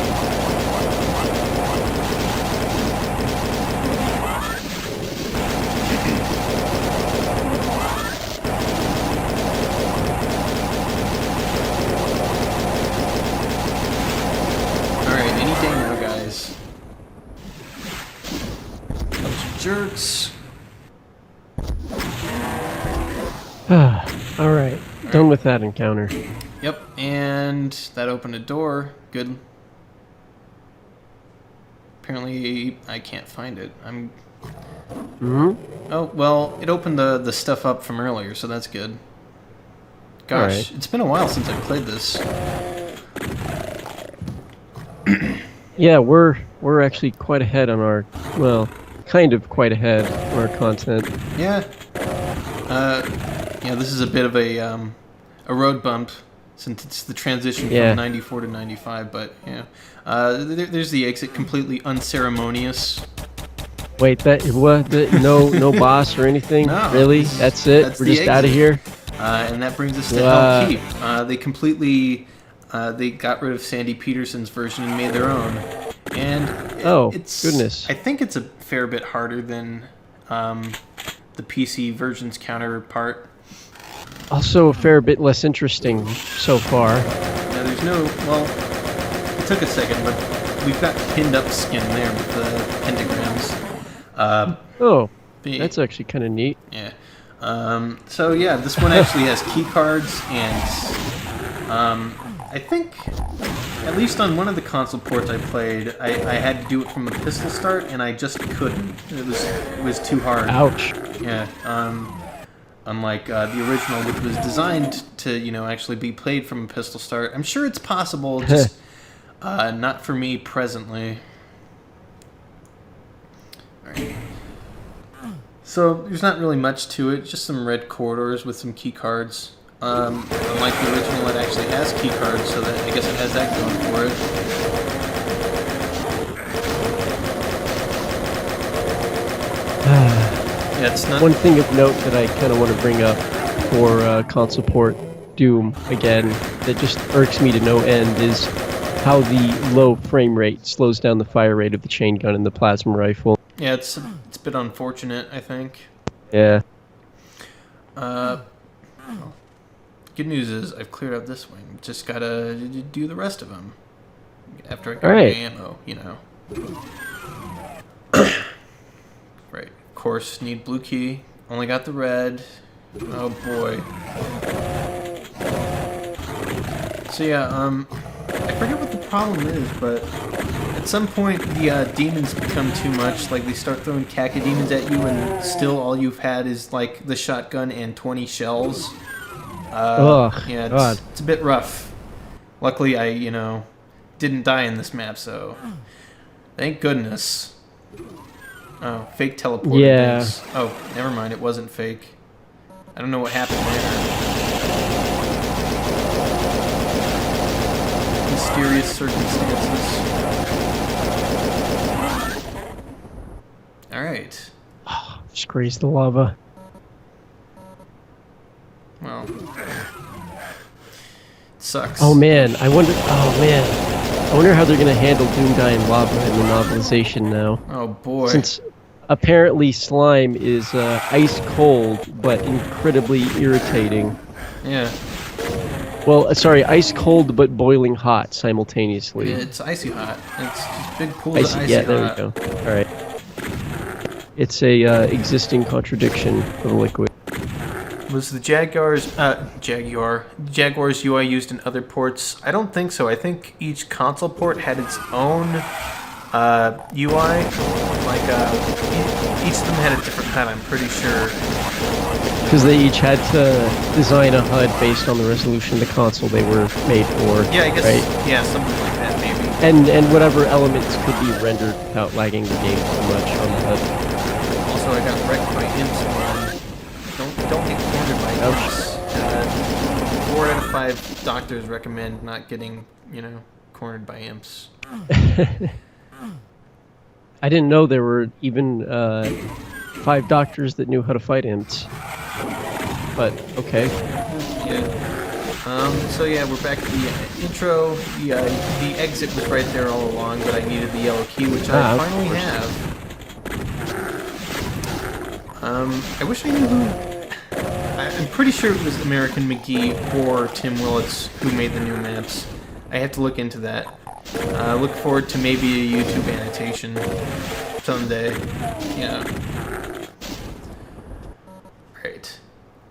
Alright, any day now, guys. Bunch of jerks. Alright, done with that encounter. Yep, and that opened a door. Good. Apparently, I can't find it. Oh, well, it opened the stuff up from earlier, so that's good. Gosh, Alright. It's been a while since I played this. Yeah, we're actually quite ahead on our, well, kind of quite ahead on our content. Yeah. Yeah, this is a bit of a road bump since it's the transition from 94 to 95, but yeah. There's the exit, completely unceremonious. Wait, no boss or anything? No, Really? That's it? that's We're the just out of exit. here? And that brings us to Hell Keep. They completely, they got rid of Sandy Peterson's version and made their own. And it's goodness. I think it's a fair bit harder than the PC version's counterpart. Also a fair bit less interesting so far. Now there's no, well, it took a second, but we've got pinned up skin there with the pentagrams. That's actually kind of neat. Yeah. So yeah, this one actually has key cards, and I think at least on one of the console ports I played, I had to do it from a pistol start, and I just couldn't. It was too hard. Ouch. Yeah. Unlike the original, which was designed to, you know, actually be played from a pistol start. I'm sure it's possible, just not for me presently. Alright. So, there's not really much to it, just some red corridors with some key cards. Unlike the original, it actually has key cards, so that I guess it has that going for it. Yeah, it's not... One thing of note that I kind of want to bring up for console port Doom, again, that just irks me to no end is how the low frame rate slows down the fire rate of the chain gun and the plasma rifle. Yeah, it's a bit unfortunate, I think. Yeah. Good news is I've cleared out this wing. Just gotta do the rest of them. After I got Alright. my ammo, you know. Right. Of course, need blue key. Only got the red. Oh boy. So yeah, I forget what the problem is, but at some point the demons become too much. Like they start throwing cacodemons at you, and still all you've had is like the shotgun and 20 shells. Yeah, it's a bit rough. Luckily, I didn't die in this map, so thank goodness. Oh, fake teleporter. Yeah. Things. Oh, never mind. It wasn't fake. I don't know what happened there. Mysterious circumstances. Alright. Just graze the lava. Well. It sucks. Oh man, I wonder how they're gonna handle Doomguy lava in the novelization now. Oh boy. Since apparently slime is ice cold but incredibly irritating. Yeah. Well, sorry, ice cold but boiling hot simultaneously. Yeah, it's icy hot. It's just big pools of icy yeah, there hot. we go. All right. It's a existing contradiction of a liquid. Was the Jaguar's UI used in other ports? I don't think so. I think each console port had its own UI. Like each of them had a different HUD. I'm pretty sure. Because they each had to design a HUD based on the resolution of the console they were made for. Yeah, I guess. Right? Yeah, something like that maybe. And whatever elements could be rendered without lagging the game too much on the HUD. Also, I got wrecked by imps. Don't get cornered by imps. 4 out of 5 doctors recommend not getting, cornered by imps. I didn't know there were even 5 doctors that knew how to fight imps. But okay. Yeah. So yeah, we're back to the intro. The exit was right there all along, but I needed the yellow key, which I finally have. I wish I knew who. I'm pretty sure it was American McGee or Tim Willits who made the new maps. I have to look into that. Look forward to maybe a YouTube annotation someday. Yeah. Right.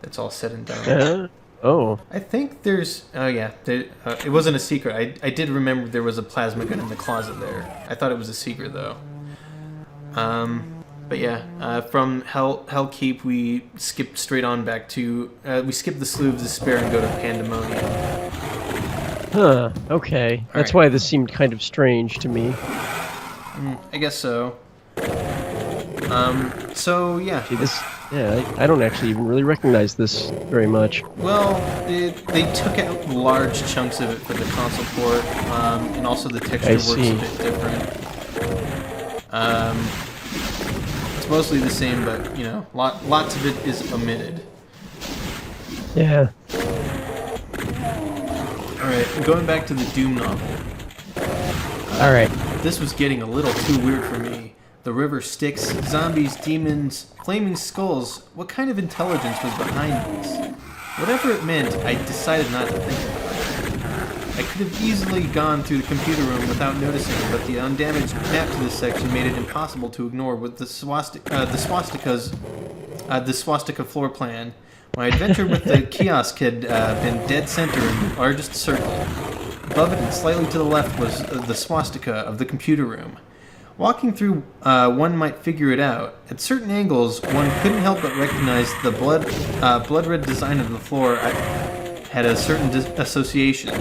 That's all said and done. Oh. I think there's... Oh, yeah. It wasn't a secret. I did remember there was a plasma gun in the closet there. I thought it was a secret, though. But yeah, from Hell Keep, we skip straight on back to... we skip the Slough of Despair and go to Pandemonium. Huh, okay. That's why this seemed kind of strange to me. I guess so. So, yeah. See, I don't actually even really recognize this very much. Well, they took out large chunks of it for the console port, and also the texture works a bit different. It's mostly the same, but, lots of it is omitted. Yeah. Alright, going back to the Doom novel. Alright. This was getting a little too weird for me. The river Styx, zombies, demons, flaming skulls. What kind of intelligence was behind this? Whatever it meant, I decided not to think about it. I could have easily gone through the computer room without noticing, but the undamaged map to this section made it impossible to ignore with the swastika floor plan. My adventure with the kiosk had been dead center in the largest circle. Above it and slightly to the left was the swastika of the computer room. Walking through, one might figure it out. At certain angles, one couldn't help but recognize the blood-red design of the floor had a certain association.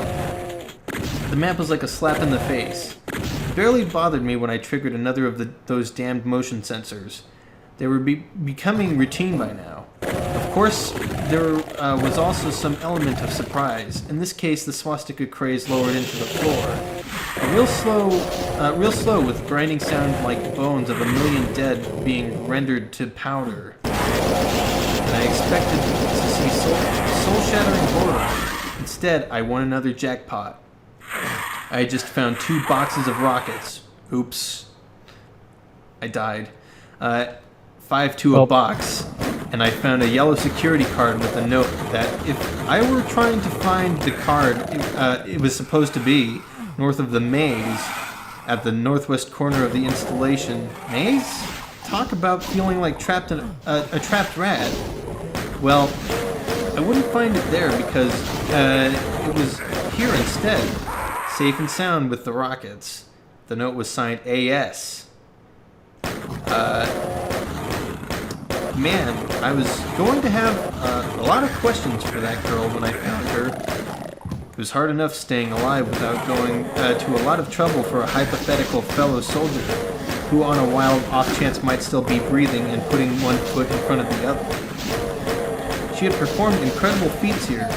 The map was like a slap in the face. It barely bothered me when I triggered another of those damned motion sensors. They were becoming routine by now. Of course, there was also some element of surprise. In this case, the swastika craze lowered into the floor. Real slow with grinding sound like bones of a million dead being rendered to powder. And I expected to see soul-shattering horror. Instead, I won another jackpot. I just found 2 boxes of rockets. Oops. I died. 5 to a box. And I found a yellow security card with a note that if I were trying to find the card it was supposed to be, north of the maze, at the northwest corner of the installation. Maze? Talk about feeling like trapped in a trapped rat. Well, I wouldn't find it there because it was here instead. Safe and sound with the rockets. The note was signed A.S. Man, I was going to have a lot of questions for that girl when I found her. It was hard enough staying alive without going to a lot of trouble for a hypothetical fellow soldier who on a wild off chance might still be breathing and putting one foot in front of the other. She had performed incredible feats here,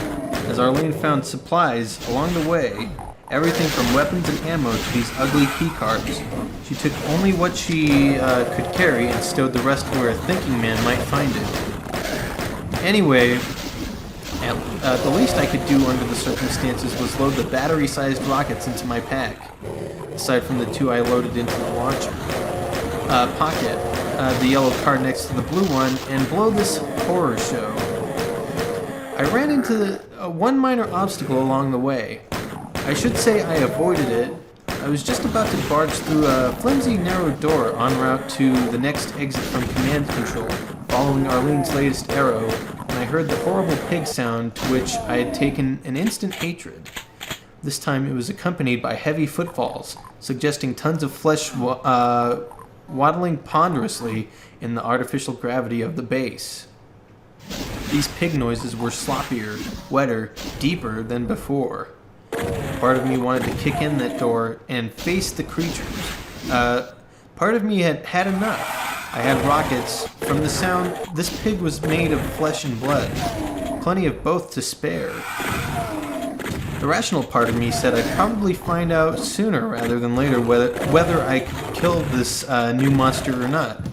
as Arlene found supplies along the way, everything from weapons and ammo to these ugly key cards. She took only what she could carry and stowed the rest where a thinking man might find it. Anyway, the least I could do under the circumstances was load the battery-sized rockets into my pack, aside from the 2 I loaded into the launcher. Pocket the yellow card next to the blue one, and blow this horror show. I ran into one minor obstacle along the way. I should say I avoided it. I was just about to barge through a flimsy, narrow door en route to the next exit from command control, following Arlene's latest arrow, and I heard the horrible pig sound to which I had taken an instant hatred. This time it was accompanied by heavy footfalls, suggesting tons of flesh waddling ponderously in the artificial gravity of the base. These pig noises were sloppier, wetter, deeper than before. Part of me wanted to kick in that door and face the creatures. Part of me had had enough. I had rockets. From the sound, this pig was made of flesh and blood. Plenty of both to spare. The rational part of me said I'd probably find out sooner rather than later whether I could kill this new monster or not.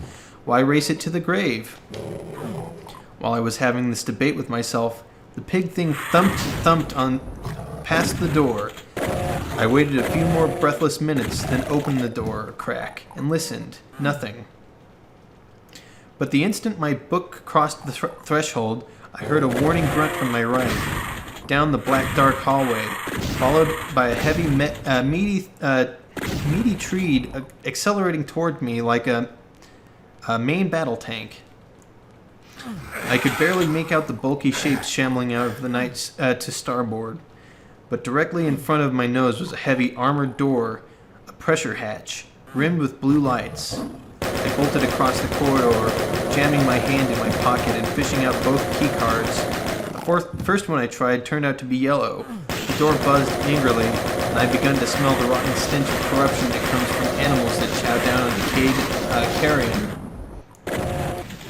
Why race it to the grave? While I was having this debate with myself, the pig thing thumped on past the door. I waited a few more breathless minutes, then opened the door a crack and listened. Nothing. But the instant my book crossed the threshold, I heard a warning grunt from my right, down the black dark hallway, followed by a heavy meaty treed accelerating toward me like a main battle tank. I could barely make out the bulky shapes shambling out of the night to starboard, but directly in front of my nose was a heavy armored door, a pressure hatch, rimmed with blue lights. I bolted across the corridor, jamming my hand in my pocket and fishing out both key cards. The first one I tried turned out to be yellow. The door buzzed angrily, and I begun to smell the rotten stench of corruption that comes from animals that chow down on decayed carrion.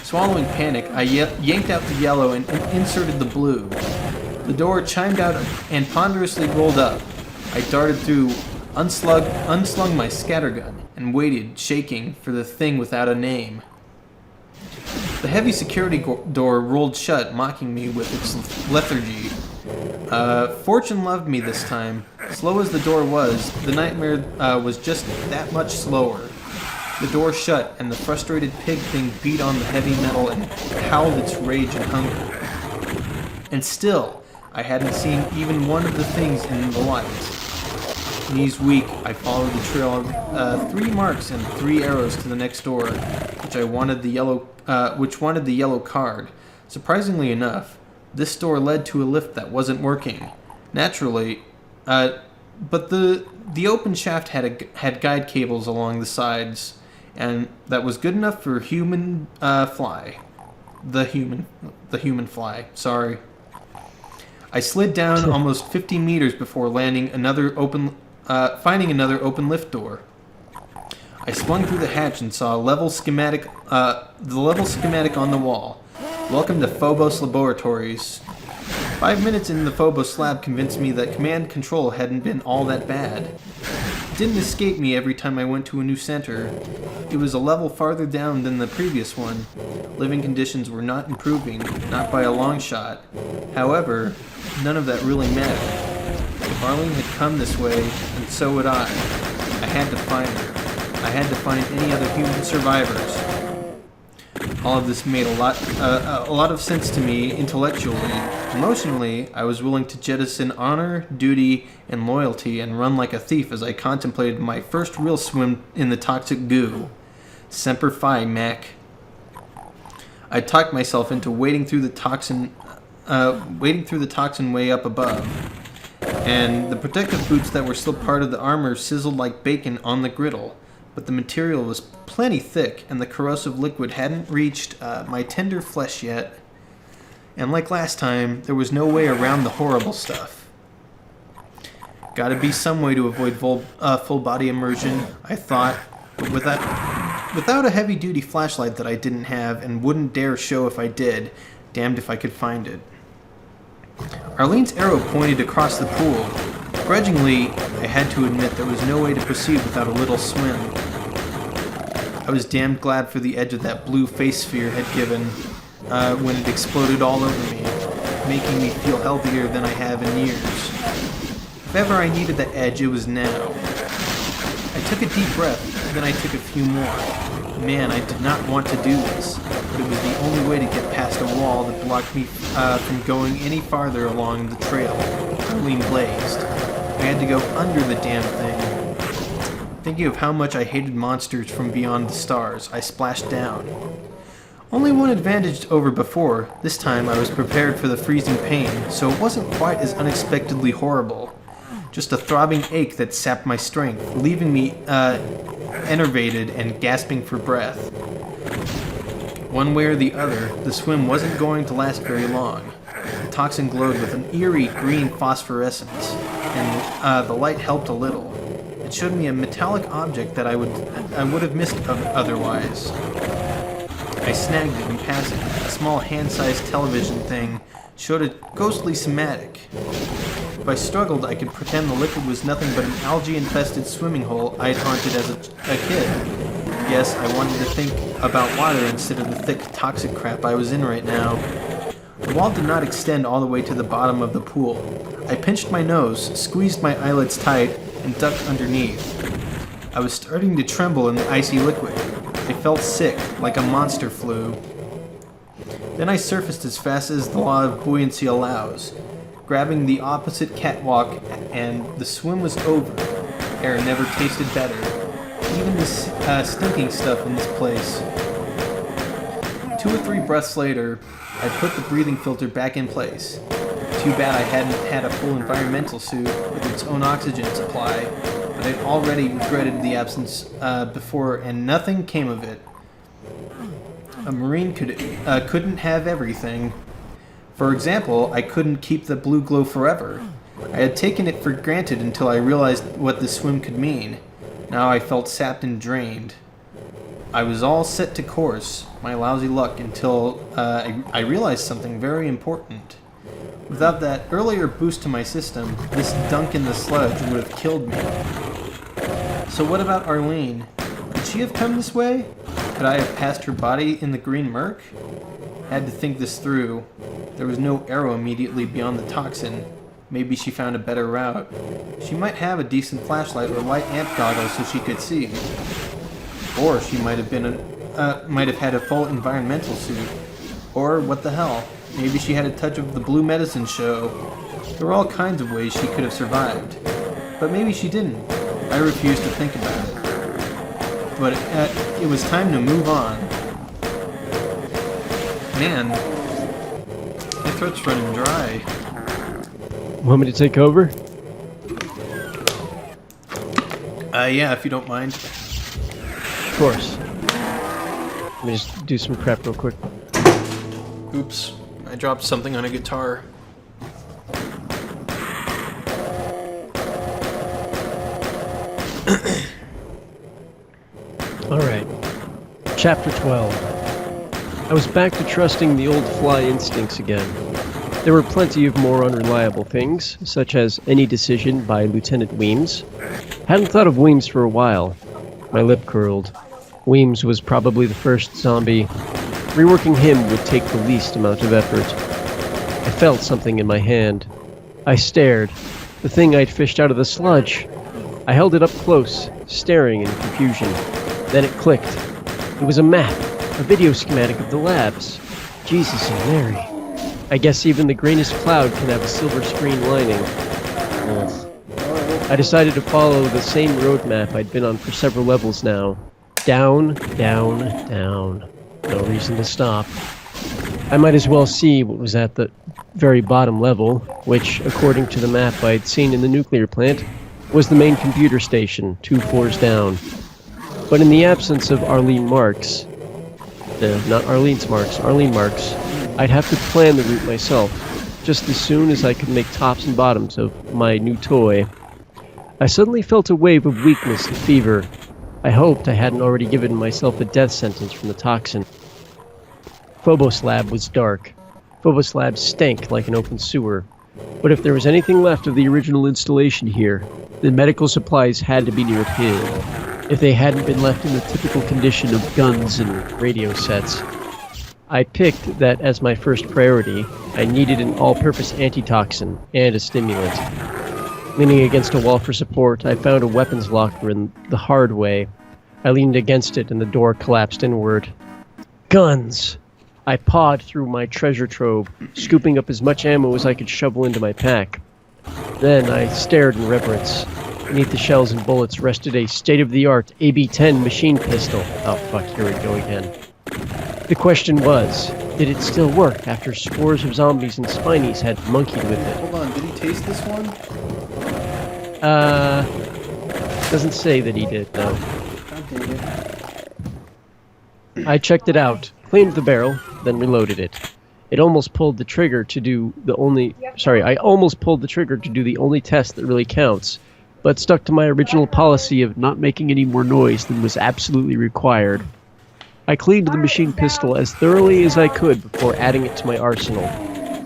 Swallowing panic, I yanked out the yellow and inserted the blue. The door chimed out and ponderously rolled up. I darted through, unslung my scattergun, and waited, shaking, for the thing without a name. The heavy security door rolled shut, mocking me with its lethargy. Fortune loved me this time. Slow as the door was, the nightmare was just that much slower. The door shut, and the frustrated pig thing beat on the heavy metal and howled its rage and hunger. And still, I hadn't seen even one of the things in the light. Knees weak, I followed the trail of 3 marks and 3 arrows to the next door, which wanted the yellow card. Surprisingly enough, this door led to a lift that wasn't working. Naturally, but the open shaft had guide cables along the sides, and that was good enough for human fly. The human fly. Sorry. I slid down almost 50 meters before finding another open lift door. I swung through the hatch and saw the level schematic on the wall. Welcome to Phobos Laboratories. 5 minutes in the Phobos lab convinced me that command control hadn't been all that bad. It didn't escape me every time I went to a new center. It was a level farther down than the previous one. Living conditions were not improving, not by a long shot. However, none of that really mattered. If Arlene had come this way, and so would I. I had to find her. I had to find any other human survivors. All of this made a lot of sense to me intellectually. Emotionally, I was willing to jettison honor, duty, and loyalty and run like a thief as I contemplated my first real swim in the toxic goo. Semper Fi, Mac. I talked myself into wading through the toxin way up above. And the protective boots that were still part of the armor sizzled like bacon on the griddle. But the material was plenty thick, and the corrosive liquid hadn't reached my tender flesh yet. And like last time, there was no way around the horrible stuff. Gotta be some way to avoid full body immersion, I thought, but without a heavy-duty flashlight that I didn't have and wouldn't dare show if I did, damned if I could find it. Arlene's arrow pointed across the pool. Grudgingly, I had to admit there was no way to proceed without a little swim. I was damned glad for the edge of that blue face sphere had given when it exploded all over me, making me feel healthier than I have in years. If ever I needed that edge, it was now. I took a deep breath, then I took a few more. Man, I did not want to do this, but it was the only way to get past a wall that blocked me from going any farther along the trail. Arlene blazed. I had to go under the damn thing. Thinking of how much I hated monsters from beyond the stars, I splashed down. Only one advantage over before. This time I was prepared for the freezing pain, so it wasn't quite as unexpectedly horrible. Just a throbbing ache that sapped my strength, leaving me enervated and gasping for breath. One way or the other, the swim wasn't going to last very long. The toxin glowed with an eerie green phosphorescence, and the light helped a little. It showed me a metallic object that I would have missed otherwise. I snagged it in passing. A small hand-sized television thing showed a ghostly schematic. If I struggled, I could pretend the liquid was nothing but an algae-infested swimming hole I'd haunted as a kid. Yes, I wanted to think about water instead of the thick, toxic crap I was in right now. The wall did not extend all the way to the bottom of the pool. I pinched my nose, squeezed my eyelids tight, and ducked underneath. I was starting to tremble in the icy liquid. I felt sick, like a monster flu. Then I surfaced as fast as the law of buoyancy allows, grabbing the opposite catwalk, and the swim was over. Air never tasted better. Even the stinking stuff in this place. 2 or 3 breaths later, I put the breathing filter back in place. Too bad I hadn't had a full environmental suit with its own oxygen supply, but I'd already regretted the absence before, and nothing came of it. A Marine couldn't have everything. For example, I couldn't keep the blue glow forever. I had taken it for granted until I realized what the swim could mean. Now I felt sapped and drained. I was all set to course, my lousy luck, until I realized something very important. Without that earlier boost to my system, this dunk in the sludge would have killed me. So what about Arlene? Could she have come this way? Could I have passed her body in the green murk? Had to think this through. There was no arrow immediately beyond the toxin. Maybe she found a better route. She might have a decent flashlight or light amp goggles so she could see. Or she might have had a full environmental suit. Or what the hell? Maybe she had a touch of the blue medicine show. There were all kinds of ways she could have survived. But maybe she didn't. I refused to think about it. But it was time to move on. Man, my throat's running dry. Want me to take over? Yeah, if you don't mind. Of course. Let me just do some prep real quick. Oops, I dropped something on a guitar. Alright. Chapter 12. I was back to trusting the old fly instincts again. There were plenty of more unreliable things, such as any decision by Lieutenant Weems. Hadn't thought of Weems for a while. My lip curled. Weems was probably the first zombie. Reworking him would take the least amount of effort. I felt something in my hand. I stared. The thing I'd fished out of the sludge. I held it up close, staring in confusion. Then it clicked. It was a map, a video schematic of the labs. Jesus and Mary. I guess even the greenest cloud can have a silver screen lining. I decided to follow the same roadmap I'd been on for several levels now. Down, down, down. No reason to stop. I might as well see what was at the very bottom level, which, according to the map I'd seen in the nuclear plant, was the main computer station, 2 floors down. But in the absence of Arlene Marks, not Arlene's Marks, Arlene Marks, I'd have to plan the route myself, just as soon as I could make tops and bottoms of my new toy. I suddenly felt a wave of weakness and fever. I hoped I hadn't already given myself a death sentence from the toxin. Phobos Lab was dark. Phobos Lab stank like an open sewer. But if there was anything left of the original installation here, the medical supplies had to be near at hand. If they hadn't been left in the typical condition of guns and radio sets. I picked that as my first priority. I needed an all-purpose antitoxin and a stimulant. Leaning against a wall for support, I found a weapons locker in the hard way. I leaned against it and the door collapsed inward. Guns! I pawed through my treasure trove, scooping up as much ammo as I could shovel into my pack. Then I stared in reverence. Beneath the shells and bullets rested a state-of-the-art AB-10 machine pistol. Oh fuck, here we go again. The question was, did it still work after scores of zombies and spinies had monkeyed with it? Hold on, did he taste this one? Doesn't say that he did, though. God dang it. I checked it out, cleaned the barrel, then reloaded it. I almost pulled the trigger to do the only test that really counts, but stuck to my original policy of not making any more noise than was absolutely required. I cleaned the machine pistol as thoroughly as I could before adding it to my arsenal.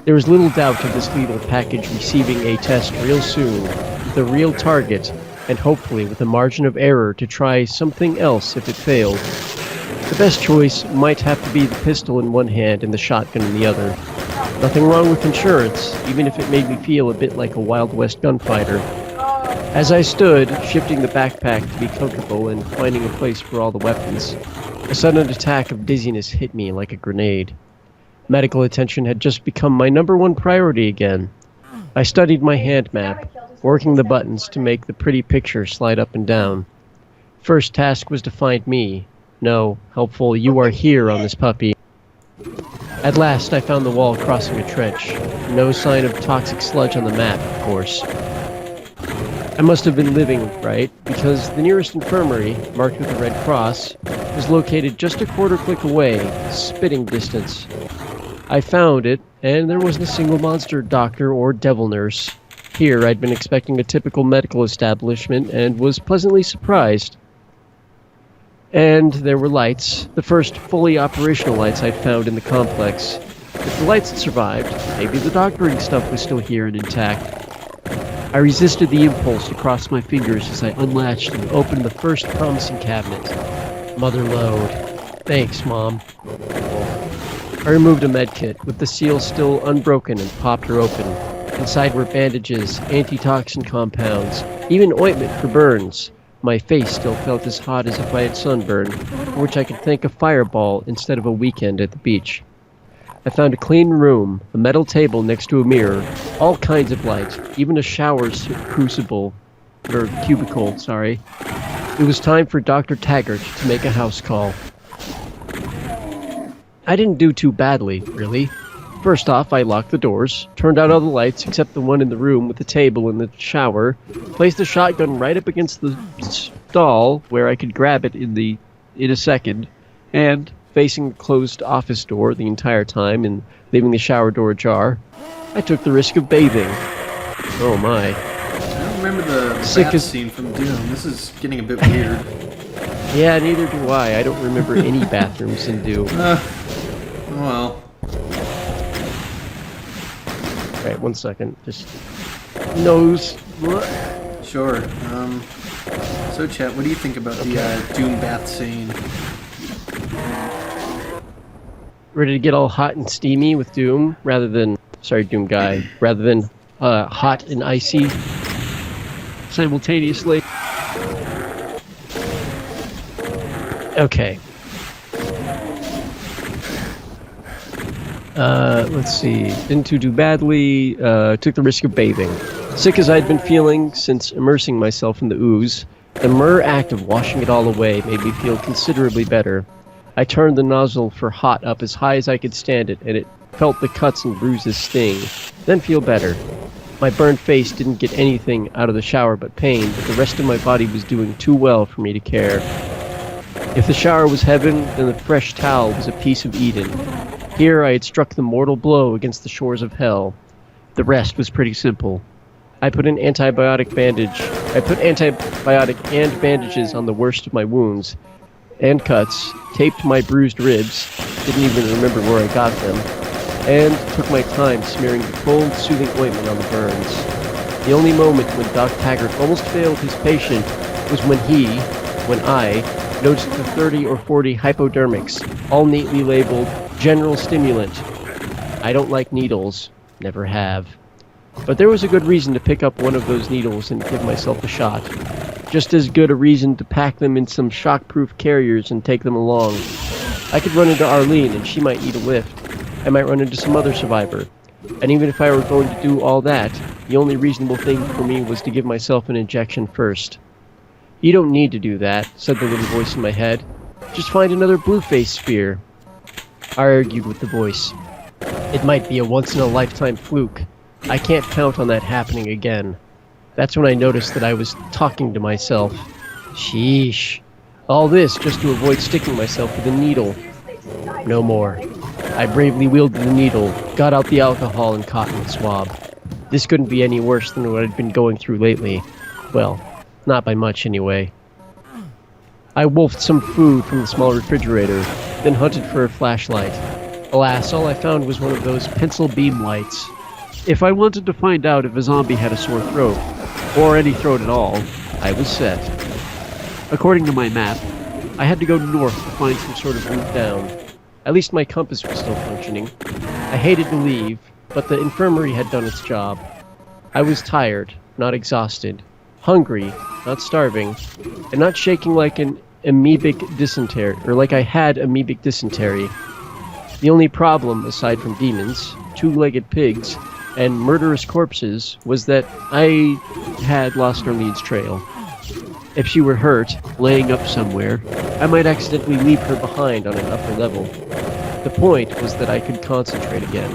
There was little doubt of this lethal package receiving a test real soon, with a real target, and hopefully with a margin of error to try something else if it failed. The best choice might have to be the pistol in one hand and the shotgun in the other. Nothing wrong with insurance, even if it made me feel a bit like a Wild West gunfighter. As I stood, shifting the backpack to be comfortable and finding a place for all the weapons, a sudden attack of dizziness hit me like a grenade. Medical attention had just become my #1 priority again. I studied my hand map, working the buttons to make the pretty picture slide up and down. First task was to find me. No, helpful, you are here on this puppy. At last, I found the wall crossing a trench. No sign of toxic sludge on the map, of course. I must have been living right, because the nearest infirmary, marked with a red cross, was located just a quarter click away, spitting distance. I found it, and there wasn't a single monster doctor or devil nurse. Here, I'd been expecting a typical medical establishment, and was pleasantly surprised. And there were lights, the first fully operational lights I'd found in the complex. If the lights had survived, maybe the doctoring stuff was still here and intact. I resisted the impulse to cross my fingers as I unlatched and opened the first promising cabinet. Mother load. Thanks, Mom. I removed a medkit, with the seal still unbroken, and popped her open. Inside were bandages, antitoxin compounds, even ointment for burns. My face still felt as hot as if I had sunburned, for which I could thank a fireball instead of a weekend at the beach. I found a clean room, a metal table next to a mirror, all kinds of light, even a cubicle. It was time for Dr. Taggart to make a house call. I didn't do too badly, really. First off, I locked the doors, turned out all the lights except the one in the room with the table and the shower, placed the shotgun right up against the stall where I could grab it in a second, and facing the closed office door the entire time and leaving the shower door ajar, I took the risk of bathing. Oh my. I don't remember the Sick bath as- scene from Doom. This is getting a bit weird. Yeah, neither do I. I don't remember any bathrooms in Doom. Well. Alright, 1 second. Just nose. Sure. So, chat, what do you think about the Doom bath scene? Ready to get all hot and steamy with Doom Doom Guy, rather than hot and icy simultaneously. Okay. Let's see. Didn't do badly. Took the risk of bathing. Sick as I'd been feeling since immersing myself in the ooze, the mere act of washing it all away made me feel considerably better. I turned the nozzle for hot up as high as I could stand it, and it felt the cuts and bruises sting, then feel better. My burned face didn't get anything out of the shower but pain, but the rest of my body was doing too well for me to care. If the shower was heaven, then the fresh towel was a piece of Eden. Here I had struck the mortal blow against the shores of hell. The rest was pretty simple. I put antibiotic and bandages on the worst of my wounds and cuts, taped my bruised ribs, didn't even remember where I got them, and took my time smearing the cold, soothing ointment on the burns. The only moment when Doc Taggart almost failed his patient was when I, noticed the 30 or 40 hypodermics, all neatly labeled general stimulant. I don't like needles, never have. But there was a good reason to pick up one of those needles and give myself a shot. Just as good a reason to pack them in some shock-proof carriers and take them along. I could run into Arlene and she might need a lift. I might run into some other survivor. And even if I were going to do all that, the only reasonable thing for me was to give myself an injection first. You don't need to do that, said the little voice in my head. Just find another blue-face spear. I argued with the voice. It might be a once-in-a-lifetime fluke. I can't count on that happening again. That's when I noticed that I was talking to myself. Sheesh. All this just to avoid sticking myself with a needle. No more. I bravely wielded the needle, got out the alcohol and cotton swab. This couldn't be any worse than what I'd been going through lately. Well, not by much anyway. I wolfed some food from the small refrigerator, then hunted for a flashlight. Alas, all I found was one of those pencil beam lights. If I wanted to find out if a zombie had a sore throat, or any throat at all, I was set. According to my map, I had to go north to find some sort of route down. At least my compass was still functioning. I hated to leave, but the infirmary had done its job. I was tired, not exhausted, hungry, not starving, and not shaking like an amoebic dysentery, or like I had amoebic dysentery. The only problem, aside from demons, two-legged pigs, and murderous corpses, was that I had lost Arlene's trail. If she were hurt, laying up somewhere, I might accidentally leave her behind on an upper level. The point was that I could concentrate again.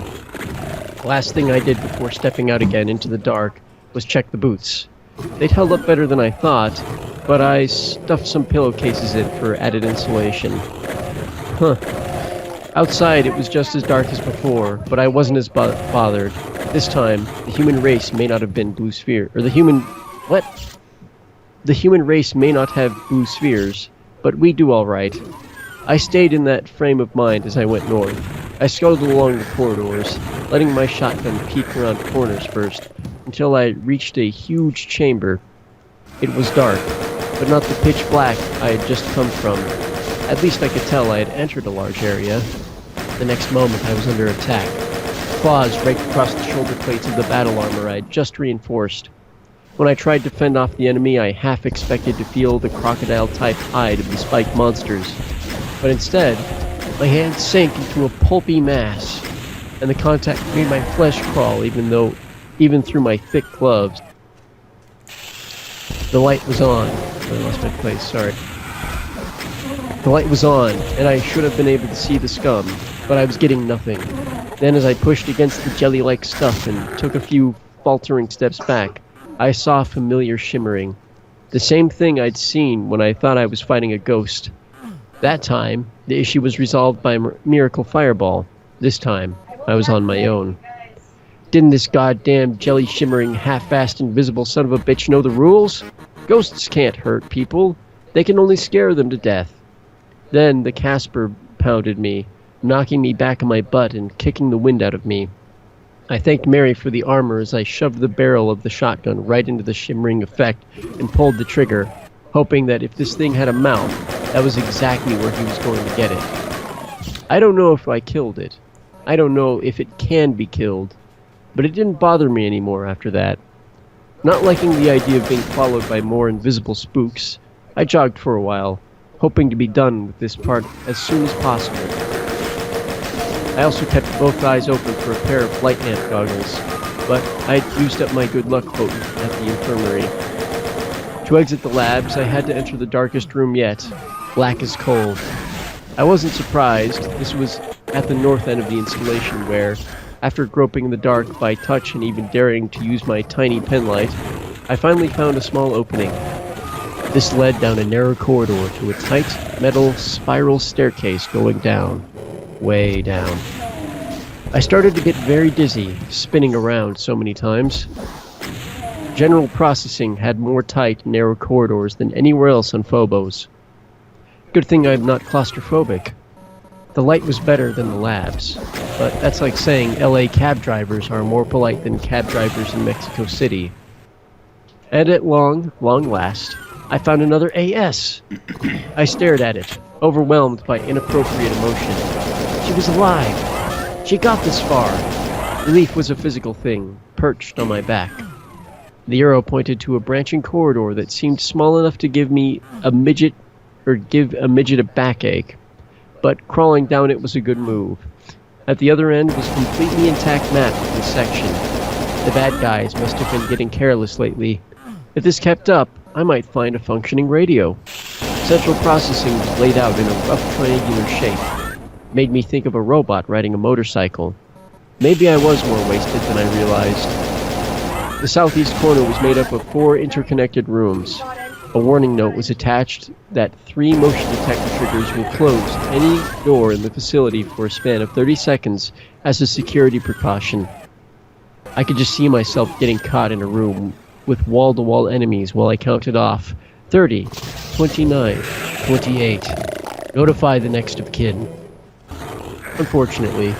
The last thing I did before stepping out again into the dark was check the boots. They'd held up better than I thought, but I stuffed some pillowcases in for added insulation. Outside it was just as dark as before, but I wasn't as bothered. This time, the human race may not have been blue sphere, or the human race may not have blue spheres, but we do all right. I stayed in that frame of mind as I went north. I scuttled along the corridors, letting my shotgun peek around corners first, until I reached a huge chamber. It was dark, but not the pitch black I had just come from. At least I could tell I had entered a large area. The next moment I was under attack. Claws raked across the shoulder plates of the battle armor I had just reinforced. When I tried to fend off the enemy, I half expected to feel the crocodile-type hide of the spiked monsters. But instead, my hand sank into a pulpy mass, and the contact made my flesh crawl even through my thick gloves. The light was on. I lost my place, sorry. The light was on, and I should have been able to see the scum, but I was getting nothing. Then as I pushed against the jelly-like stuff and took a few faltering steps back, I saw familiar shimmering. The same thing I'd seen when I thought I was fighting a ghost. That time, the issue was resolved by miracle fireball. This time, I was on my own. Didn't this goddamn jelly-shimmering, half-assed, invisible son of a bitch know the rules? Ghosts can't hurt people. They can only scare them to death. Then the Casper pounded me, knocking me back on my butt and kicking the wind out of me. I thanked Mary for the armor as I shoved the barrel of the shotgun right into the shimmering effect and pulled the trigger, hoping that if this thing had a mouth, that was exactly where he was going to get it. I don't know if I killed it. I don't know if it can be killed, but it didn't bother me anymore after that. Not liking the idea of being followed by more invisible spooks, I jogged for a while, hoping to be done with this part as soon as possible. I also kept both eyes open for a pair of light lamp goggles, but I'd used up my good luck potent at the infirmary. To exit the labs, I had to enter the darkest room yet, black as coal. I wasn't surprised. This was at the north end of the installation where, after groping in the dark by touch and even daring to use my tiny penlight, I finally found a small opening. This led down a narrow corridor to a tight, metal, spiral staircase going down. Way down. I started to get very dizzy, spinning around so many times. General processing had more tight, narrow corridors than anywhere else on Phobos. Good thing I'm not claustrophobic. The light was better than the labs, but that's like saying LA cab drivers are more polite than cab drivers in Mexico City. And at long last, I found another AS. I stared at it, overwhelmed by inappropriate emotion. She was alive. She got this far. Relief was a physical thing, perched on my back. The arrow pointed to a branching corridor that seemed small enough to give a midget a backache, but crawling down it was a good move. At the other end was a completely intact map of this section. The bad guys must have been getting careless lately. If this kept up, I might find a functioning radio. Central processing was laid out in a rough triangular shape. made me think of a robot riding a motorcycle. Maybe I was more wasted than I realized. The southeast corner was made up of 4 interconnected rooms. A warning note was attached that 3 motion detector triggers will close any door in the facility for a span of 30 seconds as a security precaution. I could just see myself getting caught in a room with wall-to-wall enemies while I counted off 30, 29, 28. Notify the next of kin. Unfortunately,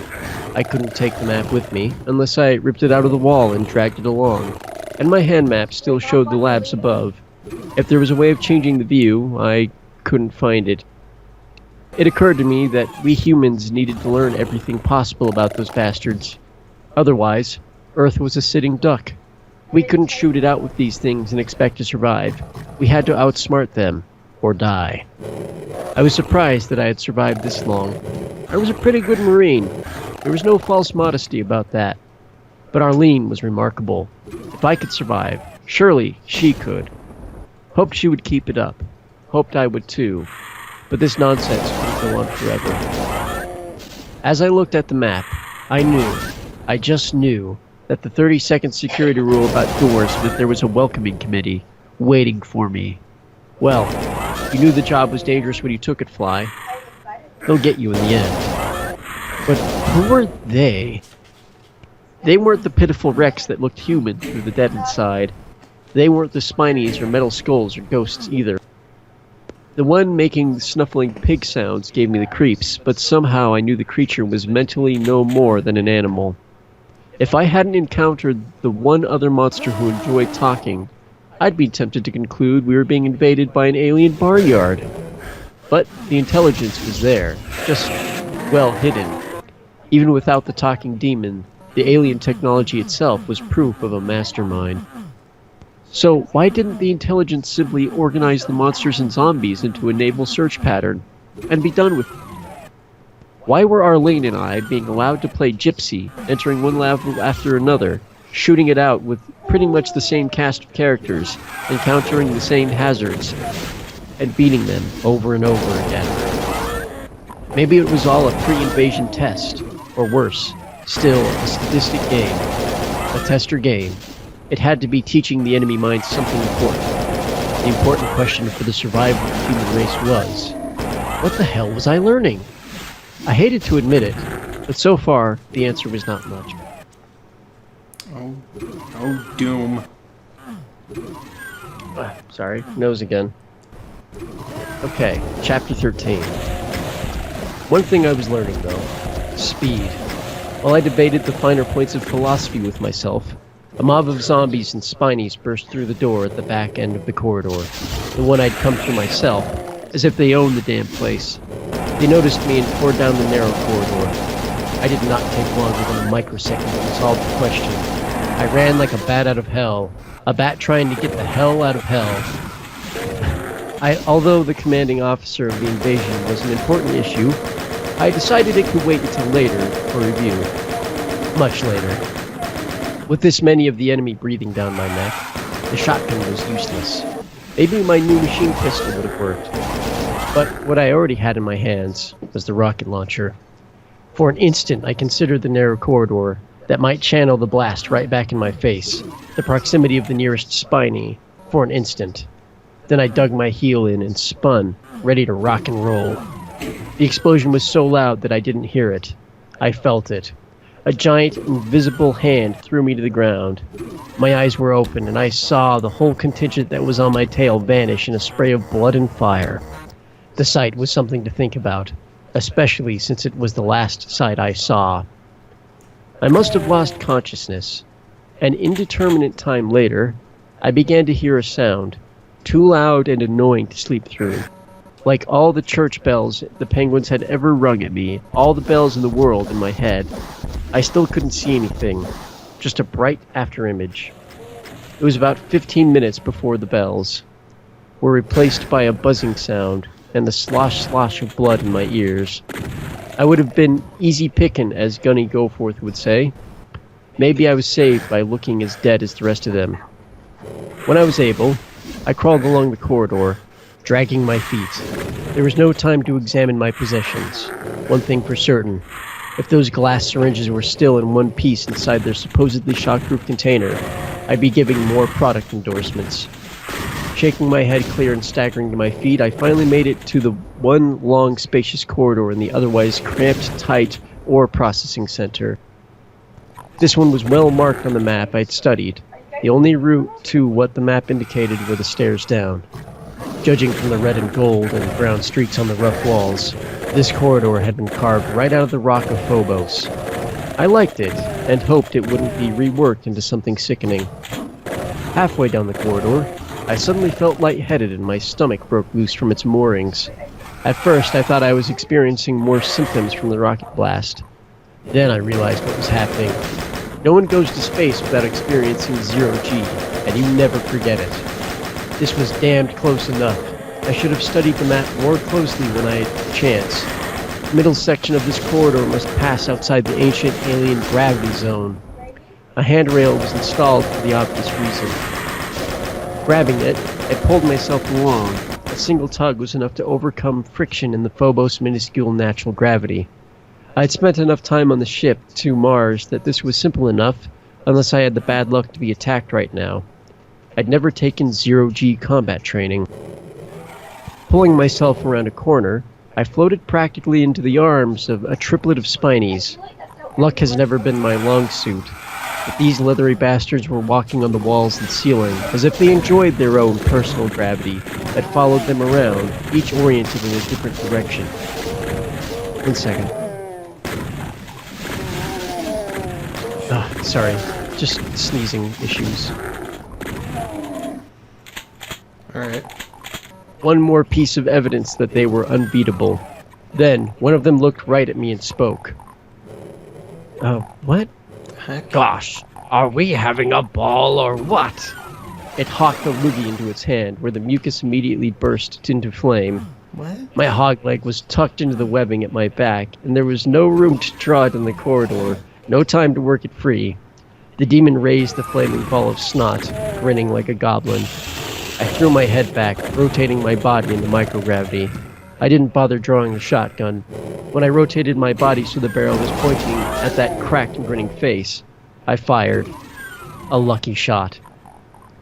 I couldn't take the map with me unless I ripped it out of the wall and dragged it along, and my hand map still showed the labs above. If there was a way of changing the view, I couldn't find it. It occurred to me that we humans needed to learn everything possible about those bastards. Otherwise, Earth was a sitting duck. We couldn't shoot it out with these things and expect to survive. We had to outsmart them, or die. I was surprised that I had survived this long. I was a pretty good Marine. There was no false modesty about that. But Arlene was remarkable. If I could survive, surely she could. Hoped she would keep it up. Hoped I would too. But this nonsense couldn't go on forever. As I looked at the map, I just knew, that the 30-second security rule about doors meant there was a welcoming committee waiting for me. Well, you knew the job was dangerous when you took it, Fly. They'll get you in the end. But who were they? They weren't the pitiful wrecks that looked human through the dead inside. They weren't the spinies or metal skulls or ghosts either. The one making the snuffling pig sounds gave me the creeps, but somehow I knew the creature was mentally no more than an animal. If I hadn't encountered the one other monster who enjoyed talking, I'd be tempted to conclude we were being invaded by an alien barnyard. But the intelligence was there, just well hidden. Even without the talking demon, the alien technology itself was proof of a mastermind. So why didn't the intelligence simply organize the monsters and zombies into a naval search pattern and be done with it? Why were Arlene and I being allowed to play Gypsy, entering one level after another, shooting it out with pretty much the same cast of characters, encountering the same hazards, and beating them over and over again? Maybe it was all a pre-invasion test, or worse, still a sadistic game, a tester game. It had to be teaching the enemy mind something important. The important question for the survival of the human race was, what the hell was I learning? I hated to admit it, but so far, the answer was not much. Oh, doom. Sorry, nose again. Okay, chapter 13. One thing I was learning, though, speed. While I debated the finer points of philosophy with myself, a mob of zombies and spinies burst through the door at the back end of the corridor, the one I'd come through myself, as if they owned the damn place. They noticed me and poured down the narrow corridor. I did not take longer than a microsecond to solve the question. I ran like a bat out of hell, a bat trying to get the hell out of hell. Although the commanding officer of the invasion was an important issue, I decided it could wait until later for review. Much later. With this many of the enemy breathing down my neck, the shotgun was useless. Maybe my new machine pistol would have worked. But what I already had in my hands was the rocket launcher. For an instant, I considered the narrow corridor that might channel the blast right back in my face, the proximity of the nearest spiny, for an instant. Then I dug my heel in and spun, ready to rock and roll. The explosion was so loud that I didn't hear it. I felt it. A giant, invisible hand threw me to the ground. My eyes were open, and I saw the whole contingent that was on my tail vanish in a spray of blood and fire. The sight was something to think about, especially since it was the last sight I saw. I must have lost consciousness. An indeterminate time later, I began to hear a sound, too loud and annoying to sleep through. Like all the church bells the penguins had ever rung at me, all the bells in the world in my head, I still couldn't see anything, just a bright afterimage. It was about 15 minutes before the bells were replaced by a buzzing sound and the slosh of blood in my ears. I would have been easy pickin', as Gunny Goforth would say. Maybe I was saved by looking as dead as the rest of them. When I was able, I crawled along the corridor, dragging my feet. There was no time to examine my possessions. One thing for certain. If those glass syringes were still in one piece inside their supposedly shockproof container, I'd be giving more product endorsements. Shaking my head clear and staggering to my feet, I finally made it to the one long, spacious corridor in the otherwise cramped, tight ore processing center. This one was well marked on the map I'd studied. The only route to what the map indicated were the stairs down. Judging from the red and gold and brown streaks on the rough walls, this corridor had been carved right out of the rock of Phobos. I liked it, and hoped it wouldn't be reworked into something sickening. Halfway down the corridor, I suddenly felt lightheaded and my stomach broke loose from its moorings. At first, I thought I was experiencing more symptoms from the rocket blast. Then I realized what was happening. No one goes to space without experiencing zero-G, and you never forget it. This was damned close enough. I should have studied the map more closely when I had the chance. The middle section of this corridor must pass outside the ancient alien gravity zone. A handrail was installed for the obvious reason. Grabbing it, I pulled myself along. A single tug was enough to overcome friction in the Phobos' minuscule natural gravity. I'd spent enough time on the ship to Mars that this was simple enough, unless I had the bad luck to be attacked right now. I'd never taken zero-G combat training. Pulling myself around a corner, I floated practically into the arms of a triplet of spinies. Luck has never been my long suit, but these leathery bastards were walking on the walls and ceiling, as if they enjoyed their own personal gravity that followed them around, each oriented in a different direction. 1 second. Sorry. Just sneezing issues. Alright. One more piece of evidence that they were unbeatable. Then, one of them looked right at me and spoke. What? Heck? Gosh, are we having a ball or what? It hawked a loogie into its hand, where the mucus immediately burst into flame. What? My hog leg was tucked into the webbing at my back, and there was no room to draw it in the corridor, no time to work it free. The demon raised the flaming ball of snot, grinning like a goblin. I threw my head back, rotating my body into microgravity. I didn't bother drawing the shotgun. When I rotated my body so the barrel was pointing at that cracked and grinning face, I fired. A lucky shot.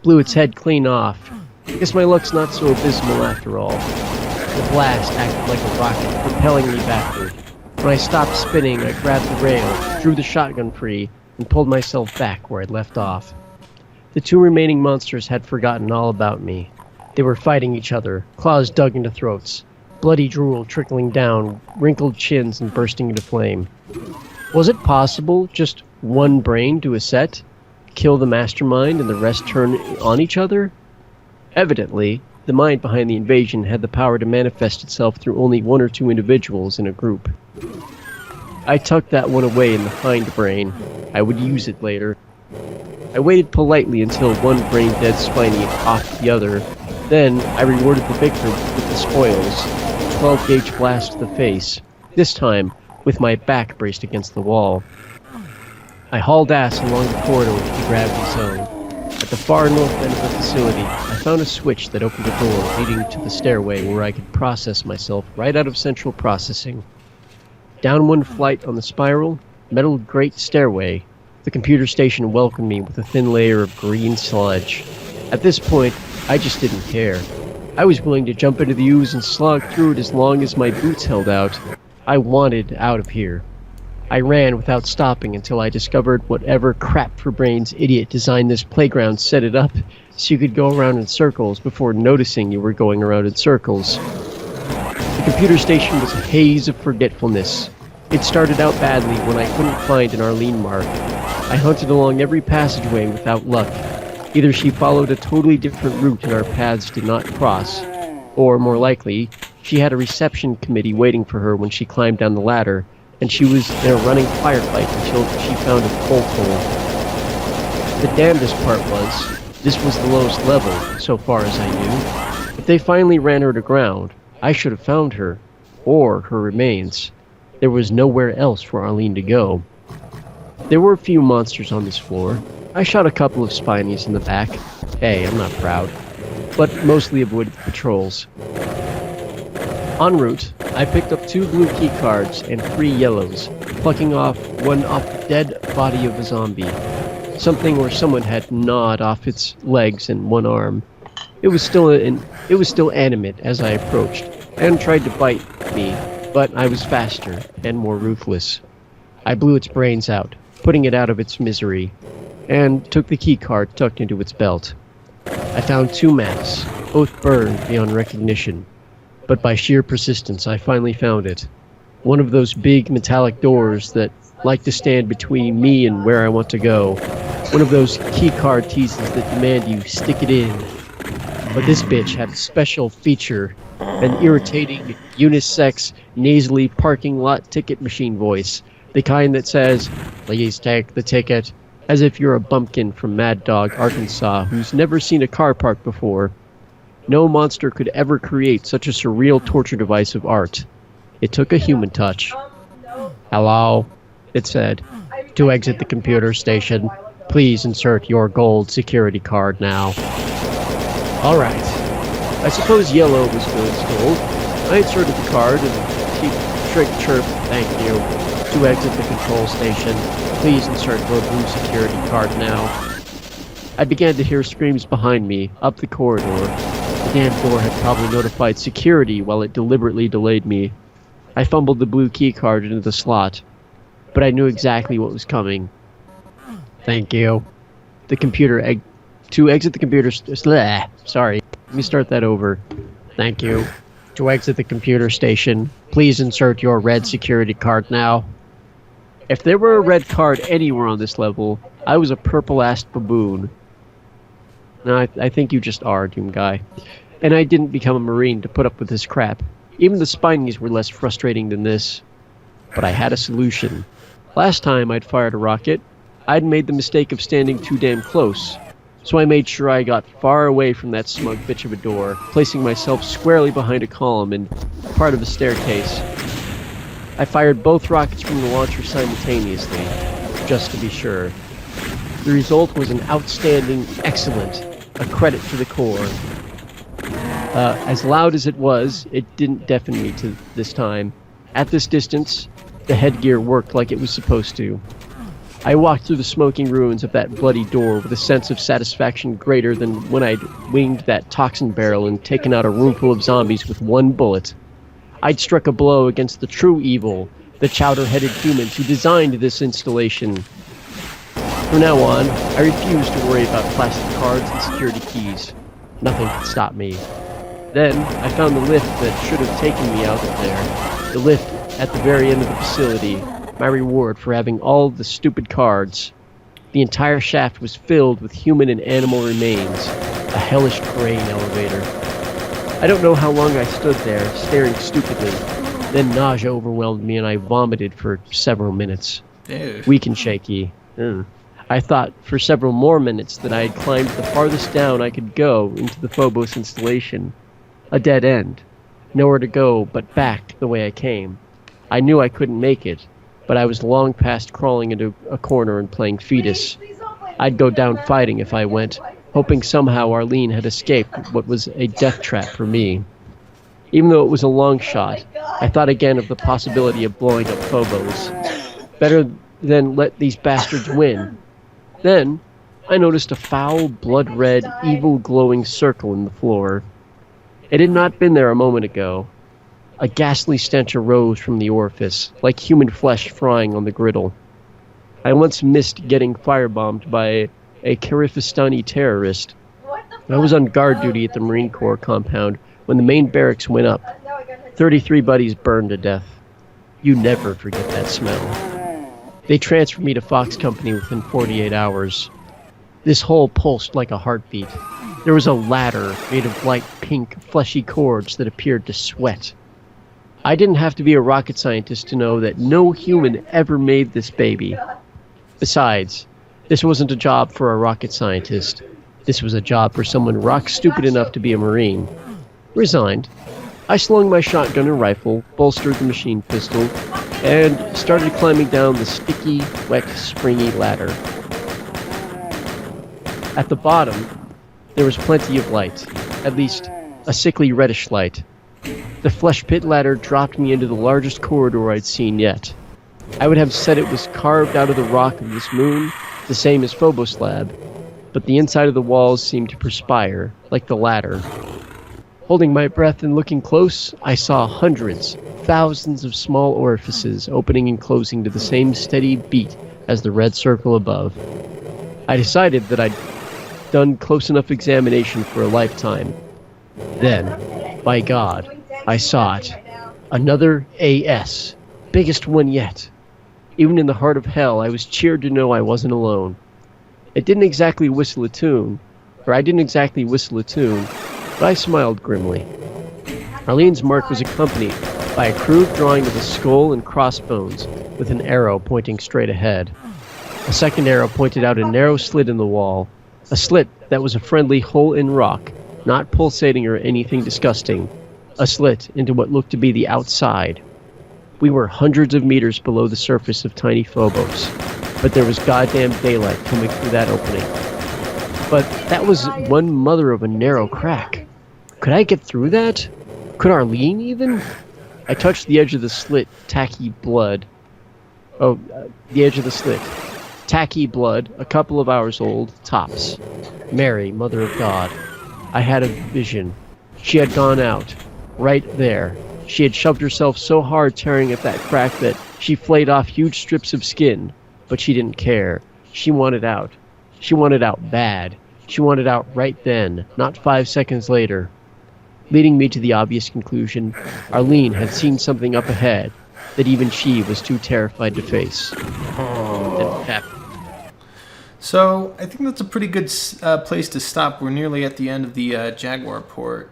Blew its head clean off. I guess my luck's not so abysmal after all. The blast acted like a rocket, propelling me backward. When I stopped spinning, I grabbed the rail, drew the shotgun free, and pulled myself back where I'd left off. The two remaining monsters had forgotten all about me. They were fighting each other, claws dug into throats, bloody drool trickling down, wrinkled chins and bursting into flame. Was it possible just one brain do a set, kill the mastermind, and the rest turn on each other? Evidently, the mind behind the invasion had the power to manifest itself through only one or two individuals in a group. I tucked that one away in the hindbrain. I would use it later. I waited politely until one brain-dead spiny offed the other. Then, I rewarded the victor with the spoils. 12-gauge blast to the face. This time, with my back braced against the wall. I hauled ass along the corridor to the gravity zone. At the far north end of the facility, I found a switch that opened a door leading to the stairway where I could process myself right out of central processing. Down one flight on the spiral, metal grate stairway, the computer station welcomed me with a thin layer of green sludge. At this point, I just didn't care. I was willing to jump into the ooze and slog through it as long as my boots held out. I wanted out of here. I ran without stopping until I discovered whatever crap-for-brains idiot designed this playground set it up so you could go around in circles before noticing you were going around in circles. The computer station was a haze of forgetfulness. It started out badly when I couldn't find an Arlene mark. I hunted along every passageway without luck. Either she followed a totally different route and our paths did not cross, or, more likely, she had a reception committee waiting for her when she climbed down the ladder, and she was in a running firefight until she found a coal hole. The damnedest part was, this was the lowest level, so far as I knew. If they finally ran her to ground, I should have found her, or her remains. There was nowhere else for Arlene to go. There were a few monsters on this floor. I shot a couple of spinies in the back. Hey, I'm not proud. But mostly avoided the patrols. En route, I picked up 2 blue key cards and 3 yellows, plucking off one off the dead body of a zombie. Something where someone had gnawed off its legs and one arm. It was still animate as I approached, and tried to bite me, but I was faster and more ruthless. I blew its brains out, putting it out of its misery, and took the key card tucked into its belt. I found 2 maps, both burned beyond recognition, but by sheer persistence I finally found it. One of those big metallic doors that like to stand between me and where I want to go. One of those key card teases that demand you stick it in. But this bitch had a special feature, an irritating, unisex, nasally parking lot ticket machine voice. The kind that says, "Please take the ticket," as if you're a bumpkin from Mad Dog, Arkansas, who's never seen a car park before. No monster could ever create such a surreal torture device of art. It took a human touch. "Hello," it said. "To exit the computer station, please insert your gold security card now." Alright. I suppose yellow was good as gold. I inserted the card and chirp, "Thank you. To exit the control station, please insert your blue security card now." I began to hear screams behind me, up the corridor. The damn door had probably notified security while it deliberately delayed me. I fumbled the blue key card into the slot, but I knew exactly what was coming. "Thank you. To exit the computer... Sorry. Let me start that over. Thank you. To exit the computer station, please insert your red security card now." If there were a red card anywhere on this level, I was a purple-assed baboon. No, I think you just are, Doom Guy. And I didn't become a Marine to put up with this crap. Even the Spinies were less frustrating than this. But I had a solution. Last time I'd fired a rocket, I'd made the mistake of standing too damn close. So I made sure I got far away from that smug bitch of a door, placing myself squarely behind a column and part of a staircase. I fired both rockets from the launcher simultaneously, just to be sure. The result was an outstanding, excellent, a credit to the Corps. As loud as it was, it didn't deafen me to this time. At this distance, the headgear worked like it was supposed to. I walked through the smoking ruins of that bloody door with a sense of satisfaction greater than when I'd winged that toxin barrel and taken out a roomful of zombies with one bullet. I'd struck a blow against the true evil, the chowder-headed humans who designed this installation. From now on, I refused to worry about plastic cards and security keys. Nothing could stop me. Then, I found the lift that should have taken me out of there. The lift at the very end of the facility, my reward for having all the stupid cards. The entire shaft was filled with human and animal remains. A hellish grain elevator. I don't know how long I stood there, staring stupidly. Then nausea overwhelmed me and I vomited for several minutes. Dude. Weak and shaky. I thought for several more minutes that I had climbed the farthest down I could go into the Phobos installation. A dead end. Nowhere to go but back the way I came. I knew I couldn't make it, but I was long past crawling into a corner and playing fetus. I'd go down fighting if I went, hoping somehow Arlene had escaped what was a death trap for me. Even though it was a long shot, I thought again of the possibility of blowing up Phobos. Better than let these bastards win. Then, I noticed a foul, blood-red, evil glowing circle in the floor. It had not been there a moment ago. A ghastly stench arose from the orifice, like human flesh frying on the griddle. I once missed getting firebombed by a Kyrgyzstani terrorist. I was on guard duty at the Marine Corps compound when the main barracks went up. 33 buddies burned to death. You never forget that smell. They transferred me to Fox Company within 48 hours. This hole pulsed like a heartbeat. There was a ladder made of light pink, fleshy cords that appeared to sweat. I didn't have to be a rocket scientist to know that no human ever made this baby. Besides, this wasn't a job for a rocket scientist. This was a job for someone rock stupid enough to be a Marine. Resigned, I slung my shotgun and rifle, bolstered the machine pistol, and started climbing down the sticky, wet, springy ladder. At the bottom, there was plenty of light, at least a sickly reddish light. The flesh pit ladder dropped me into the largest corridor I'd seen yet. I would have said it was carved out of the rock of this moon, the same as Phobos Lab, but the inside of the walls seemed to perspire, like the ladder. Holding my breath and looking close, I saw hundreds, thousands of small orifices opening and closing to the same steady beat as the red circle above. I decided that I'd done close enough examination for a lifetime. Then, by God, I saw it. Another AS. Biggest one yet. Even in the heart of hell, I was cheered to know I wasn't alone. I didn't exactly whistle a tune, but I smiled grimly. Arlene's mark was accompanied by a crude drawing of a skull and crossbones with an arrow pointing straight ahead. A second arrow pointed out a narrow slit in the wall, a slit that was a friendly hole in rock, not pulsating or anything disgusting, a slit into what looked to be the outside. We were hundreds of meters below the surface of tiny Phobos, but there was goddamn daylight coming through that opening. But that was one mother of a narrow crack. Could I get through that? Could Arlene even? I touched the edge of the slit, tacky blood. The edge of the slit. Tacky blood, a couple of hours old, tops. Mary, Mother of God. I had a vision. She had gone out. Right there. She had shoved herself so hard tearing at that crack that she flayed off huge strips of skin. But she didn't care. She wanted out. She wanted out bad. She wanted out right then, not 5 seconds later. Leading me to the obvious conclusion, Arlene had seen something up ahead that even she was too terrified to face. So, I think that's a pretty good place to stop. We're nearly at the end of the Jaguar port.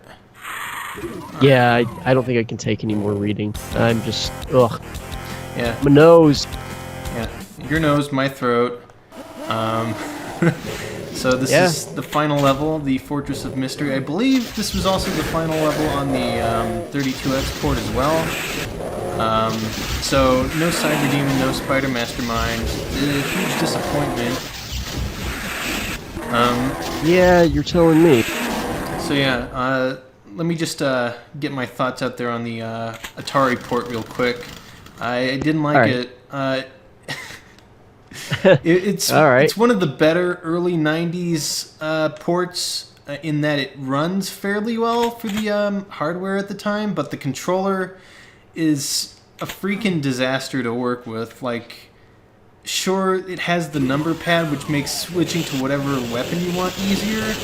Yeah, I don't think I can take any more reading. I'm just, ugh. Yeah. My nose. Yeah. Your nose, my throat. So this is the final level, the Fortress of Mystery. I believe this was also the final level on the 32X port as well. So no Cyber Demon, no Spider Mastermind. Huge disappointment. Yeah, you're telling me. So yeah, let me just get my thoughts out there on the Atari port real quick. I didn't like it. It's all right. It's one of the better early 90s ports in that it runs fairly well for the hardware at the time, but the controller is a freaking disaster to work with. Like, sure, it has the number pad, which makes switching to whatever weapon you want easier,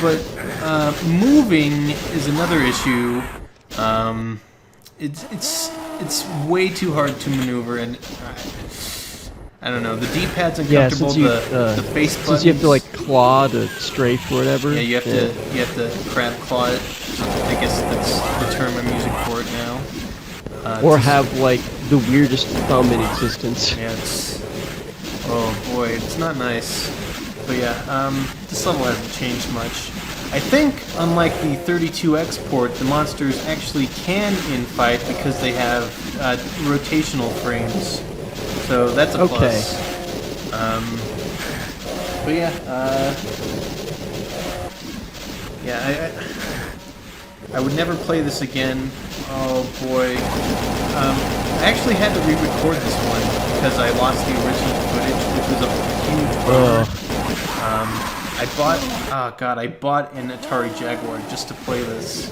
but moving is another issue. It's way too hard to maneuver, and I don't know. The D-pad's uncomfortable. The face buttons. Since you have to like claw to strafe or whatever. Yeah, you have to crab claw it. I guess that's the term I'm using for it now. Or have like the weirdest thumb in existence. Yeah, oh boy, it's not nice. But yeah, this level hasn't changed much. I think, unlike the 32X port, the monsters actually can infight because they have rotational frames. So that's a plus. But yeah, I would never play this again. Oh boy. I actually had to re-record this one because I lost the original footage, which was a huge bummer. I bought an Atari Jaguar just to play this.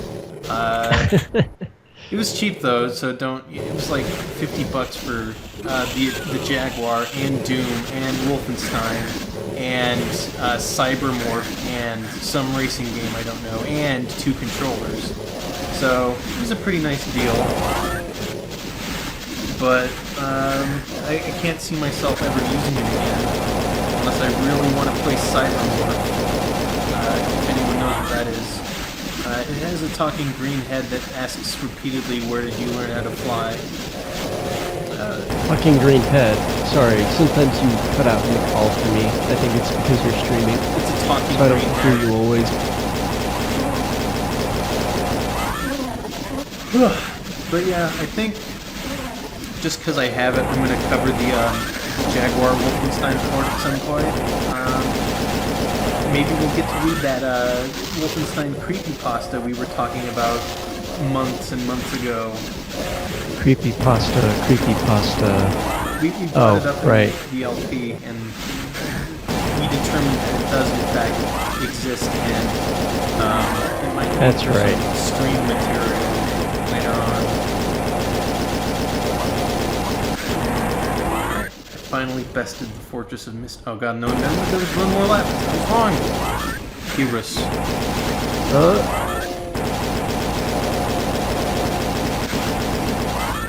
It was cheap though, so it was like $50 for the Jaguar and Doom and Wolfenstein and Cybermorph and some racing game I don't know and 2 controllers. So it was a pretty nice deal. But I can't see myself ever using it again unless I really want to play Cybermorph. If anyone knows what that is. It has a talking green head that asks repeatedly, where did you learn how to fly? Fucking green head. Sorry, sometimes you cut out in the call for me. I think it's because you're streaming. It's a talking so I don't green hear head. you always. But yeah, I think just because I have it, I'm going to cover the Jaguar Wolfenstein port at some point. Maybe we'll get to read that Wolfenstein creepypasta we were talking about months and months ago. Creepypasta. We brought it up right. in the LP, and we determined that it does in fact exist, and it might be That's right. stream material later on. Alright, I finally bested the Fortress of Mist. Oh god, no, there was one more left. What's wrong? Hubris.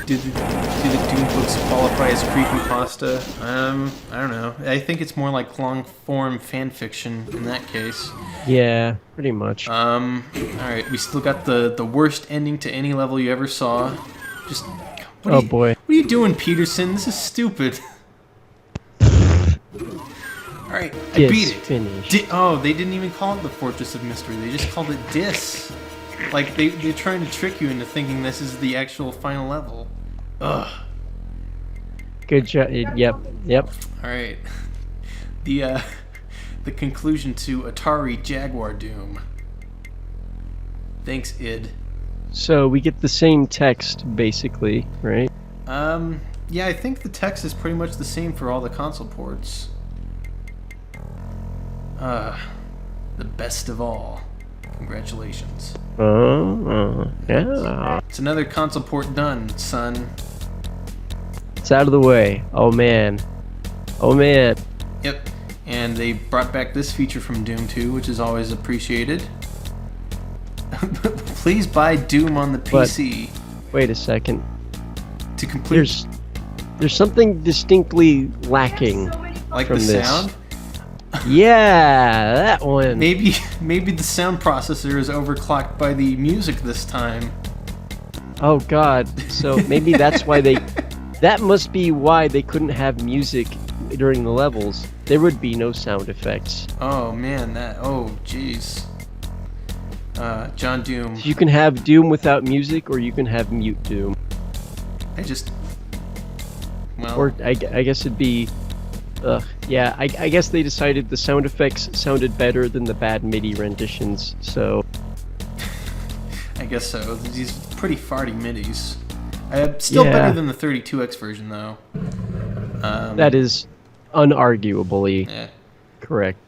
Do the Doom books qualify as creepypasta? I don't know. I think it's more like long-form fan fiction in that case. Yeah, pretty much. Alright, we still got the worst ending to any level you ever saw. Just... Boy. What are you doing, Peterson? This is stupid. Alright, I beat it. Finished. They didn't even call it the Fortress of Mystery. They just called it Dis. Like, they're trying to trick you into thinking this is the actual final level. Ugh. Good job. Yep. Alright. The conclusion to Atari Jaguar Doom. Thanks, id. So we get the same text, basically, right? Yeah, I think the text is pretty much the same for all the console ports. The best of all. Congratulations. Yeah. It's another console port done, son. It's out of the way. Oh man. Yep. And they brought back this feature from Doom 2, which is always appreciated. Please buy Doom on the PC. Wait a second. To complete... There's something distinctly lacking like from the this. sound? Yeah, that one. Maybe the sound processor is overclocked by the music this time. Oh god. So maybe that's why that must be why they couldn't have music during the levels. There would be no sound effects. Oh man, jeez. John Doom. You can have Doom without music, or you can have mute Doom. Or I guess it'd be... yeah, I guess they decided the sound effects sounded better than the bad MIDI renditions, so... I guess so. These pretty farty MIDIs. Still better than the 32X version, though. That is unarguably correct.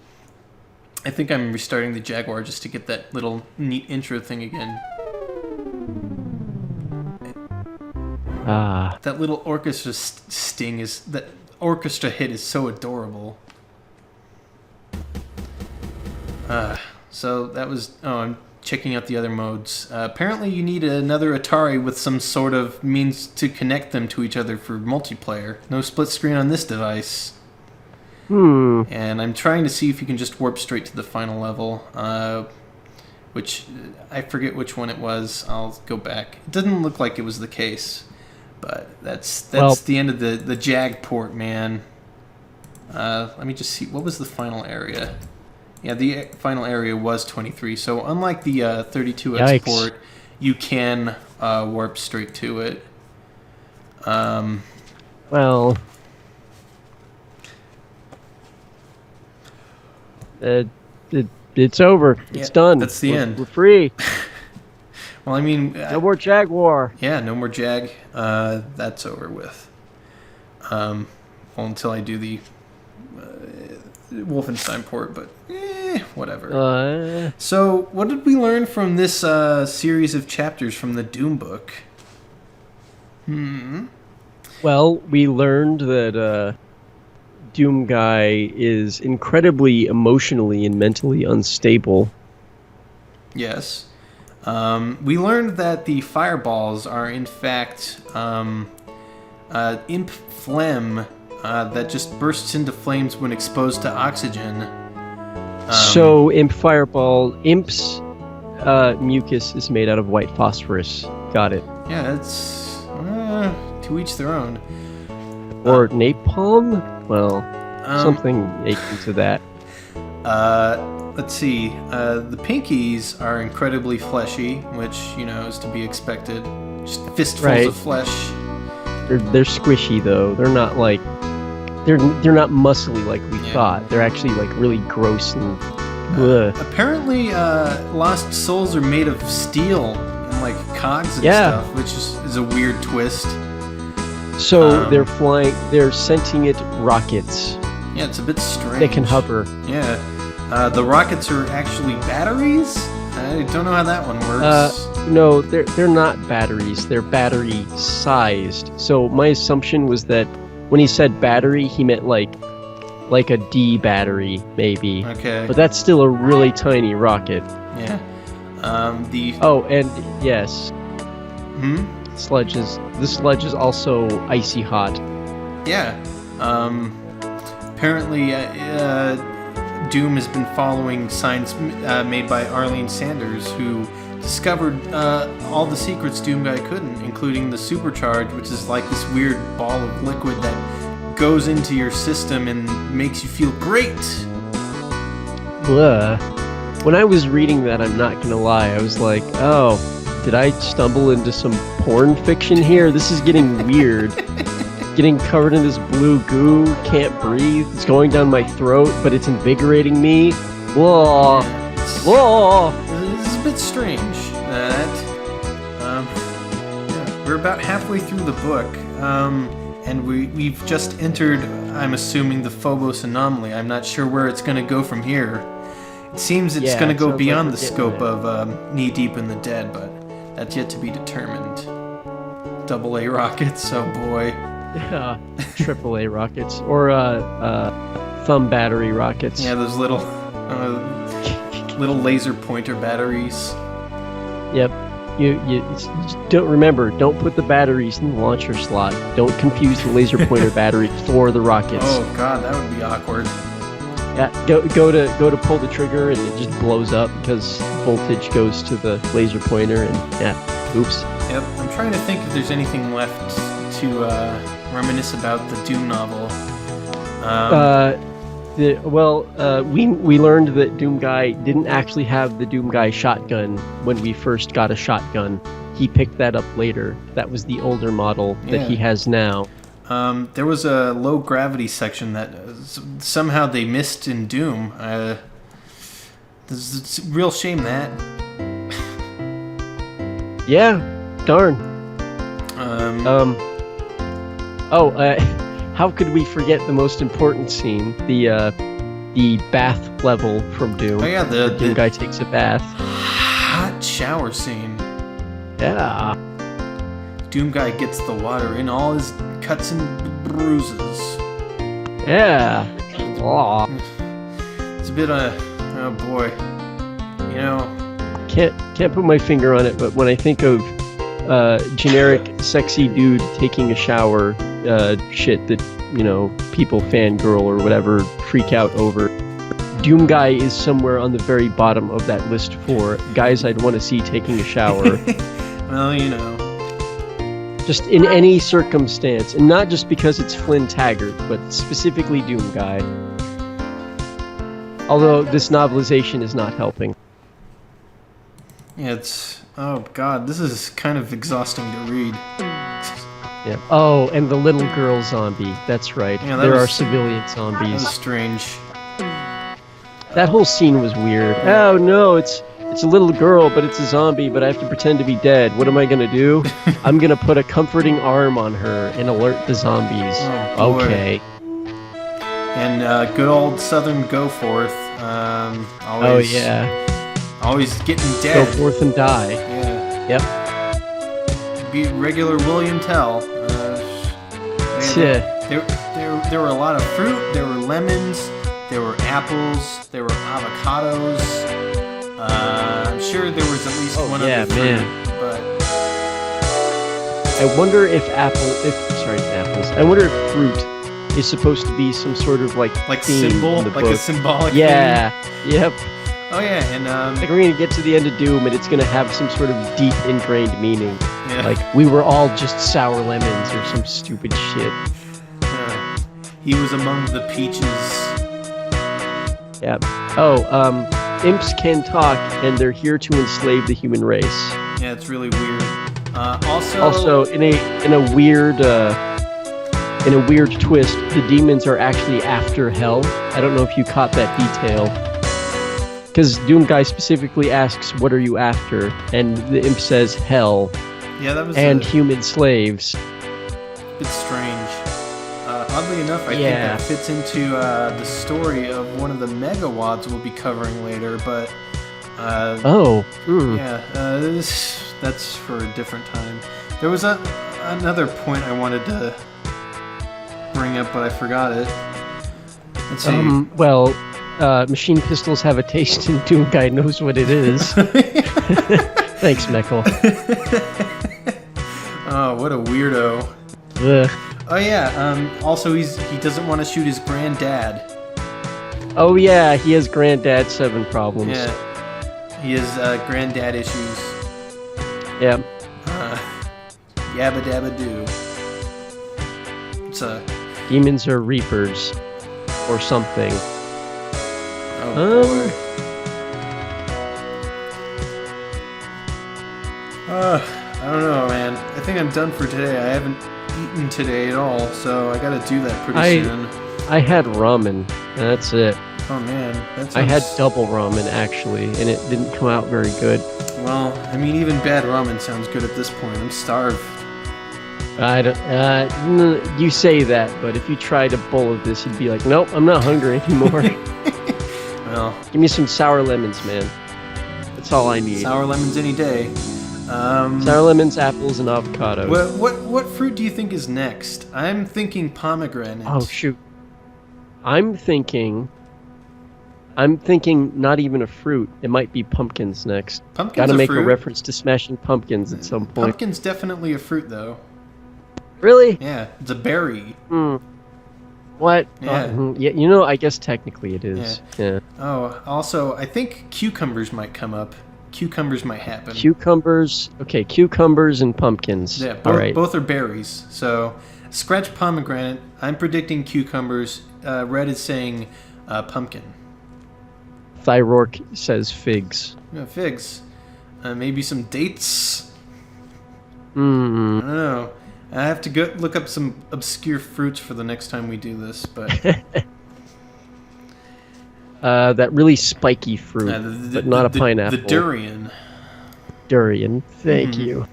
I think I'm restarting the Jaguar just to get that little neat intro thing again. That little orchestra sting is... That orchestra hit is so adorable. So that was... Oh, I'm checking out the other modes. Apparently you need another Atari with some sort of means to connect them to each other for multiplayer. No split screen on this device. And I'm trying to see if you can just warp straight to the final level, which I forget which one it was. I'll go back. It doesn't look like it was the case, but that's the end of the Jag port, man. Let me just see. What was the final area? Yeah, the final area was 23. So unlike the 32X port, you can warp straight to it. Well... it's over. It's done. That's the end. We're free. Well, I mean... no more Jaguar. Yeah, no more Jag. That's over with. Well, until I do the Wolfenstein port, but whatever. So, what did we learn from this series of chapters from the Doom book? Well, we learned that Doom Guy is incredibly emotionally and mentally unstable. Yes. We learned that the fireballs are in fact imp phlegm that just bursts into flames when exposed to oxygen. So Imp's mucus is made out of white phosphorus. Got it. Yeah, it's to each their own. Or napalm? Well, something akin to that. Let's see. The pinkies are incredibly fleshy, which, is to be expected. Just fistfuls of flesh. They're squishy though. They're not like they're not muscly like we thought. They're actually like really gross and apparently Lost Souls are made of steel like cogs and Yeah. stuff, which is a weird twist. So they're flying. They're sentient rockets. Yeah, it's a bit strange. They can hover. Yeah. The rockets are actually batteries? I don't know how that one works. No, they're not batteries. They're battery-sized. So my assumption was that when he said battery, he meant like a D battery, maybe. Okay. But that's still a really tiny rocket. Yeah. Oh, and yes, Hmm? the sludge is also icy hot. Yeah. Apparently, Doom has been following science made by Arlene Sanders, who discovered all the secrets Doomguy couldn't, including the supercharge, which is like this weird ball of liquid that goes into your system and makes you feel great. Blah. When I was reading that, I'm not gonna lie, I was like, oh, did I stumble into some porn fiction here? This is getting weird. Getting covered in this blue goo, can't breathe, it's going down my throat, but it's invigorating me. Whoa. Whoa. This is a bit strange. We're about halfway through the book, and we've just entered, I'm assuming, the Phobos anomaly. I'm not sure where it's going to go from here. It seems it's going to go beyond the scope of Knee Deep in the Dead, but that's yet to be determined. AA rockets, oh boy. AAA rockets, or thumb battery rockets. Yeah, those little laser pointer batteries. Yep. You don't put the batteries in the launcher slot. Don't confuse the laser pointer battery for the rockets. Oh god, that would be awkward. Yeah, go to pull the trigger and it just blows up because voltage goes to the laser pointer and oops. Yep, I'm trying to think if there's anything left to reminisce about the Doom novel. We learned that Doomguy didn't actually have the Doomguy shotgun when we first got a shotgun. He picked that up later. That was the older model that he has now. There was a low gravity section that somehow they missed in Doom. It's a real shame that. Yeah, darn. How could we forget the most important scene? The bath level from Doom. Oh yeah, the Doomguy takes a bath. Hot shower scene. Yeah. Doomguy gets the water in all his cuts and bruises. Yeah. Aw. It's a bit oh boy. You know. Can't put my finger on it, but when I think of generic sexy dude taking a shower, shit that, people fangirl or whatever freak out over, Doomguy is somewhere on the very bottom of that list for guys I'd want to see taking a shower. Well, Just in any circumstance, and not just because it's Flynn Taggart, but specifically Doomguy. Although this novelization is not helping. Yeah, oh god, this is kind of exhausting to read. Yeah. Oh, and the little girl zombie. That's right. Yeah, there are civilian That zombies. was strange. That whole scene was weird. Oh no, it's a little girl, but it's a zombie, but I have to pretend to be dead. What am I gonna do? I'm gonna put a comforting arm on her and alert the zombies. Oh, boy. Okay. And good old Southern Goforth. Always, always getting Go dead. forth and die. Yeah. Yep. Be regular William Tell. There were a lot of fruit. There were lemons. There were apples. There were avocados. I'm sure there was at least one other fruit. Man. But I wonder if apples. I wonder if fruit is supposed to be some sort of like theme symbol, in the like book. a symbolic Yeah. thing. Yep. Oh yeah, and Like we're gonna get to the end of Doom and it's gonna have some sort of deep ingrained meaning. yeah. Like we were all just sour lemons or some stupid shit. He was among the peaches. Yeah. Oh, imps can talk and they're here to enslave the human race. Yeah, it's really weird. Also, in a weird twist, the demons are actually after hell. I don't know if you caught that detail. Because Doom Guy specifically asks, "What are you after?" And the imp says, "Hell Yeah, that was and a human slaves." bit strange. Oddly enough, I think Yeah. that fits into the story of one of the megawads we'll be covering later, but Oh. Hmm. yeah, that's for a different time. There was another point I wanted to bring up, but I forgot it. Let's see. Well, machine pistols have a taste, and Doom Guy knows what it is. Thanks, Meckel. Oh, what a weirdo. Ugh. Oh yeah. Also, he doesn't want to shoot his granddad. Oh yeah, he has Granddad 7 problems. Yeah, he has granddad issues. Yeah. Yabba dabba doo. It's a Demons are reapers, or something. oh boy. I don't know, man. I think I'm done for today. I haven't eaten today at all, so I gotta do that pretty soon. I had ramen, and that's it. Oh man, that I had sounds- double ramen actually, and it didn't come out very good. Well, I mean, even bad ramen sounds good at this point. I'm starved. I don't. You say that, but if you tried a bowl of this, you'd be like, "Nope, I'm not hungry anymore." Well, Give me some sour lemons, man. That's all I need. sour lemons any day. Sour lemons, apples, and avocados. What fruit do you think is next? I'm thinking pomegranate. Oh shoot. I'm thinking not even a fruit. It might be pumpkins next. Pumpkin's Gotta a make fruit. a reference to Smashing Pumpkins at some point. Pumpkin's definitely a fruit, though. Really? Yeah, it's a berry. Hmm. What? Yeah. Yeah, you know, I guess technically it is. Yeah. Oh, also, I think cucumbers might come up. Cucumbers might happen. Cucumbers. Okay, cucumbers and pumpkins. Yeah, All right. both are berries. So, scratch pomegranate. I'm predicting cucumbers. Red is saying pumpkin. Thyroark says figs. Yeah, figs. Maybe some dates. Hmm. I don't know. I have to go look up some obscure fruits for the next time we do this, but That really spiky fruit, but not a pineapple. The durian. Durian. Thank you.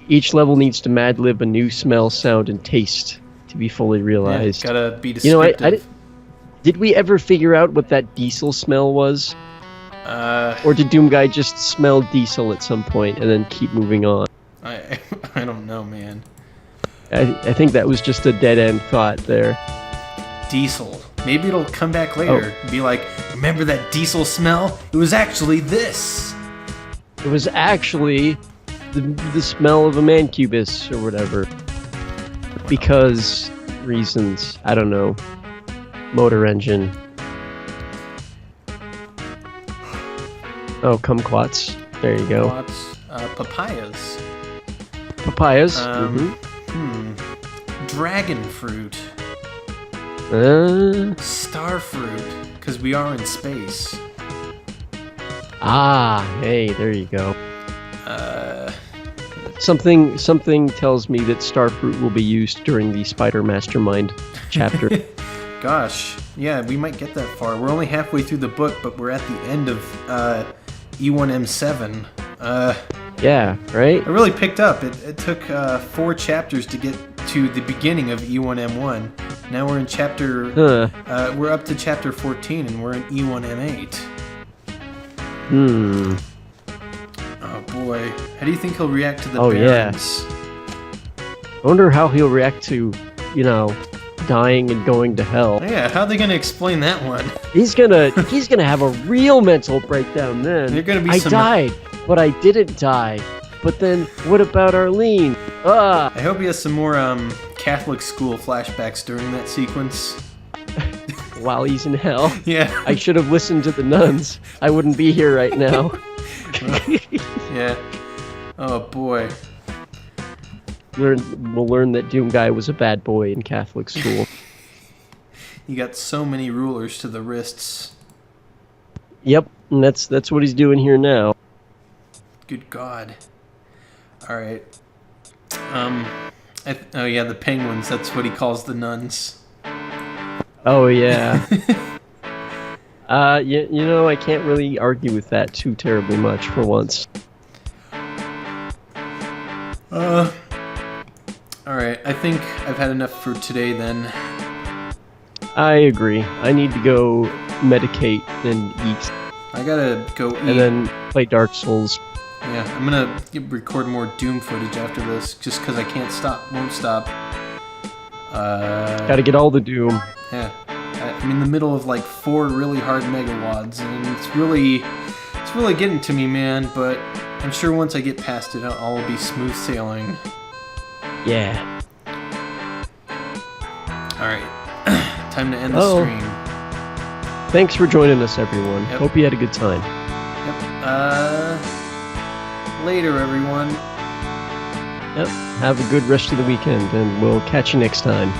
Each level needs to mad-lib a new smell, sound, and taste to be fully Yeah, realized. gotta be You know, descriptive. did we ever figure out what that diesel smell was? Or did Doom Guy just smell diesel at some point and then keep moving on? I don't know, man. I think that was just a dead-end thought there. Diesel. Maybe it'll come back later and be like, remember that diesel smell? It was actually this. It was actually the smell of a mancubus or whatever. Because reasons. I don't know. Motor engine. Oh, kumquats. There you go. Lots. Papayas. Papayas. Dragon fruit. Star fruit. Because we are in space. Hey, there you go. Something tells me that starfruit will be used during the Spider Mastermind chapter. Gosh. Yeah, we might get that far. We're only halfway through the book, but we're at the end of E1M7. Yeah, right? It really picked up. It took 4 chapters to get to the beginning of E1M1. Now we're in chapter... we're up to chapter 14, and we're in E1M8. Oh boy. How do you think he'll react to the Barons? I wonder how he'll react to, dying and going to hell. Yeah, how are they going to explain that one? He's gonna have a real mental breakdown then. They're gonna be I some- died, but I didn't die. But then, what about Arlene? I hope he has some more Catholic school flashbacks during that sequence. While he's in hell. Yeah. I should have listened to the nuns. I wouldn't be here right now. Yeah. Oh boy. We'll learn that Doom Guy was a bad boy in Catholic school. You got so many rulers to the wrists. Yep, and that's what he's doing here now. Good God. All right. Oh yeah, the penguins. That's what he calls the nuns. Oh yeah. You know, I can't really argue with that too terribly much for once. Alright, I think I've had enough for today then. I agree. I need to go medicate and eat, I gotta go eat. and then play Dark Souls. Yeah, I'm gonna record more Doom footage after this, just because I can't stop, won't stop. Gotta get all the Doom. Yeah, I'm in the middle of like 4 really hard megawads, and it's really getting to me, man. But I'm sure once I get past it, all will be smooth sailing. Yeah. All right, time to end the stream. Thanks for joining us, everyone. Yep. Hope you had a good time. Yep. Later, everyone. Yep. Have a good rest of the weekend, and we'll catch you next time.